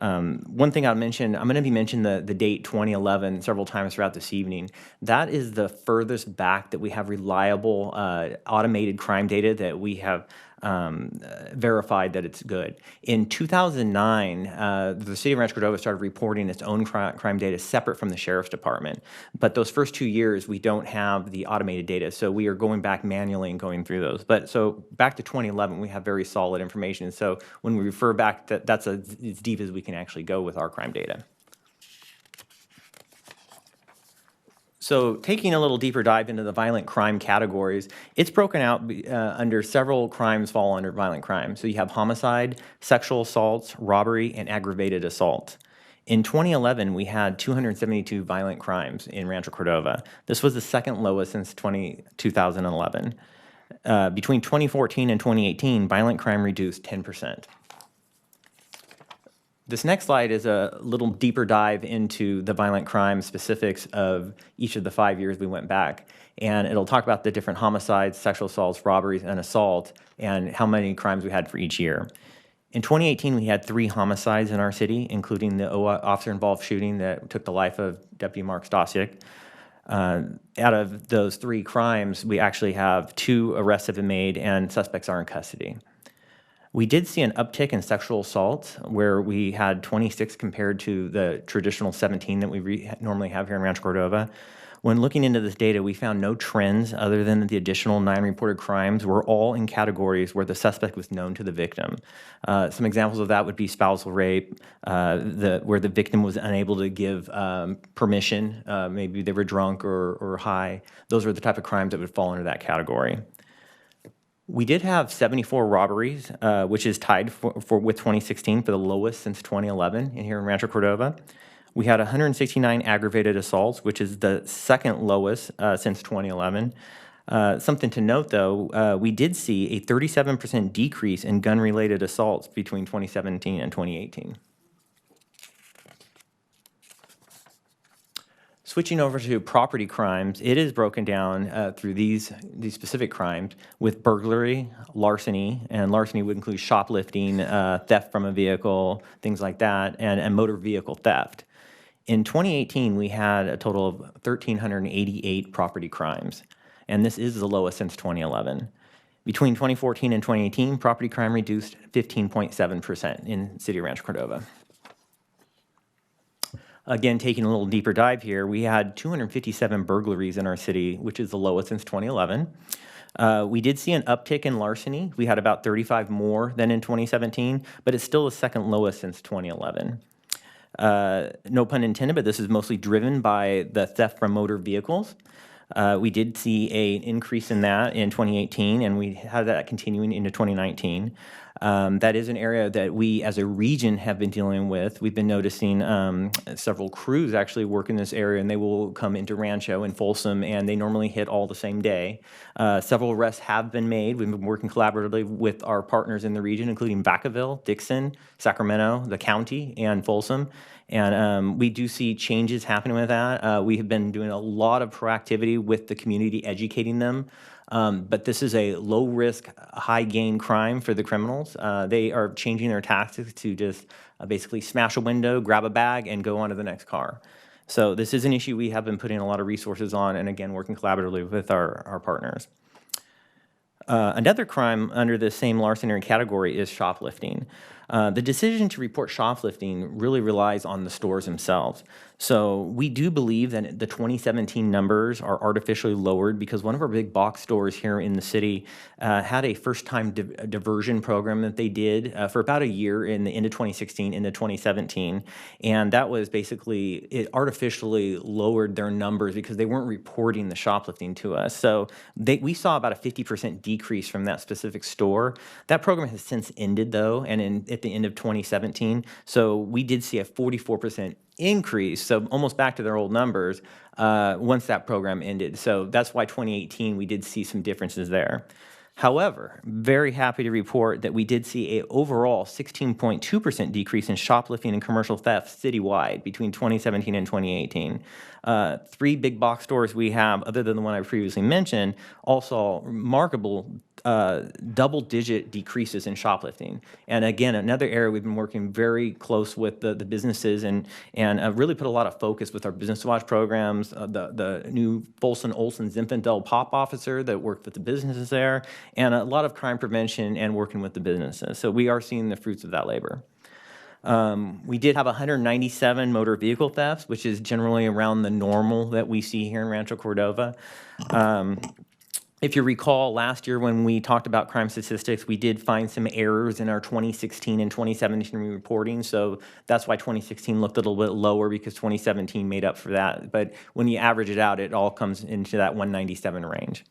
One thing I'll mention, I'm going to be mentioning the date 2011 several times throughout this evening. That is the furthest back that we have reliable automated crime data that we have verified that it's good. In 2009, the city of Rancho Cordova started reporting its own crime data separate from the sheriff's department. But those first 2 years, we don't have the automated data, so we are going back manually and going through those. But so back to 2011, we have very solid information. So when we refer back, that's as deep as we can actually go with our crime data. So taking a little deeper dive into the violent crime categories, it's broken out under several crimes fall under violent crime. So you have homicide, sexual assaults, robbery, and aggravated assault. In 2011, we had 272 violent crimes in Rancho Cordova. This was the second lowest since 2011. Between 2014 and 2018, violent crime reduced 10%. This next slide is a little deeper dive into the violent crime specifics of each of the 5 years we went back. And it'll talk about the different homicides, sexual assaults, robberies, and assault, and how many crimes we had for each year. In 2018, we had 3 homicides in our city, including the officer-involved shooting that took the life of Deputy Mark Stasiuk. Out of those 3 crimes, we actually have 2 arrests have been made and suspects are in custody. We did see an uptick in sexual assault, where we had 26 compared to the traditional 17 that we normally have here in Rancho Cordova. When looking into this data, we found no trends other than the additional 9 reported crimes were all in categories where the suspect was known to the victim. Some examples of that would be spousal rape, where the victim was unable to give permission, maybe they were drunk or high. Those are the type of crimes that would fall under that category. We did have 74 robberies, which is tied with 2016 for the lowest since 2011 here in Rancho Cordova. We had 169 aggravated assaults, which is the second lowest since 2011. Something to note, though, we did see a 37% decrease in gun-related assaults between 2017 and 2018. Switching over to property crimes, it is broken down through these specific crimes with burglary, larceny, and larceny would include shoplifting, theft from a vehicle, things like that, and motor vehicle theft. In 2018, we had a total of 1,388 property crimes, and this is the lowest since 2011. Between 2014 and 2018, property crime reduced 15.7% in City of Rancho Cordova. Again, taking a little deeper dive here, we had 257 burglaries in our city, which is the lowest since 2011. We did see an uptick in larceny. We had about 35 more than in 2017, but it's still the second lowest since 2011. No pun intended, but this is mostly driven by the theft from motor vehicles. We did see an increase in that in 2018, and we had that continuing into 2019. That is an area that we as a region have been dealing with. We've been noticing several crews actually work in this area, and they will come into Rancho and Folsom, and they normally hit all the same day. Several arrests have been made. We've been working collaboratively with our partners in the region, including Vacaville, Dixon, Sacramento, the county, and Folsom. And we do see changes happening with that. We have been doing a lot of proactivity with the community, educating them. But this is a low-risk, high-gain crime for the criminals. They are changing their tactics to just basically smash a window, grab a bag, and go on to the next car. So this is an issue we have been putting a lot of resources on, and again, working collaboratively with our partners. Another crime under the same larceny category is shoplifting. The decision to report shoplifting really relies on the stores themselves. So we do believe that the 2017 numbers are artificially lowered because one of our big box stores here in the city had a first-time diversion program that they did for about a year in the end of 2016 into 2017. And that was basically, it artificially lowered their numbers because they weren't reporting the shoplifting to us. So we saw about a 50% decrease from that specific store. That program has since ended though, and at the end of 2017. So we did see a 44% increase, so almost back to their old numbers once that program ended. So that's why 2018 we did see some differences there. However, very happy to report that we did see an overall 16.2% decrease in shoplifting and commercial theft citywide between 2017 and 2018. 3 big box stores we have, other than the one I previously mentioned, all saw remarkable double-digit decreases in shoplifting. And again, another area we've been working very close with the businesses and really put a lot of focus with our Business Watch programs, the new Folsom Olson Zinfandel POP officer that worked with the businesses there, and a lot of crime prevention and working with the businesses. So we are seeing the fruits of that labor. We did have 197 motor vehicle thefts, which is generally around the normal that we see here in Rancho Cordova. If you recall, last year when we talked about crime statistics, we did find some errors in our 2016 and 2017 reporting, so that's why 2016 looked a little bit lower because 2017 made up for that. But when you average it out, it all comes into that 197 range.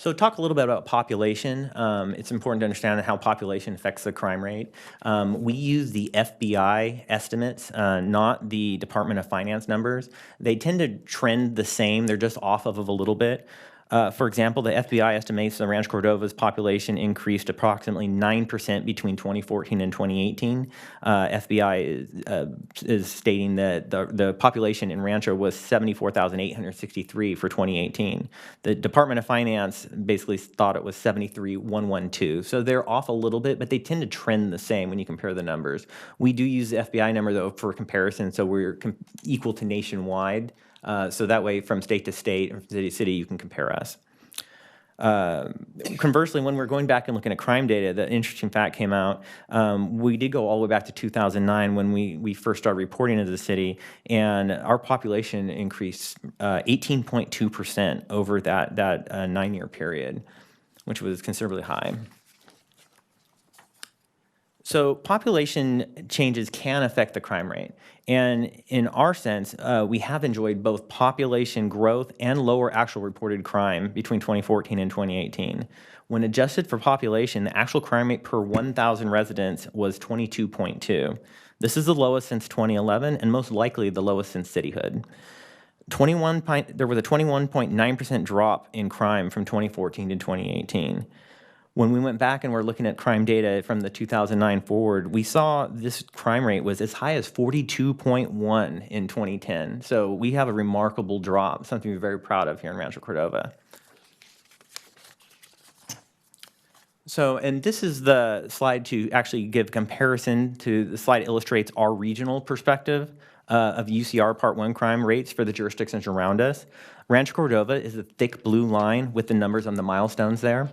So talk a little bit about population. It's important to understand how population affects the crime rate. We use the FBI estimates, not the Department of Finance numbers. They tend to trend the same. They're just off of a little bit. For example, the FBI estimates the Rancho Cordova's population increased approximately 9% between 2014 and 2018. FBI is stating that the population in Rancho was 74,863 for 2018. The Department of Finance basically thought it was 73,112. So they're off a little bit, but they tend to trend the same when you compare the numbers. We do use the FBI number, though, for comparison, so we're equal to nationwide. So that way, from state to state or city to city, you can compare us. Conversely, when we're going back and looking at crime data, the interesting fact came out. We did go all the way back to 2009 when we first started reporting into the city, and our population increased 18.2% over that 9-year period, which was considerably high. So population changes can affect the crime rate. And in our sense, we have enjoyed both population growth and lower actual reported crime between 2014 and 2018. When adjusted for population, the actual crime rate per 1,000 residents was 22.2. This is the lowest since 2011 and most likely the lowest since cityhood. There was a 21.9% drop in crime from 2014 to 2018. When we went back and we're looking at crime data from the 2009 forward, we saw this crime rate was as high as 42.1 in 2010. So we have a remarkable drop, something we're very proud of here in Rancho Cordova. So, and this is the slide to actually give comparison to, the slide illustrates our regional perspective of UCR Part 1 crime rates for the jurisdictions around us. Rancho Cordova is a thick blue line with the numbers on the milestones there.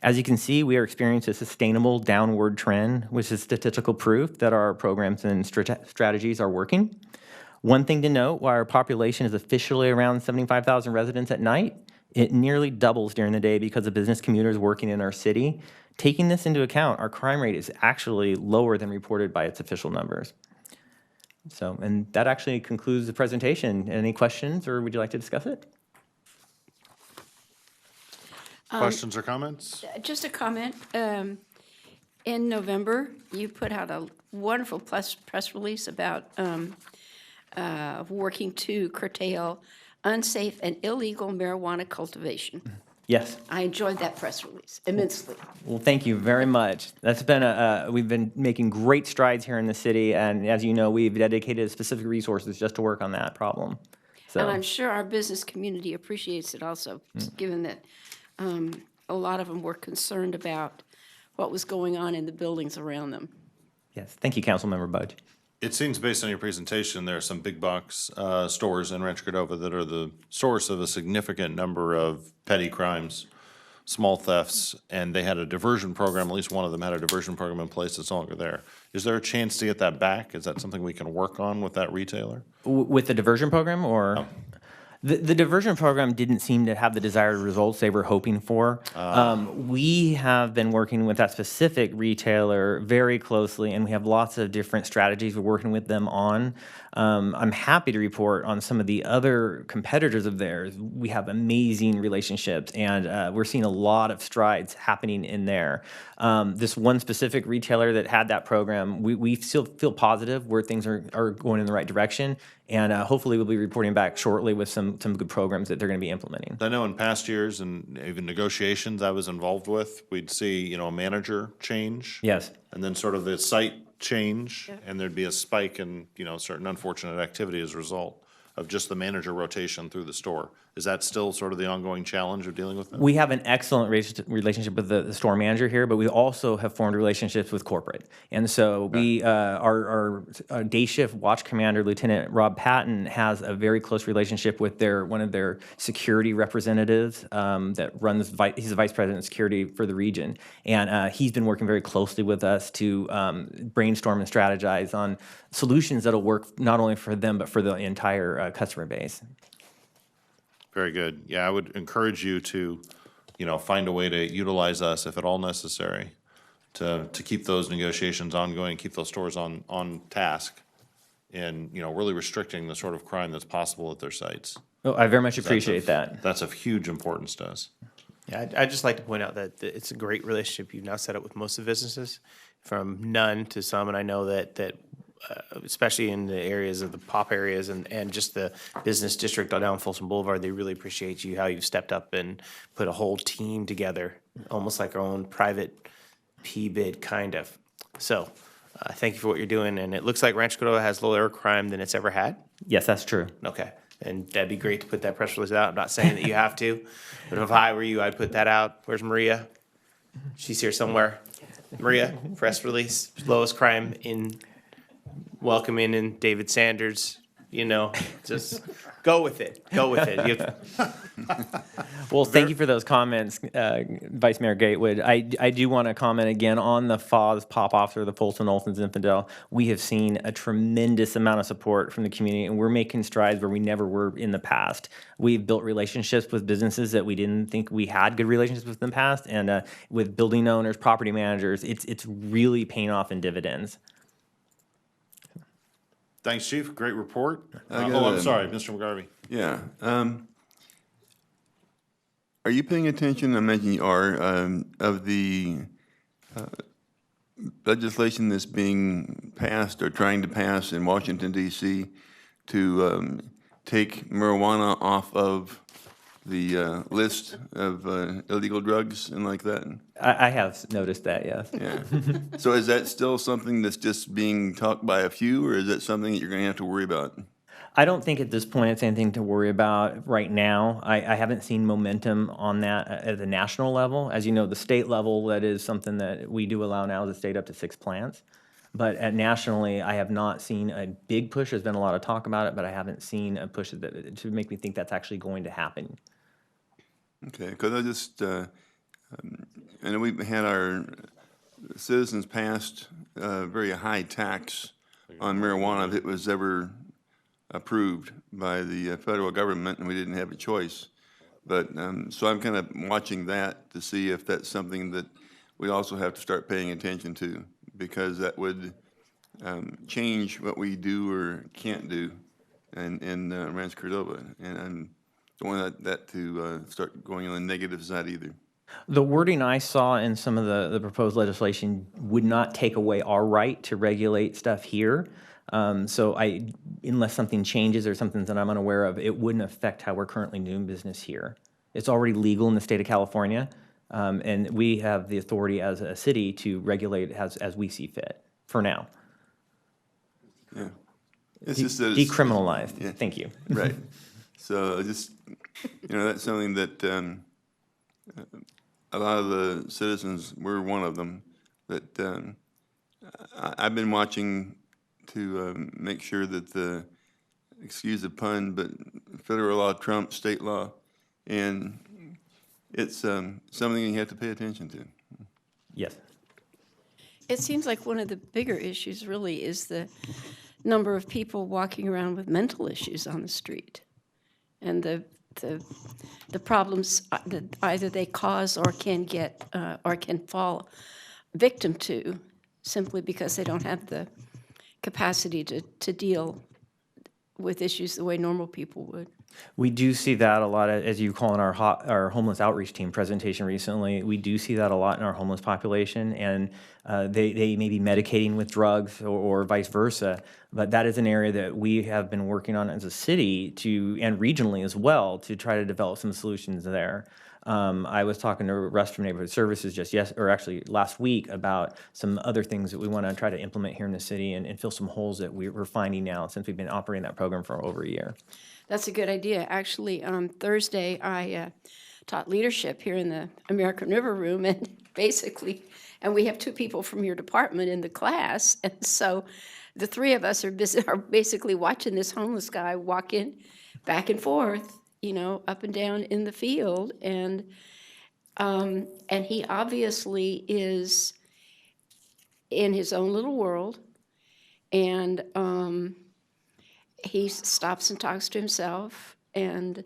As you can see, we are experiencing a sustainable downward trend, which is statistical proof that our programs and strategies are working. One thing to note, while our population is officially around 75,000 residents at night, it nearly doubles during the day because of business commuters working in our city. Taking this into account, our crime rate is actually lower than reported by its official numbers. So, and that actually concludes the presentation. Any questions, or would you like to discuss it? Questions or comments? Just a comment. In November, you put out a wonderful press release about working to curtail unsafe and illegal marijuana cultivation. Yes. I enjoyed that press release immensely. Well, thank you very much. That's been we've been making great strides here in the city, and as you know, we've dedicated specific resources just to work on that problem. So. And I'm sure our business community appreciates it also, given that a lot of them were concerned about what was going on in the buildings around them. Yes, thank you, Councilmember Budge. It seems based on your presentation, there are some big box stores in Rancho Cordova that are the source of a significant number of petty crimes. small thefts, and they had a diversion program, at least one of them had a diversion program in place that's no longer there. Is there a chance to get that back? Is that something we can work on with that retailer? With the diversion program, or? Oh. The diversion program didn't seem to have the desired results they were hoping for. We have been working with that specific retailer very closely, and we have lots of different strategies we're working with them on. I'm happy to report on some of the other competitors of theirs. We have amazing relationships, and we're seeing a lot of strides happening in there. This one specific retailer that had that program, we still feel positive where things are going in the right direction, and hopefully we'll be reporting back shortly with some good programs that they're going to be implementing. I know in past years and even negotiations I was involved with, we'd see, a manager change. Yes. And then sort of the site change, and there'd be a spike in, certain unfortunate activity as a result of just the manager rotation through the store. Is that still sort of the ongoing challenge of dealing with that? We have an excellent relationship with the store manager here, but we also have formed relationships with corporate. And so we, our day shift watch commander, Lieutenant Rob Patton, has a very close relationship with one of their security representatives that runs, he's the vice president of security for the region. And he's been working very closely with us to brainstorm and strategize on solutions that'll work not only for them, but for the entire customer base. Very good. Yeah, I would encourage you to, find a way to utilize us if at all necessary to keep those negotiations ongoing, keep those stores on task, and, really restricting the sort of crime that's possible at their sites. Oh, I very much appreciate that. That's of huge importance to us. Yeah, I'd just like to point out that it's a great relationship you've now set up with most of the businesses, from none to some, and I know that especially in the areas of the pop areas and just the business district down Folsom Boulevard, they really appreciate you, how you've stepped up and put a whole team together, almost like our own private P-bid kind of. So thank you for what you're doing, and it looks like Rancho Cordova has lower crime than it's ever had. Yes, that's true. Okay, and that'd be great to put that press release out. I'm not saying that you have to, but if I were you, I'd put that out. Where's Maria? She's here somewhere. Maria, press release, lowest crime in welcoming in David Sanders, just go with it. Go with it. Well, thank you for those comments, Vice Mayor Gatewood. I do want to comment again on the FOS pop officer, the Folsom Olson's Infidel. We have seen a tremendous amount of support from the community, and we're making strides where we never were in the past. We've built relationships with businesses that we didn't think we had good relationships with in the past, and with building owners, property managers, it's really paying off in dividends. Thanks, Chief. Great report. I'm sorry, Mr. McGarvey. Yeah. Are you paying attention, I imagine you are, of the legislation that's being passed or trying to pass in Washington, D.C. to take marijuana off of the list of illegal drugs and like that? I have noticed that, yes. Yeah. So is that still something that's just being talked by a few, or is that something that you're going to have to worry about? I don't think at this point it's anything to worry about right now. I haven't seen momentum on that at the national level. As you know, the state level, that is something that we do allow now as a state up to 6 plants. But at nationally, I have not seen a big push. There's been a lot of talk about it, but I haven't seen a push that to make me think that's actually going to happen. Okay, because I just, and we've had our citizens passed a very high tax on marijuana if it was ever approved by the federal government, and we didn't have a choice. But so I'm kind of watching that to see if that's something that we also have to start paying attention to, because that would change what we do or can't do in Rancho Cordova, and I don't want that to start going on the negative side either. The wording I saw in some of the proposed legislation would not take away our right to regulate stuff here. So unless something changes or something that I'm unaware of, it wouldn't affect how we're currently doing business here. It's already legal in the state of California, and we have the authority as a city to regulate it as we see fit for now. Yeah. It's just that decriminalized. Yeah. Thank you. Right. So just, that's something that a lot of the citizens, we're one of them, that I've been watching to make sure that the, excuse the pun, but federal law trumps state law. And it's something you have to pay attention to. Yes. It seems like one of the bigger issues really is the number of people walking around with mental issues on the street, and the problems that either they cause or can get or can fall victim to simply because they don't have the capacity to deal with issues the way normal people would. We do see that a lot, as you call in our homeless outreach team presentation recently. We do see that a lot in our homeless population, and they may be medicating with drugs or vice versa. But that is an area that we have been working on as a city and regionally as well to try to develop some solutions there. I was talking to Rest from Neighborhood Services actually last week about some other things that we want to try to implement here in the city and fill some holes that we're finding now since we've been operating that program for over a year. That's a good idea. Actually, on Thursday, I taught leadership here in the American River Room, and we have 2 people from your department in the class, and so the 3 of us are basically watching this homeless guy walk in back and forth, up and down in the field, and he obviously is in his own little world, and he stops and talks to himself and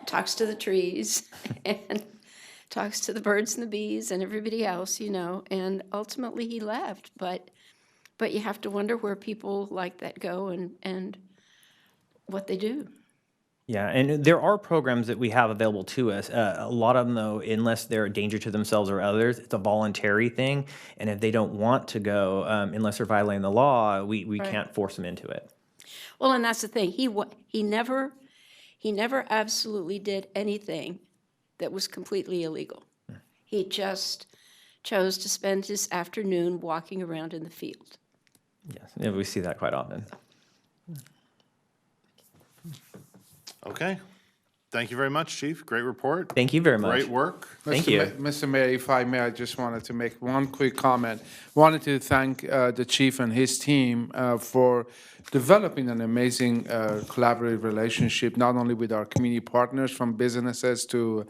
talks to the trees and talks to the birds and the bees and everybody else, and ultimately he left. But you have to wonder where people like that go and what they do. Yeah, and there are programs that we have available to us. A lot of them, though, unless they're a danger to themselves or others, it's a voluntary thing. And if they don't want to go, unless they're violating the law, we Right. can't force them into it. Well, and that's the thing. He never absolutely did anything that was completely illegal. He just chose to spend his afternoon walking around in the field. Yes, yeah, we see that quite often. Okay. Thank you very much, Chief. Great report. Thank you very much. Great work. Thank you. Mr. Mayor, if I may, I just wanted to make one quick comment. Wanted to thank the chief and his team for developing an amazing collaborative relationship, not only with our community partners from businesses to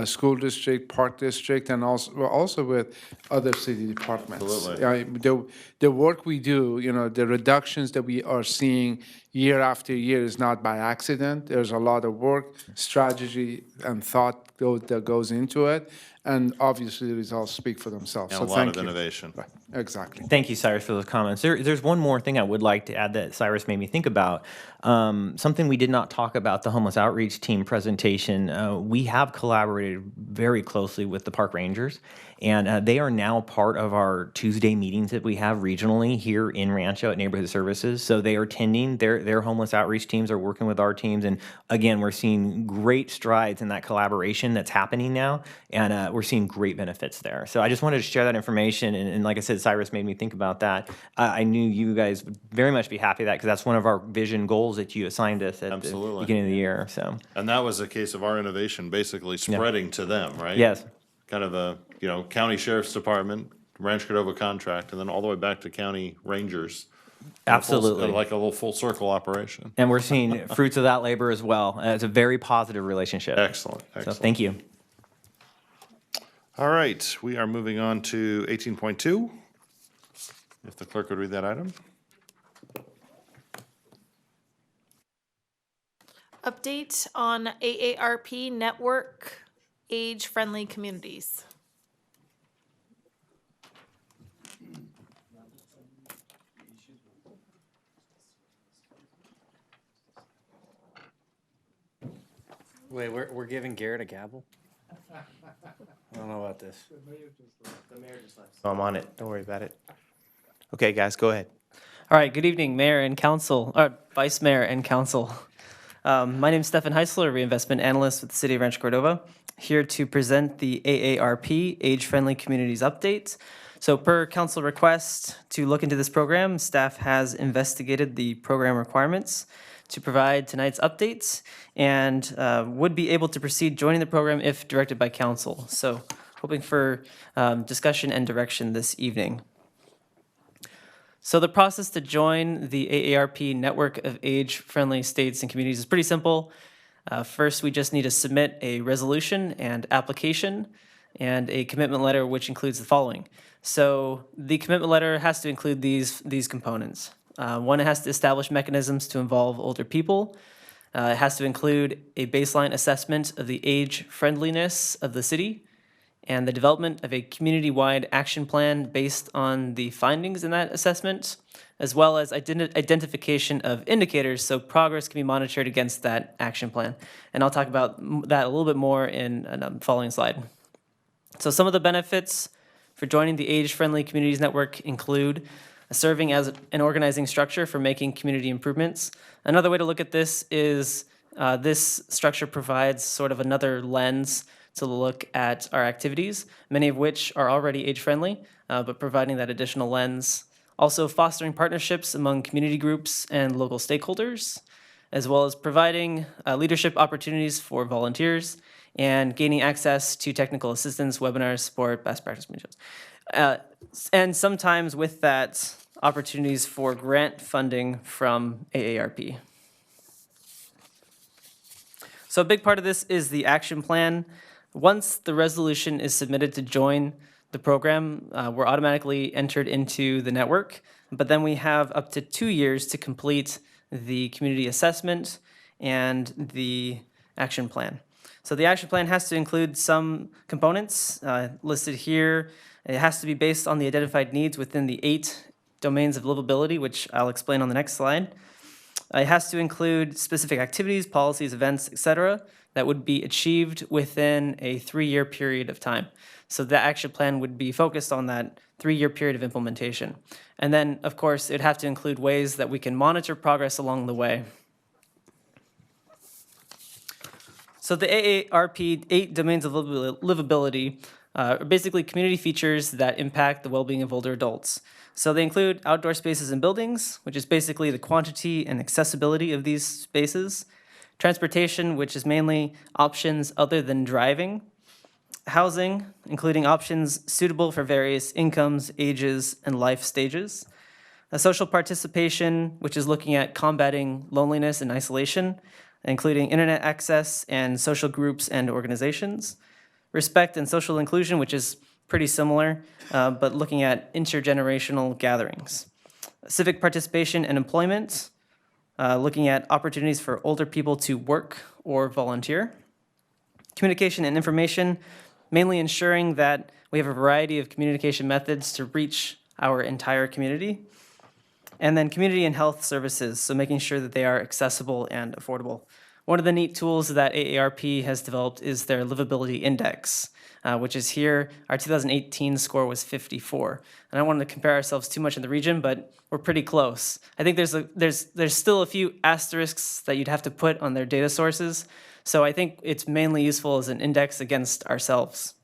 school district, park district, and also with other city departments. Absolutely. The work we do, the reductions that we are seeing year after year is not by accident. There's a lot of work, strategy, and thought that goes into it. And obviously, the results speak for themselves. And So a lot thank of you. innovation. Right. Exactly. Thank you, Cyrus, for those comments. There's one more thing I would like to add that Cyrus made me think about. Something we did not talk about, the homeless outreach team presentation. We have collaborated very closely with the park rangers, and they are now part of our Tuesday meetings that we have regionally here in Rancho at Neighborhood Services. So they are attending. Their homeless outreach teams are working with our teams, and again, we're seeing great strides in that collaboration that's happening now, and we're seeing great benefits there. So I just wanted to share that information, and like I said, Cyrus made me think about that. I knew you guys would very much be happy with that because that's one of our vision goals that you assigned us at the beginning of the year. So, And that was a case of our innovation basically spreading to them, right? Yes. Kind of a, county sheriff's department, Rancho Cordova contract, and then all the way back to county rangers. Absolutely. Like a little full circle operation. And we're seeing fruits of that labor as well. It's a very positive relationship. Excellent. So thank you. All right, we are moving on to 18.2. If the clerk would read that item. Update on AARP network age-friendly communities. Wait, we're giving Garrett a gavel? I don't know about this. Oh, I'm on it. Don't worry about it. Okay, guys, go ahead. All right, good evening, Mayor and Council, or Vice Mayor and Council. My name is Stefan Heisler, Reinvestment Analyst with the City of Rancho Cordova, here to present the AARP Age-Friendly Communities Update. So per council request to look into this program, staff has investigated the program requirements to provide tonight's updates and would be able to proceed joining the program if directed by council. So hoping for discussion and direction this evening. So the process to join the AARP network of age-friendly states and communities is pretty simple. First, we just need to submit a resolution and application and a commitment letter, which includes the following. So the commitment letter has to include these components. One, it has to establish mechanisms to involve older people. It has to include a baseline assessment of the age friendliness of the city and the development of a community-wide action plan based on the findings in that assessment, as well as identification of indicators so progress can be monitored against that action plan. And I'll talk about that a little bit more in a following slide. So some of the benefits for joining the Age-Friendly Communities Network include serving as an organizing structure for making community improvements. Another way to look at this is this structure provides sort of another lens to look at our activities, many of which are already age-friendly, but providing that additional lens. Also fostering partnerships among community groups and local stakeholders, as well as providing leadership opportunities for volunteers and gaining access to technical assistance, webinars, support, best practice materials. And sometimes with that, opportunities for grant funding from AARP. So a big part of this is the action plan. Once the resolution is submitted to join the program, we're automatically entered into the network, but then we have up to 2 years to complete the community assessment and the action plan. So the action plan has to include some components listed here. It has to be based on the identified needs within the 8 domains of livability, which I'll explain on the next slide. It has to include specific activities, policies, events, etc., that would be achieved within a 3-year period of time. So the action plan would be focused on that 3-year period of implementation. And then, of course, it'd have to include ways that we can monitor progress along the way. So the AARP 8 domains of livability are basically community features that impact the well-being of older adults. So they include outdoor spaces and buildings, which is basically the quantity and accessibility of these spaces. Transportation, which is mainly options other than driving. Housing, including options suitable for various incomes, ages, and life stages. Social participation, which is looking at combating loneliness and isolation, including internet access and social groups and organizations. Respect and social inclusion, which is pretty similar, but looking at intergenerational gatherings. Civic participation and employment, looking at opportunities for older people to work or volunteer. Communication and information, mainly ensuring that we have a variety of communication methods to reach our entire community. And then community and health services, so making sure that they are accessible and affordable. One of the neat tools that AARP has developed is their livability index, which is here. Our 2018 score was 54. And I don't want to compare ourselves too much in the region, but we're pretty close. I think there's still a few asterisks that you'd have to put on their data sources. So I think it's mainly useful as an index against ourselves.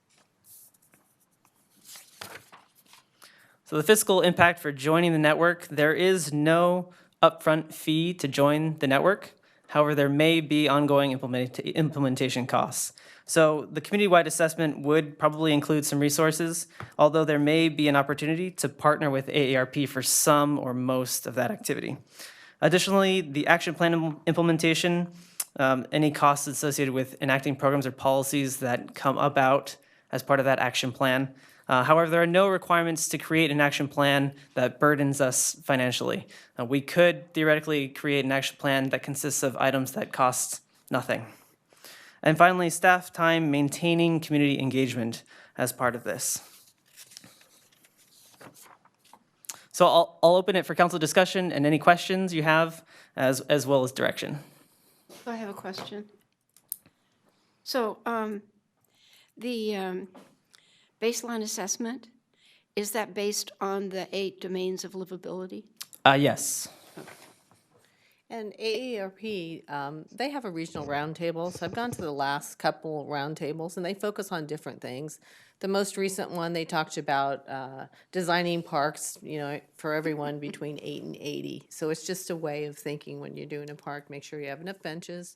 So the fiscal impact for joining the network, there is no upfront fee to join the network. However, there may be ongoing implementation costs. So the community-wide assessment would probably include some resources, although there may be an opportunity to partner with AARP for some or most of that activity. Additionally, the action plan implementation, any costs associated with enacting programs or policies that come about as part of that action plan. However, there are no requirements to create an action plan that burdens us financially. We could theoretically create an action plan that consists of items that cost nothing. And finally, staff time maintaining community engagement as part of this. So I'll open it for council discussion and any questions you have, as well as direction. I have a question. So the baseline assessment, is that based on the 8 domains of livability? Yes. And AARP, they have a regional roundtable, so I've gone to the last couple roundtables, and they focus on different things. The most recent one, they talked about designing parks, for everyone between 8 and 80. So it's just a way of thinking when you're doing a park, make sure you have enough benches.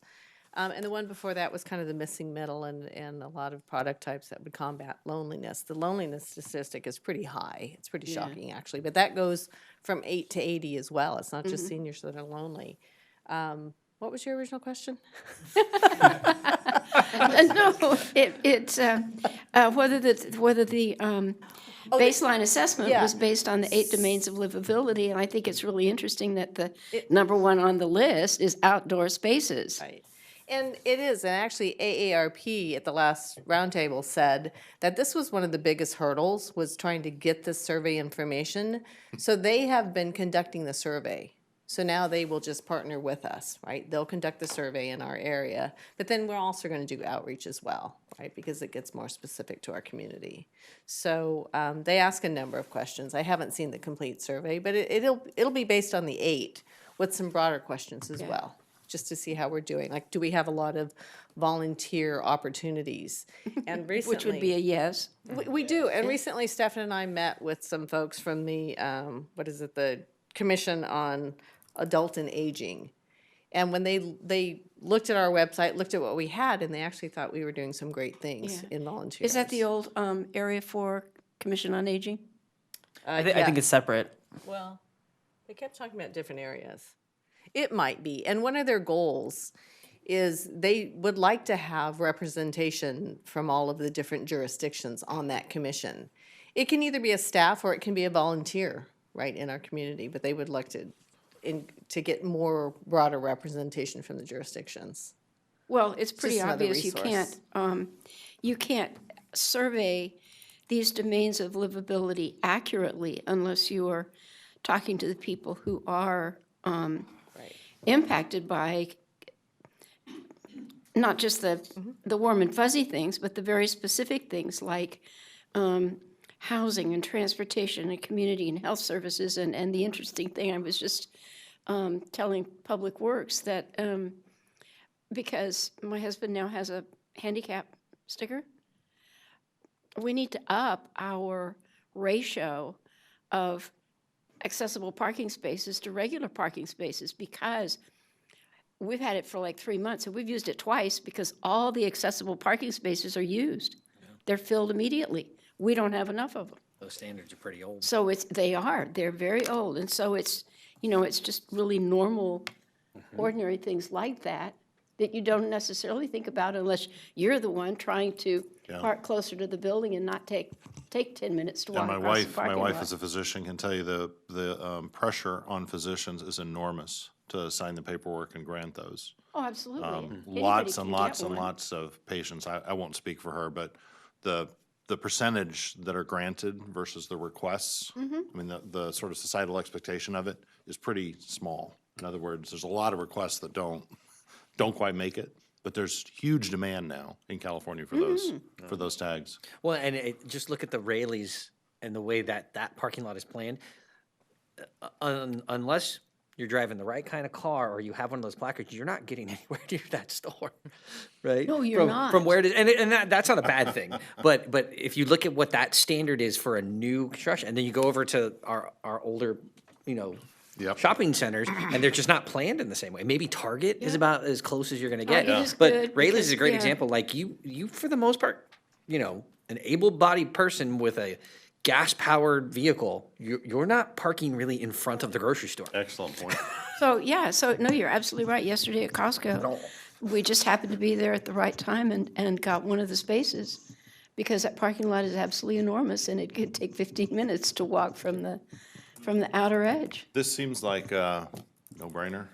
And the one before that was kind of the missing middle and a lot of product types that would combat loneliness. The loneliness statistic is pretty high. It's pretty shocking, actually. But that goes from 8 to 80 as well. It's not just seniors that are lonely. What was your original question? No, it's whether the baseline assessment was based on the 8 domains of livability, and I think it's really interesting that the number one on the list is outdoor spaces. Right. And it is, and actually AARP at the last roundtable said that this was one of the biggest hurdles, was trying to get this survey information. So they have been conducting the survey. So now they will just partner with us, right? They'll conduct the survey in our area, but then we're also going to do outreach as well, right? Because it gets more specific to our community. So they ask a number of questions. I haven't seen the complete survey, but it'll be based on the 8 with some broader questions as well, just to see how we're doing. Like, do we have a lot of volunteer opportunities? And recently, Which would be a yes. we do. And recently, Stefan and I met with some folks from the the Commission on Adult and Aging. And when they looked at our website, looked at what we had, and they actually thought we were doing some great things in volunteers. Is that the old Area 4 Commission on Aging? I think it's separate. Well, they kept talking about different areas. It might be. And one of their goals is they would like to have representation from all of the different jurisdictions on that commission. It can either be a staff or it can be a volunteer, right, in our community, but they would like to get more broader representation from the jurisdictions. Well, it's Just pretty another obvious you can't survey these domains of livability accurately unless you are talking to the people who are impacted by not just the warm and fuzzy things, but the very specific things like housing and transportation and community and health services. And the interesting thing, I was just telling Public Works that because my husband now has a handicap sticker, we need to up our ratio of accessible parking spaces to regular parking spaces, because we've had it for like 3 months and we've used it twice because all the accessible parking spaces are used. They're filled immediately. We don't have enough of them. Those standards are pretty old. So they're very old. And so it's just really normal, ordinary things like that you don't necessarily think about unless you're the one trying to park closer to the building and not take 10 minutes to walk across the parking lot. My wife as a physician can tell you the pressure on physicians is enormous to sign the paperwork and grant those. Oh, absolutely. Lots and lots and lots of patients. I won't speak for her, but the percentage that are granted versus the requests, I mean, the sort of societal expectation of it is pretty small. In other words, there's a lot of requests that don't quite make it, but there's huge demand now in California for those tags. Well, and just look at the Rayleighs and the way that parking lot is planned. Unless you're driving the right kind of car or you have one of those placards, you're not getting anywhere near that store, right? No, you're not. From where it is, and that's not a bad thing. But if you look at what that standard is for a new construction, and then you go over to our older, shopping centers, and they're just not planned in the same way. Maybe Target is about as close as you're going to get. Target is But good Rayleigh's is a great because, example. Like you for the most part, an able-bodied person with a gas-powered vehicle, you're not parking really in front of the grocery store. Excellent point. So no, you're absolutely right. Yesterday at Costco, we just happened to be there at the right time and got one of the spaces, because that parking lot is absolutely enormous and it could take 15 minutes to walk from the outer edge. This seems like a no-brainer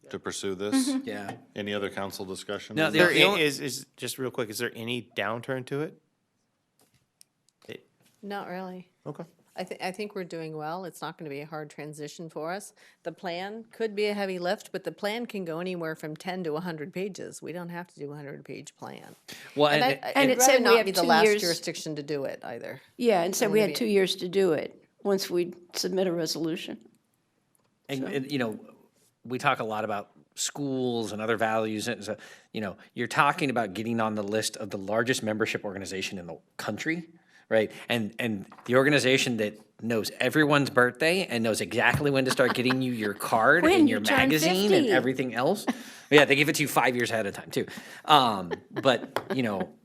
to pursue this. Yeah. Any other council discussion? No, there is just real quick, is there any downturn to it? Not really. Okay. I think we're doing well. It's not going to be a hard transition for us. The plan could be a heavy lift, but the plan can go anywhere from 10 to 100 pages. We don't have to do a 100-page plan. Well, and it it said rather we not have be the 2 last years. jurisdiction to do it either. Yeah, and so I'm we gonna had be- 2 years to do it once we submit a resolution. And we talk a lot about schools and other values, and so, you're talking about getting on the list of the largest membership organization in the country, right? And the organization that knows everyone's birthday and knows exactly when to start getting you your card When and you your turn magazine and 50. everything else. Yeah, they give it to you 5 years ahead of time too. But That's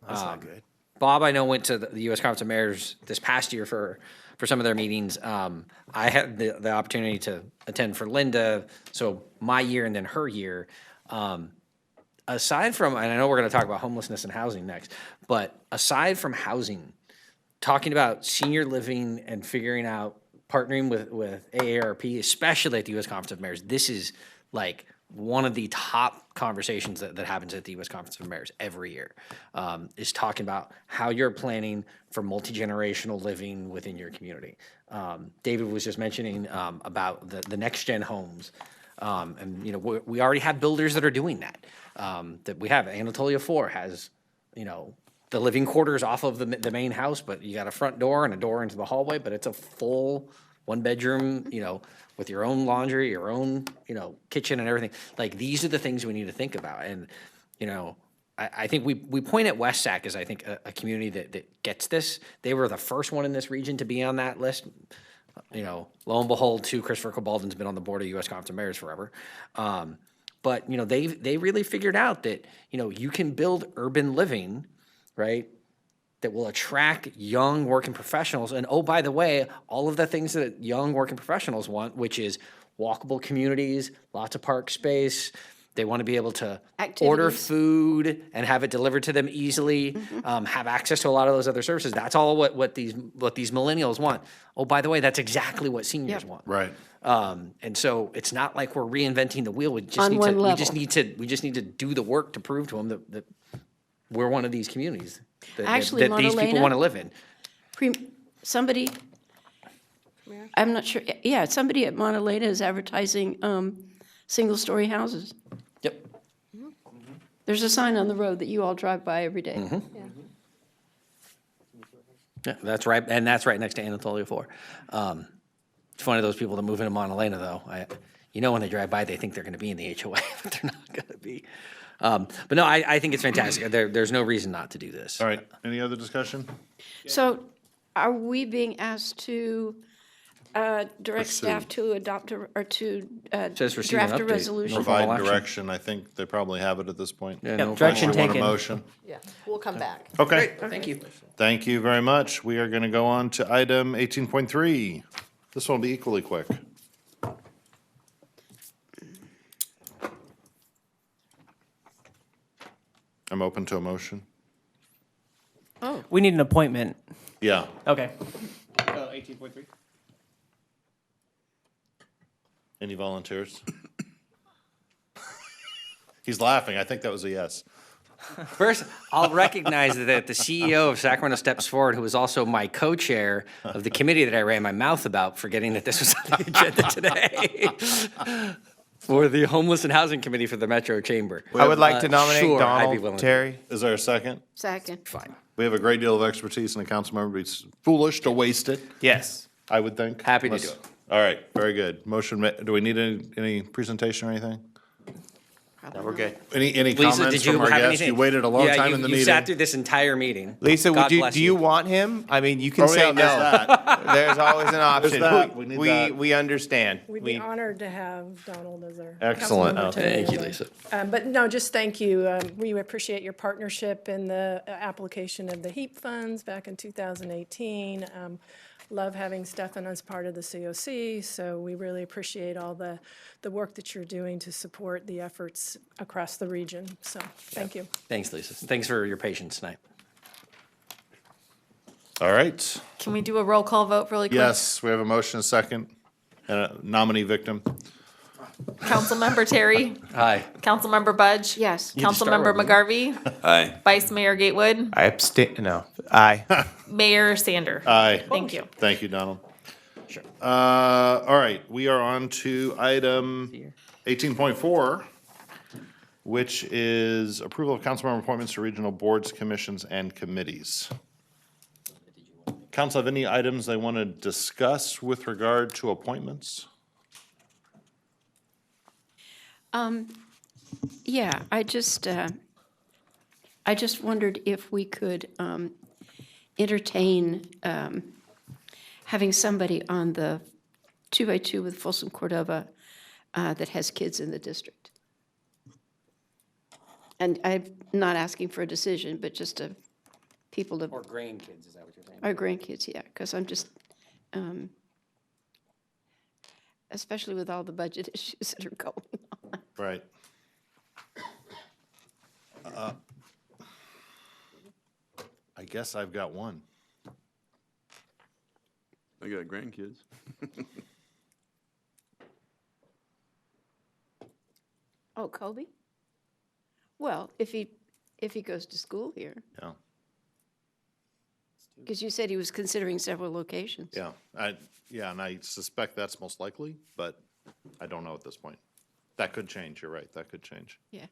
not good. Bob, I know, went to the U.S. Conference of Mayors this past year for some of their meetings. I had the opportunity to attend for Linda, so my year and then her year. Aside from, and I know we're going to talk about homelessness and housing next, but aside from housing, talking about senior living and figuring out partnering with AARP, especially at the U.S. Conference of Mayors, this is like one of the top conversations that happens at the U.S. Conference of Mayors every year, is talking about how you're planning for multi-generational living within your community. David was just mentioning about the next-gen homes. And, you know, we already have builders that are doing that. That we have. Anatolia 4 has, you know, the living quarters off of the main house, but you got a front door and a door into the hallway, but it's a full one-bedroom, you know, with your own laundry, your own, you know, kitchen and everything. Like, these are the things we need to think about. And, you know, I think we point at West Sac as, I think, a community that gets this. They were the first one in this region to be on that list. You know, lo and behold, too, Christopher Cabalden's been on the board of U.S. Conference of Mayors forever. But, you know, they really figured out that, you know, you can build urban living, right, that will attract young working professionals. And, oh, by the way, all of the things that young working professionals want, which is walkable communities, lots of park space. They want to be able to order Activities. food and have it delivered to them easily, have access to a lot of those other services. That's all what these millennials want. Oh, by the way, that's exactly what seniors want. Right. And so it's not like we're reinventing the wheel. We just On need one to level. we just need to do the work to prove to them that we're one of these communities that Actually, these people Montalena- want to live in. Somebody, I'm not sure, yeah, somebody at Montalena is advertising single-story houses. Yep. There's a sign on the road that you all drive by every day. Yeah, that's right, and that's right next to Anatolia 4. It's funny, those people that move into Montalena, though. You know, when they drive by, they think they're going to be in the HOA, but they're not going to be. But no, I think it's fantastic. There's no reason not to do this. All right, any other discussion? So are we being asked to direct staff to adopt or to Just receive an draft a update. resolution? No formal Provide action. direction, I think they probably have it at this point. Yeah, no direction Unless you want a taken. motion. Yeah, we'll come back. Okay. Thank you. Thank you very much. We are going to go on to item 18.3. This one will be equally quick. I'm open to a motion. We need an appointment. Yeah. Okay. 18.3. Any volunteers? He's laughing. I think that was a yes. First, I'll recognize that the CEO of Sacramento steps forward, who is also my co-chair of the committee that I ran my mouth about, forgetting that this was on the agenda today, for the Homeless and Housing Committee for the Metro Chamber. I would like to nominate Sure, I'd be willing Donald to. Terry. Is there a second? Second. Fine. We have a great deal of expertise in the council member. It's foolish to waste it, Yes. I would think. Happy to Unless- do it. All right, very good. Motion, do we need any presentation or anything? No, we're good. Any Lisa, comments did you from our have guests? anything? You waited a long Yeah, time you- in the You meeting. sat through this entire meeting. Lisa, God do bless you want him? I mean, you can Oh, say yeah, no. there's that. There's always an option. that. We need that. We understand. We'd be honored to have Donald as our. Excellent. councilmember to Thank you, the- Lisa. But no, just thank you. We appreciate your partnership in the application of the HEAP funds back in 2018. Love having Stefan as part of the COC, so we really appreciate all the work that you're doing to support the efforts across the region. So, thank you. Thanks, Lisa. Thanks for your patience tonight. All right. Can we do a roll call vote really quick? Yes, we have a motion, a second, and a nominee victim. Councilmember Terry, Hi. Councilmember Budge. Yes. You had to start Councilmember with McGarvey, Aye. Vice Mayor Gatewood, I abstain, no. Aye. Mayor Sander. Aye. Thank you. Thank you, Donald. Sure. All right, we are on to item 18.4, which is approval of council member appointments to regional boards, commissions, and committees. Council have any items they want to discuss with regard to appointments? Yeah, I just wondered if we could entertain having somebody on the 2x2 with Folsom Cordova that has kids in the district. And I'm not asking for a decision, but just people to, Or grandkids, is that what you're saying? our grandkids, yeah, because I'm just, especially with all the budget issues that are going on. Right. I guess I've got one. I got grandkids. Oh, Kobe? Well, if he goes to school here, Yeah, because you said he was considering several locations. yeah, and I suspect that's most likely, but I don't know at this point. That could change, you're right, that could change. Yeah.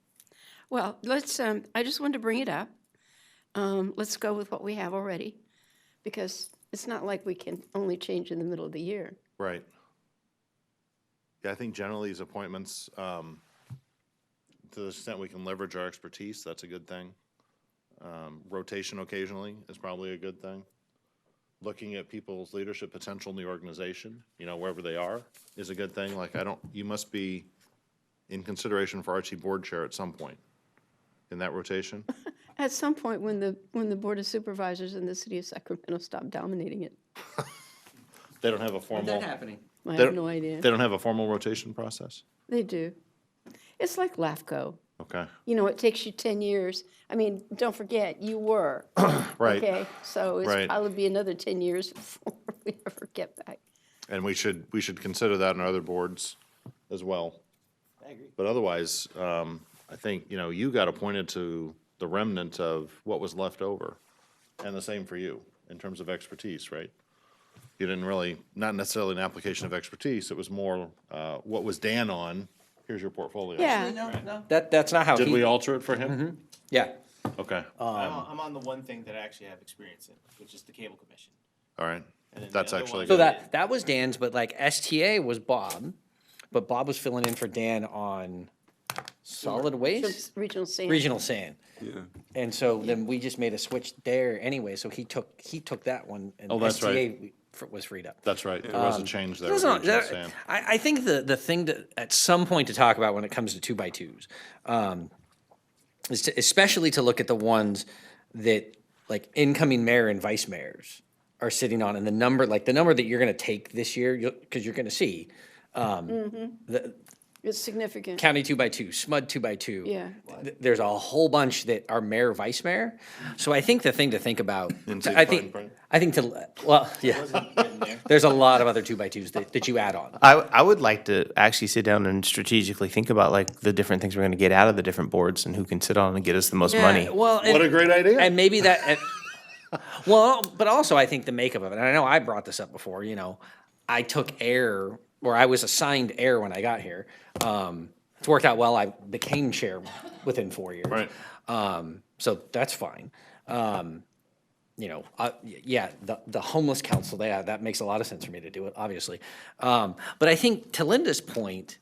Well, let's, I just wanted to bring it up. Let's go with what we have already, because it's not like we can only change in the middle of the year. Right. Yeah, I think generally these appointments, to the extent we can leverage our expertise, that's a good thing. Rotation occasionally is probably a good thing. Looking at people's leadership potential in the organization, wherever they are, is a good thing. Like, you must be in consideration for RT board chair at some point in that rotation. At some point, when the Board of Supervisors in the city of Sacramento stop dominating it. They don't have a formal. When's that happening? I they have don't- no idea. They don't have a formal rotation process? They do. It's like LAFCO. Okay. It takes you 10 years. I mean, don't forget, you were. Right. Okay, so it's Right. probably be another 10 years before we ever get back. And we should consider that in our other boards as well. I agree. But otherwise, I think, you got appointed to the remnant of what was left over. And the same for you, in terms of expertise, right? You didn't really, not necessarily an application of expertise, it was more, what was Dan on? Here's your portfolio. Yeah. No. That's not how Did he. we alter it for him? Yeah. Okay, I'm on the one thing that I actually have experience in, which is the cable commission. all right. And then the That's other actually one- So good. that was Dan's, but like STA was Bob, but Bob was filling in for Dan on solid waste, Regional sand. regional sand. Yeah. And so then we just made a switch there anyway, so he took that one and Oh, that's right. STA was freed up. That's right, there was a change there. That's with not- Regional that- Sand. I think the thing that, at some point to talk about when it comes to 2x2s, is especially to look at the ones that, like, incoming mayor and vice mayors are sitting on, and the number that you're gonna take this year, because you're gonna see, the It's significant. county 2x2, SMUD 2x2. Yeah. There's a whole bunch that are mayor, vice mayor. So I think the thing to think about, Inside I fine think, print. there's a lot of other 2x2s that you add on. I would like to actually sit down and strategically think about like the different things we're going to get out of the different boards and who can sit on and get us the most money. Well, What a great idea. And maybe that, well, but also I think the makeup of it, and I know I brought this up before, I took air, or I was assigned air when I got here. It's worked out well. I became chair within 4 years. Right. So that's fine. Yeah, the homeless council, that makes a lot of sense for me to do it, obviously. But I think to Linda's point,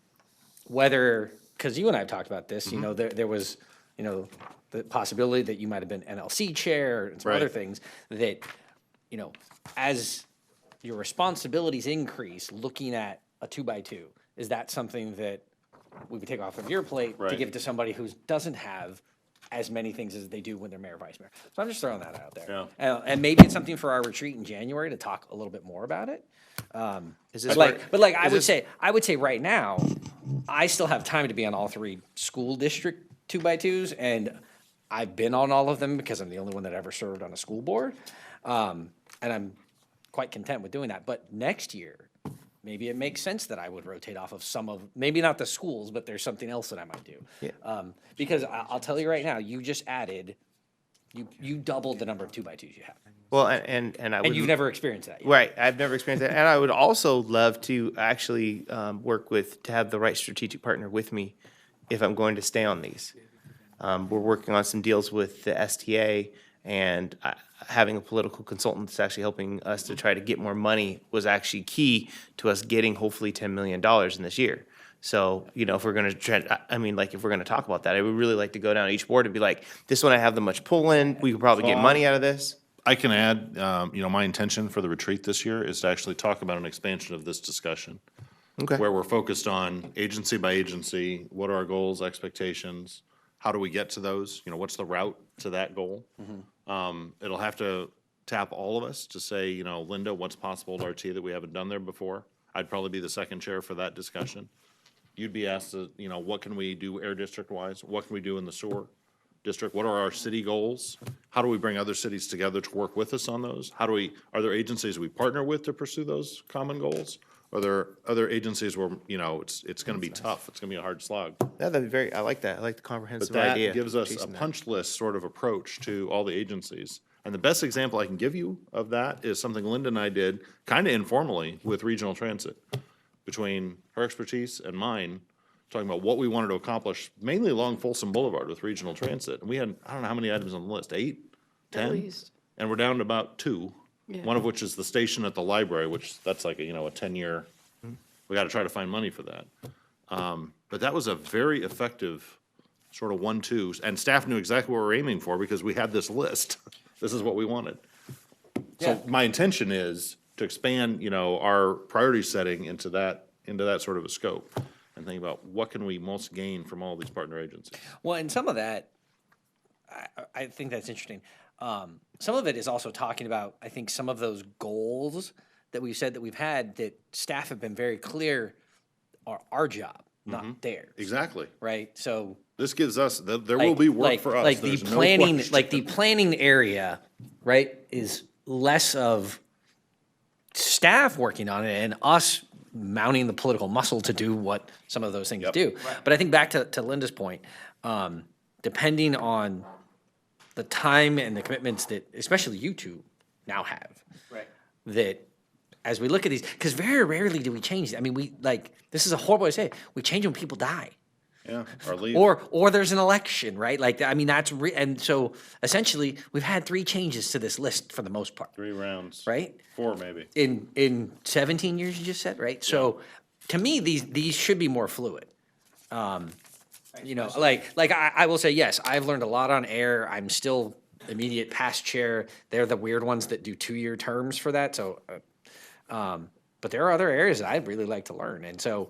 because you and I have talked about this, there was, the possibility that you might have been NLC chair and some other Right. things that, as your responsibilities increase, looking at a 2x2, is that something that we would take off of your plate to Right. give to somebody who doesn't have as many things as they do when they're mayor, vice mayor? So I'm just throwing that out there. Yeah. And maybe it's something for our retreat in January to talk a little bit more about it. Is this But like I is would this- say right now, I still have time to be on all three school district 2x2s, and I've been on all of them because I'm the only one that ever served on a school board. And I'm quite content with doing that. But next year, maybe it makes sense that I would rotate off of some of, maybe not the schools, but there's something else that I might do. Yeah. Because I'll tell you right now, you just added, you doubled the number of 2x2s you have. Well, and I would. And you've never experienced that yet. Right, I've never experienced that, and I would also love to actually to have the right strategic partner with me if I'm going to stay on these. We're working on some deals with the STA, and having a political consultant that's actually helping us to try to get more money was actually key to us getting hopefully $10 million in this year. So, if we're going to try, if we're going to talk about that, I would really like to go down each board and be like, this one I have the much pull in, we could probably get money out of this. I can add, my intention for the retreat this year is to actually talk about an expansion of this discussion. Okay. Where we're focused on agency by agency, what are our goals, expectations? How do we get to those? What's the route to that goal? It'll have to tap all of us to say, Linda, what's possible at RT that we haven't done there before? I'd probably be the second chair for that discussion. You'd be asked to, what can we do air district wise? What can we do in the sewer district? What are our city goals? How do we bring other cities together to work with us on those? Are there agencies we partner with to pursue those common goals? Are there other agencies where, it's gonna be tough, it's gonna be a hard slog? Yeah, that'd be very, I like that. I like the But comprehensive that idea. gives us a chasing that. punch list sort of approach to all the agencies. And the best example I can give you of that is something Linda and I did kind of informally with regional transit. Between her expertise and mine, talking about what we wanted to accomplish, mainly along Folsom Boulevard with regional transit. And we had, I don't know how many items on the list, 8, 10? least. And we're down to about 2. Yeah. One of which is the station at the library, which that's like a 10-year, we gotta try to find money for that. But that was a very effective sort of 1-2, and staff knew exactly what we were aiming for because we had this list. This is what we wanted. So my intention is to expand, our priority setting into that sort of a scope and think about what can we most gain from all these partner agencies. Well, and some of that, I think that's interesting. Some of it is also talking about, I think, some of those goals that we've said that we've had that staff have been very clear are our job, not theirs. Exactly. Right? So this gives us, there will be work for us. Like the There's no planning, question. like the planning area, right, is less of staff working on it and us mounting the political muscle to do what some of those things do. But I think back to Linda's point, depending on the time and the commitments that especially you two now have. Right. That as we look at these, because very rarely do we change. I mean, this is a horrible way to say it. We change when people die. Yeah, or leave. Or there's an election, right? Like, I mean, and so essentially we've had 3 changes to this list for the most part. 3 rounds. Right? 4 maybe. In 17 years, you just said, right? So to me, these should be more fluid. I will say, yes, I've learned a lot on air. I'm still immediate past chair. They're the weird ones that do 2-year terms for that. So, but there are other areas that I'd really like to learn. And so,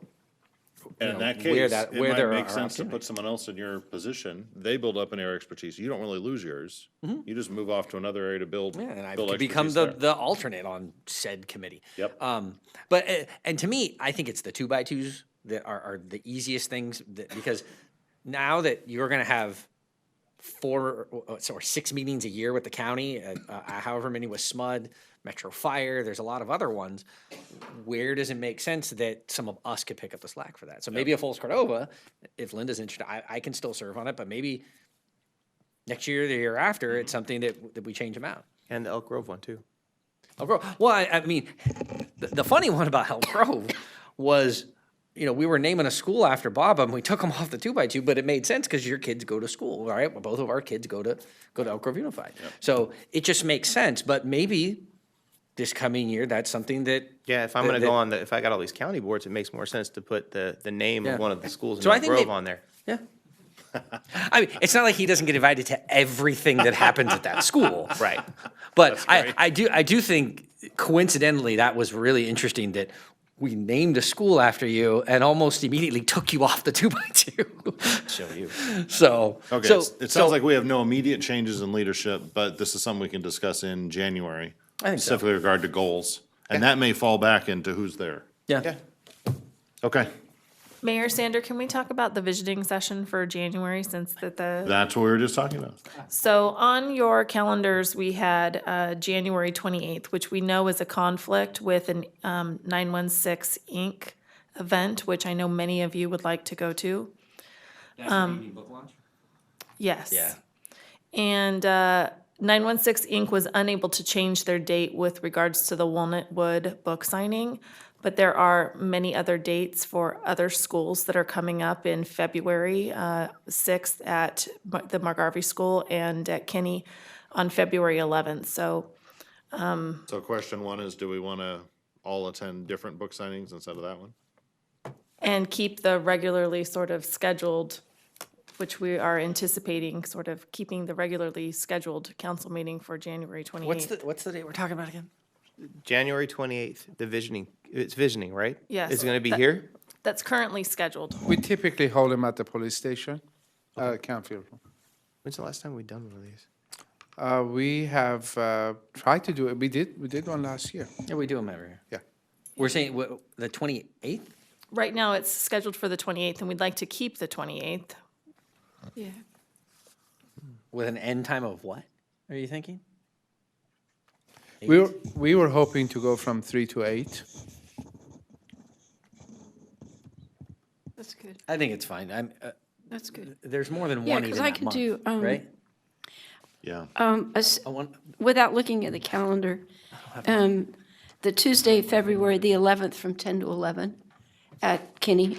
And in that where case, that- it where might there make are sense to put someone else in your position. They build up an area expertise. You don't really lose yours. You just move off to another area to build. Yeah, and I build could become expertise the alternate on said committee. Yep. And to me, I think it's the 2x2s that are the easiest things because now that you're going to have 4 or 6 meetings a year with the county, however many with SMUD, Metro Fire, there's a lot of other ones. Where does it make sense that some of us could pick up the slack for that? So maybe a Folsom Cordova, if Linda's interested, I can still serve on it, but maybe next year, the year after, it's something that we change them out. And the Elk Grove one too. Elk Grove. Well, I mean, the funny one about Elk Grove was, we were naming a school after Bob, and we took them off the 2x2, but it made sense because your kids go to school, right? Well, both of our kids go to Elk Grove Unified. So it just makes sense, but maybe this coming year, that's something that. Yeah, if I'm gonna go on if I got all these county boards, it makes more sense to put the name of one of the schools in So I Elk think Grove they- on there. Yeah. I mean, it's not like he doesn't get invited to everything that happens at that school. Right. But I do think coincidentally that was really interesting that we named a school after you and almost immediately took you off the 2x2. Show you. So Okay, it sounds like we have no immediate changes in leadership, but this is something we can discuss in January. I think so. Specifically with regard to goals. And that may fall back into who's there. Yeah. Okay, Mayor Sander, can we talk about the visioning session for January since that the. that's what we were just talking about. So on your calendars, we had January 28th, which we know is a conflict with an 916 Inc. event, which I know many of you would like to go to. That's an evening book launch? Yes. Yeah. And 916 Inc. was unable to change their date with regards to the Walnut Wood book signing, but there are many other dates for other schools that are coming up in February 6th at the Margarvey School and at Kinney on February 11th. So So question 1 is, do we want to all attend different book signings instead of that one? and keep the regularly sort of scheduled, which we are anticipating, sort of keeping the regularly scheduled council meeting for January 28th. What's the date we're talking about again? January 28th, the visioning. It's visioning, right? Yes. Is it gonna be That- here? That's currently scheduled. We typically hold them at the police station, Canfield. When's the last time we've done one of these? We have tried to do it. We did one last year. Yeah, we do them every year. Yeah. We're saying the 28th? Right now, it's scheduled for the 28th, and we'd like to keep the 28th. Yeah. With an end time of what, are you thinking? We were hoping to go from 3 to 8. That's good. I think it's fine. That's good. There's more than Yeah, one 'cause even I that could month, do, right? Yeah. Without looking at the calendar, the Tuesday, February the 11th from 10 to 11 at Kinney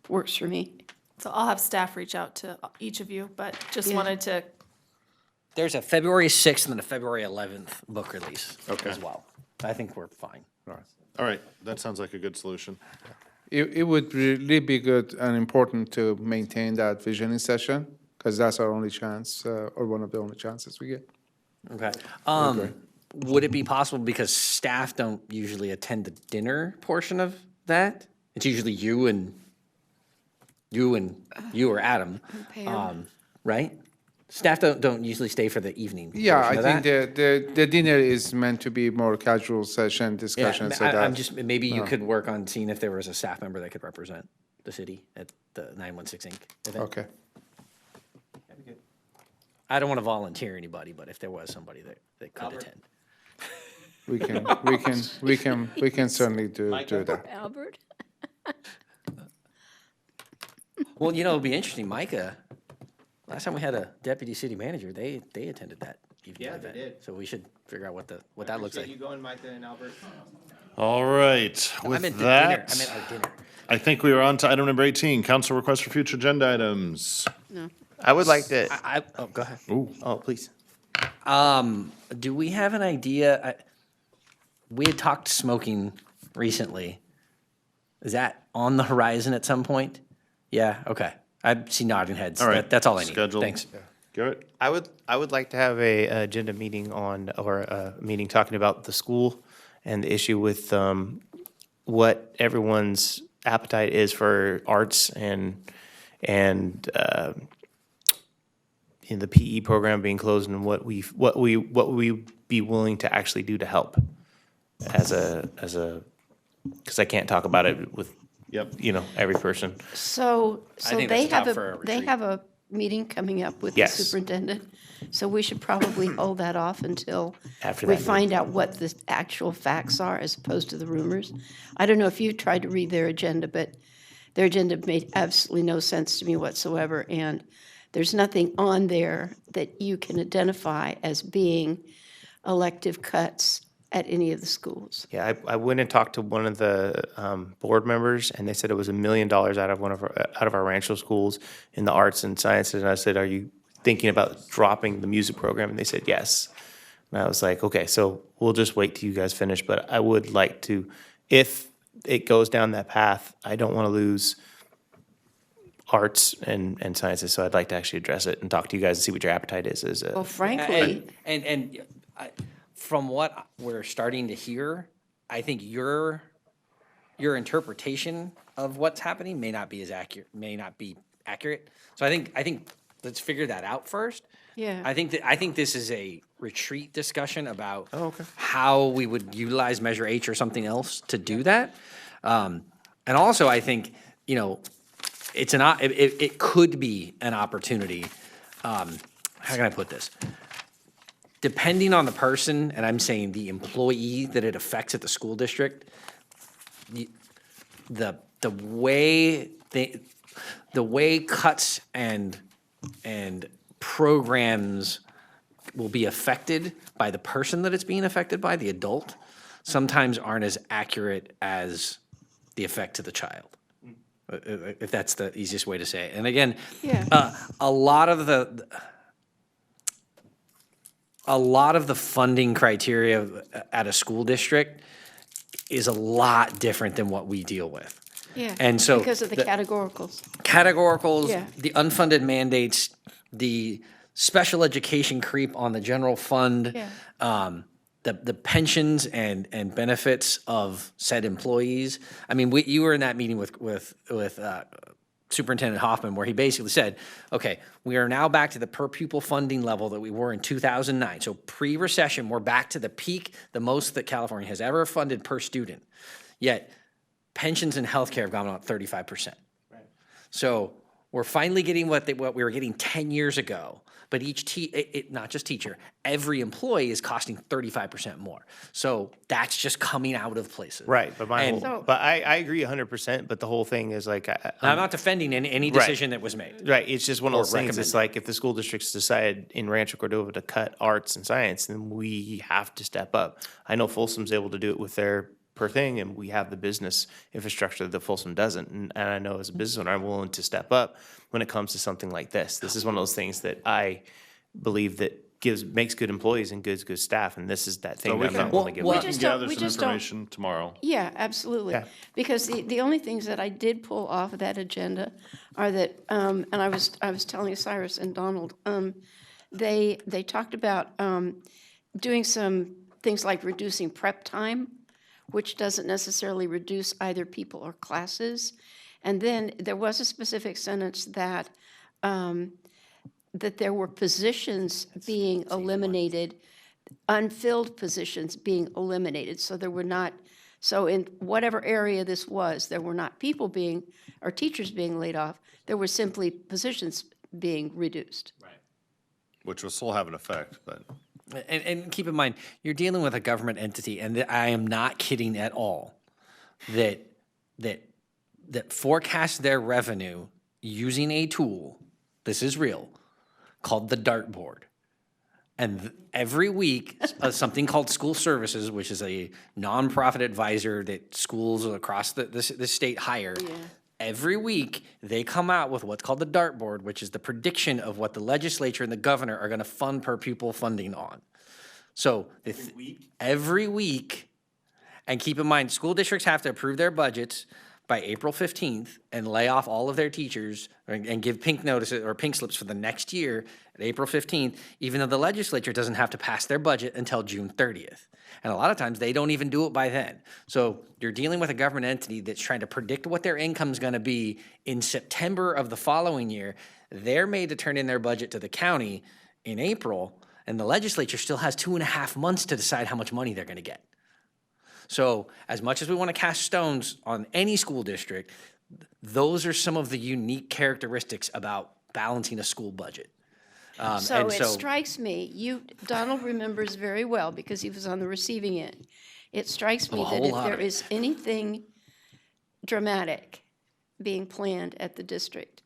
works for me. So I'll have staff reach out to each of you, but just Yeah. wanted to, There's a February 6th and a February 11th book release Okay. as well. I think we're fine. All right, that sounds like a good solution. It would really be good and important to maintain that visioning session, because that's our only chance, or one of the only chances we get. Okay. agree. Would it be possible, because staff don't usually attend the dinner portion of that? It's usually you or Adam, Pam. right? Staff don't usually stay for the evening Yeah, portion I of think that? the dinner is meant to be more casual session, Yeah, discussion, so that. I'm just, maybe you No. could work on seeing if there was a staff member that could represent the city at the 916 Inc. event. Okay. I don't want to volunteer anybody, but if there was somebody that could attend. We can certainly do that. Albert? Well, you know, it'd be interesting, Micah, last time we had a deputy city manager, they attended that evening Yeah, event. they did. So we should figure out what that looks like. You going, Micah and Albert? All right, I with meant the dinner. I that, meant our dinner. I think we are on to item number 18, council requests for future agenda items. No. I would like to. Oh, go ahead. Oh, please. Do we have an idea? We had talked smoking recently. Is that on the horizon at some point? Yeah, okay. I see nodding heads. All right. That's all I need. Scheduled. Thanks. Garrett? I would like to have a agenda meeting or a meeting talking about the school and the issue with what everyone's appetite is for arts and in the PE program being closed and what we be willing to actually do to help as a because I can't talk about it with every person. So think they that's have tough for a they retreat. have a meeting coming up with the Yes. superintendent. So we should probably hold that off until After we that find out what the actual facts are as opposed to the rumors. I don't know if you tried to read their agenda, but their agenda made absolutely no sense to me whatsoever. And there's nothing on there that you can identify as being elective cuts at any of the schools. Yeah, I went and talked to one of the board members, and they said it was $1 million out of our Rancho schools in the arts and sciences. And I said, "Are you thinking about dropping the music program?" And they said yes. And I was like, "Okay, so we'll just wait till you guys finish." But I would like to, if it goes down that path, I don't want to lose arts and sciences. So I'd like to actually address it and talk to you guys and see what your appetite is. Well, frankly, From what we're starting to hear, I think your interpretation of what's happening may not be accurate. So I think let's figure that out first. Yeah. I think this is a retreat discussion about how we would utilize Measure H or something else to do that. And also, I think it could be an opportunity. How can I put this? Depending on the person, and I'm saying the employee that it affects at the school district, the way cuts and programs will be affected by the person that it's being affected by, the adult, sometimes aren't as accurate as the effect to the child. If that's the easiest way to say it. And again, a lot of the funding criteria at a school district is a lot different than what we deal with. yeah, And so because of the categoricals. Categoricals, Yeah. the unfunded mandates, the special education creep on the general fund, the pensions and benefits of said employees. I mean, you were in that meeting with Superintendent Hoffman, where he basically said, okay, we are now back to the per pupil funding level that we were in 2009. So pre-recession, we're back to the peak, the most that California has ever funded per student. Yet pensions and healthcare have gone up 35%. Right. So we're finally getting what we were getting 10 years ago, but not just teacher, every employee is costing 35% more. So that's just coming out of places. Right, but And- I agree 100%, but the whole thing is like. I'm not defending any Right. decision that was made. Right, it's just one of Or those things, it's recommended. like if the school districts decide in Rancho Cordova to cut arts and science, then we have to step up. I know Folsom's able to do it with their per thing, and we have the business infrastructure that Folsom doesn't. And I know as a business owner, I'm willing to step up when it comes to something like this. This is one of those things that I believe that makes good employees and good staff, and this is that thing that I'm not willing to give We up. can gather some information tomorrow. Yeah, absolutely. Yeah. Because the only things that I did pull off of that agenda are that, and I was telling Cyrus and Donald, they talked about doing some things like reducing prep time, which doesn't necessarily reduce either people or classes. And then there was a specific sentence that that there were positions being eliminated, unfilled positions being eliminated. So there were not, so in whatever area this was, there were not people or teachers being laid off. There were simply positions being reduced. Right. Which will still have an effect, but. And keep in mind, you're dealing with a government entity, and I am not kidding at all, that forecasts their revenue using a tool, this is real, called the dartboard. And every week, something called School Services, which is a nonprofit advisor that schools across the state hire, every week they come out with what's called the dartboard, which is the prediction of what the legislature and the governor are going to fund per pupil funding on. So every week, and keep in mind, school districts have to approve their budgets by April 15th and lay off all of their teachers and give pink notices or pink slips for the next year at April 15th, even though the legislature doesn't have to pass their budget until June 30th. And a lot of times they don't even do it by then. So you're dealing with a government entity that's trying to predict what their income is going to be in September of the following year. They're made to turn in their budget to the county in April, and the legislature still has 2.5 months to decide how much money they're going to get. So as much as we want to cast stones on any school district, those are some of the unique characteristics about balancing a school budget. So it strikes me, Donald remembers very well because he was on the receiving end. It strikes me that if there is anything dramatic being planned at the district,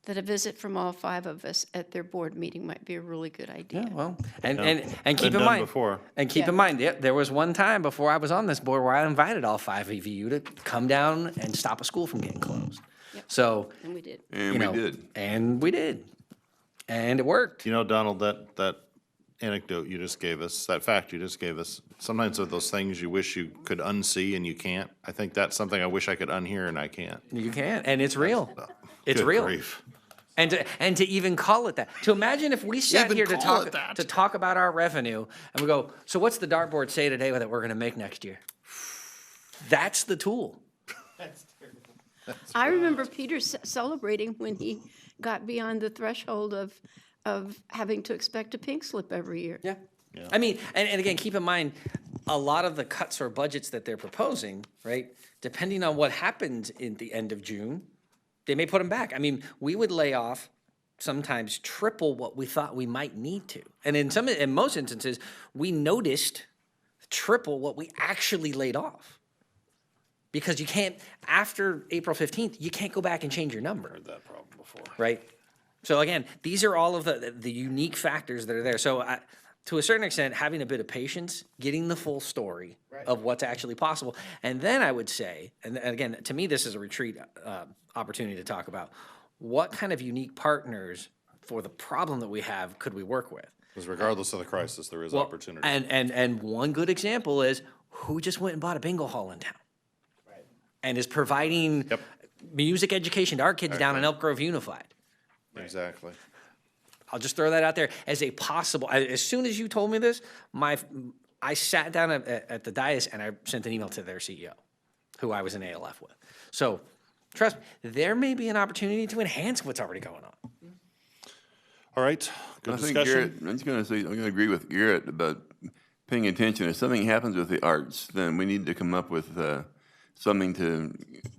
that a visit from all 5 of us at their board meeting might be a really good idea. Yeah, well, and Been keep in done mind, before. and keep in mind, there was one time before I was on this board where I invited all 5 of you to come down and stop a school from getting closed. So, And we did. And we did. And it worked. You know, Donald, that anecdote you just gave us, that fact you just gave us, sometimes are those things you wish you could unsee and you can't. I think that's something I wish I could unhear and I can't. You can, and it's real. It's Good real. grief. And to even call it that. To imagine if we sat here to talk about our revenue and we go, so what's the dartboard say today that we're going to make next year? That's the tool. I remember Peter celebrating when he got beyond the threshold of having to expect a pink slip every year. Yeah. I mean, and again, keep in mind, a lot of the cuts or budgets that they're proposing, right, depending on what happens in the end of June, they may put them back. I mean, we would lay off sometimes triple what we thought we might need to. And in most instances, we noticed triple what we actually laid off. Because you can't, after April 15th, you can't go back and change your number. Heard that problem before. Right? So again, these are all of the unique factors that are there. So to a certain extent, having a bit of patience, getting the full story of what's actually possible. And then I would say, and again, to me, this is a retreat opportunity to talk about, what kind of unique partners for the problem that we have could we work with? Because regardless of the crisis, there is opportunity. And one good example is who just went and bought a bingo hall in town? Right. And is providing music education to our kids down in Elk Grove Unified. Exactly. I'll just throw that out there as a possible. As soon as you told me this, I sat down at the dais and I sent an email to their CEO, who I was in ALF with. So, trust me, there may be an opportunity to enhance what's already going on. All right, good I think discussion. Garrett, I'm just going to say, I'm going to agree with Garrett about paying attention. If something happens with the arts, then we need to come up with something to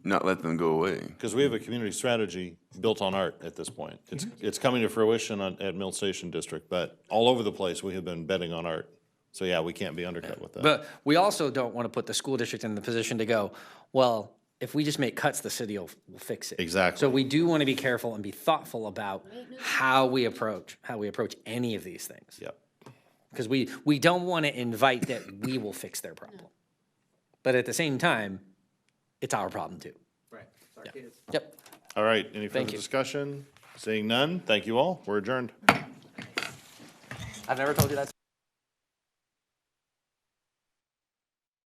not let them go away. Because we have a community strategy built on art at this point. It's coming to fruition at Mill Station District, but all over the place, we have been betting on art. So yeah, we can't be undercut with that. But we also don't want to put the school district in the position to go, well, if we just make cuts, the city will fix it. Exactly. So we do want to be careful and be thoughtful about how we approach any of these things. Yep. Because we don't want to invite that we will fix their problem. But at the same time, it's our problem too. Right. Yeah. Yep. All right, any Thank further you. discussion? Seeing none, thank you all. We're adjourned. I've never told you that.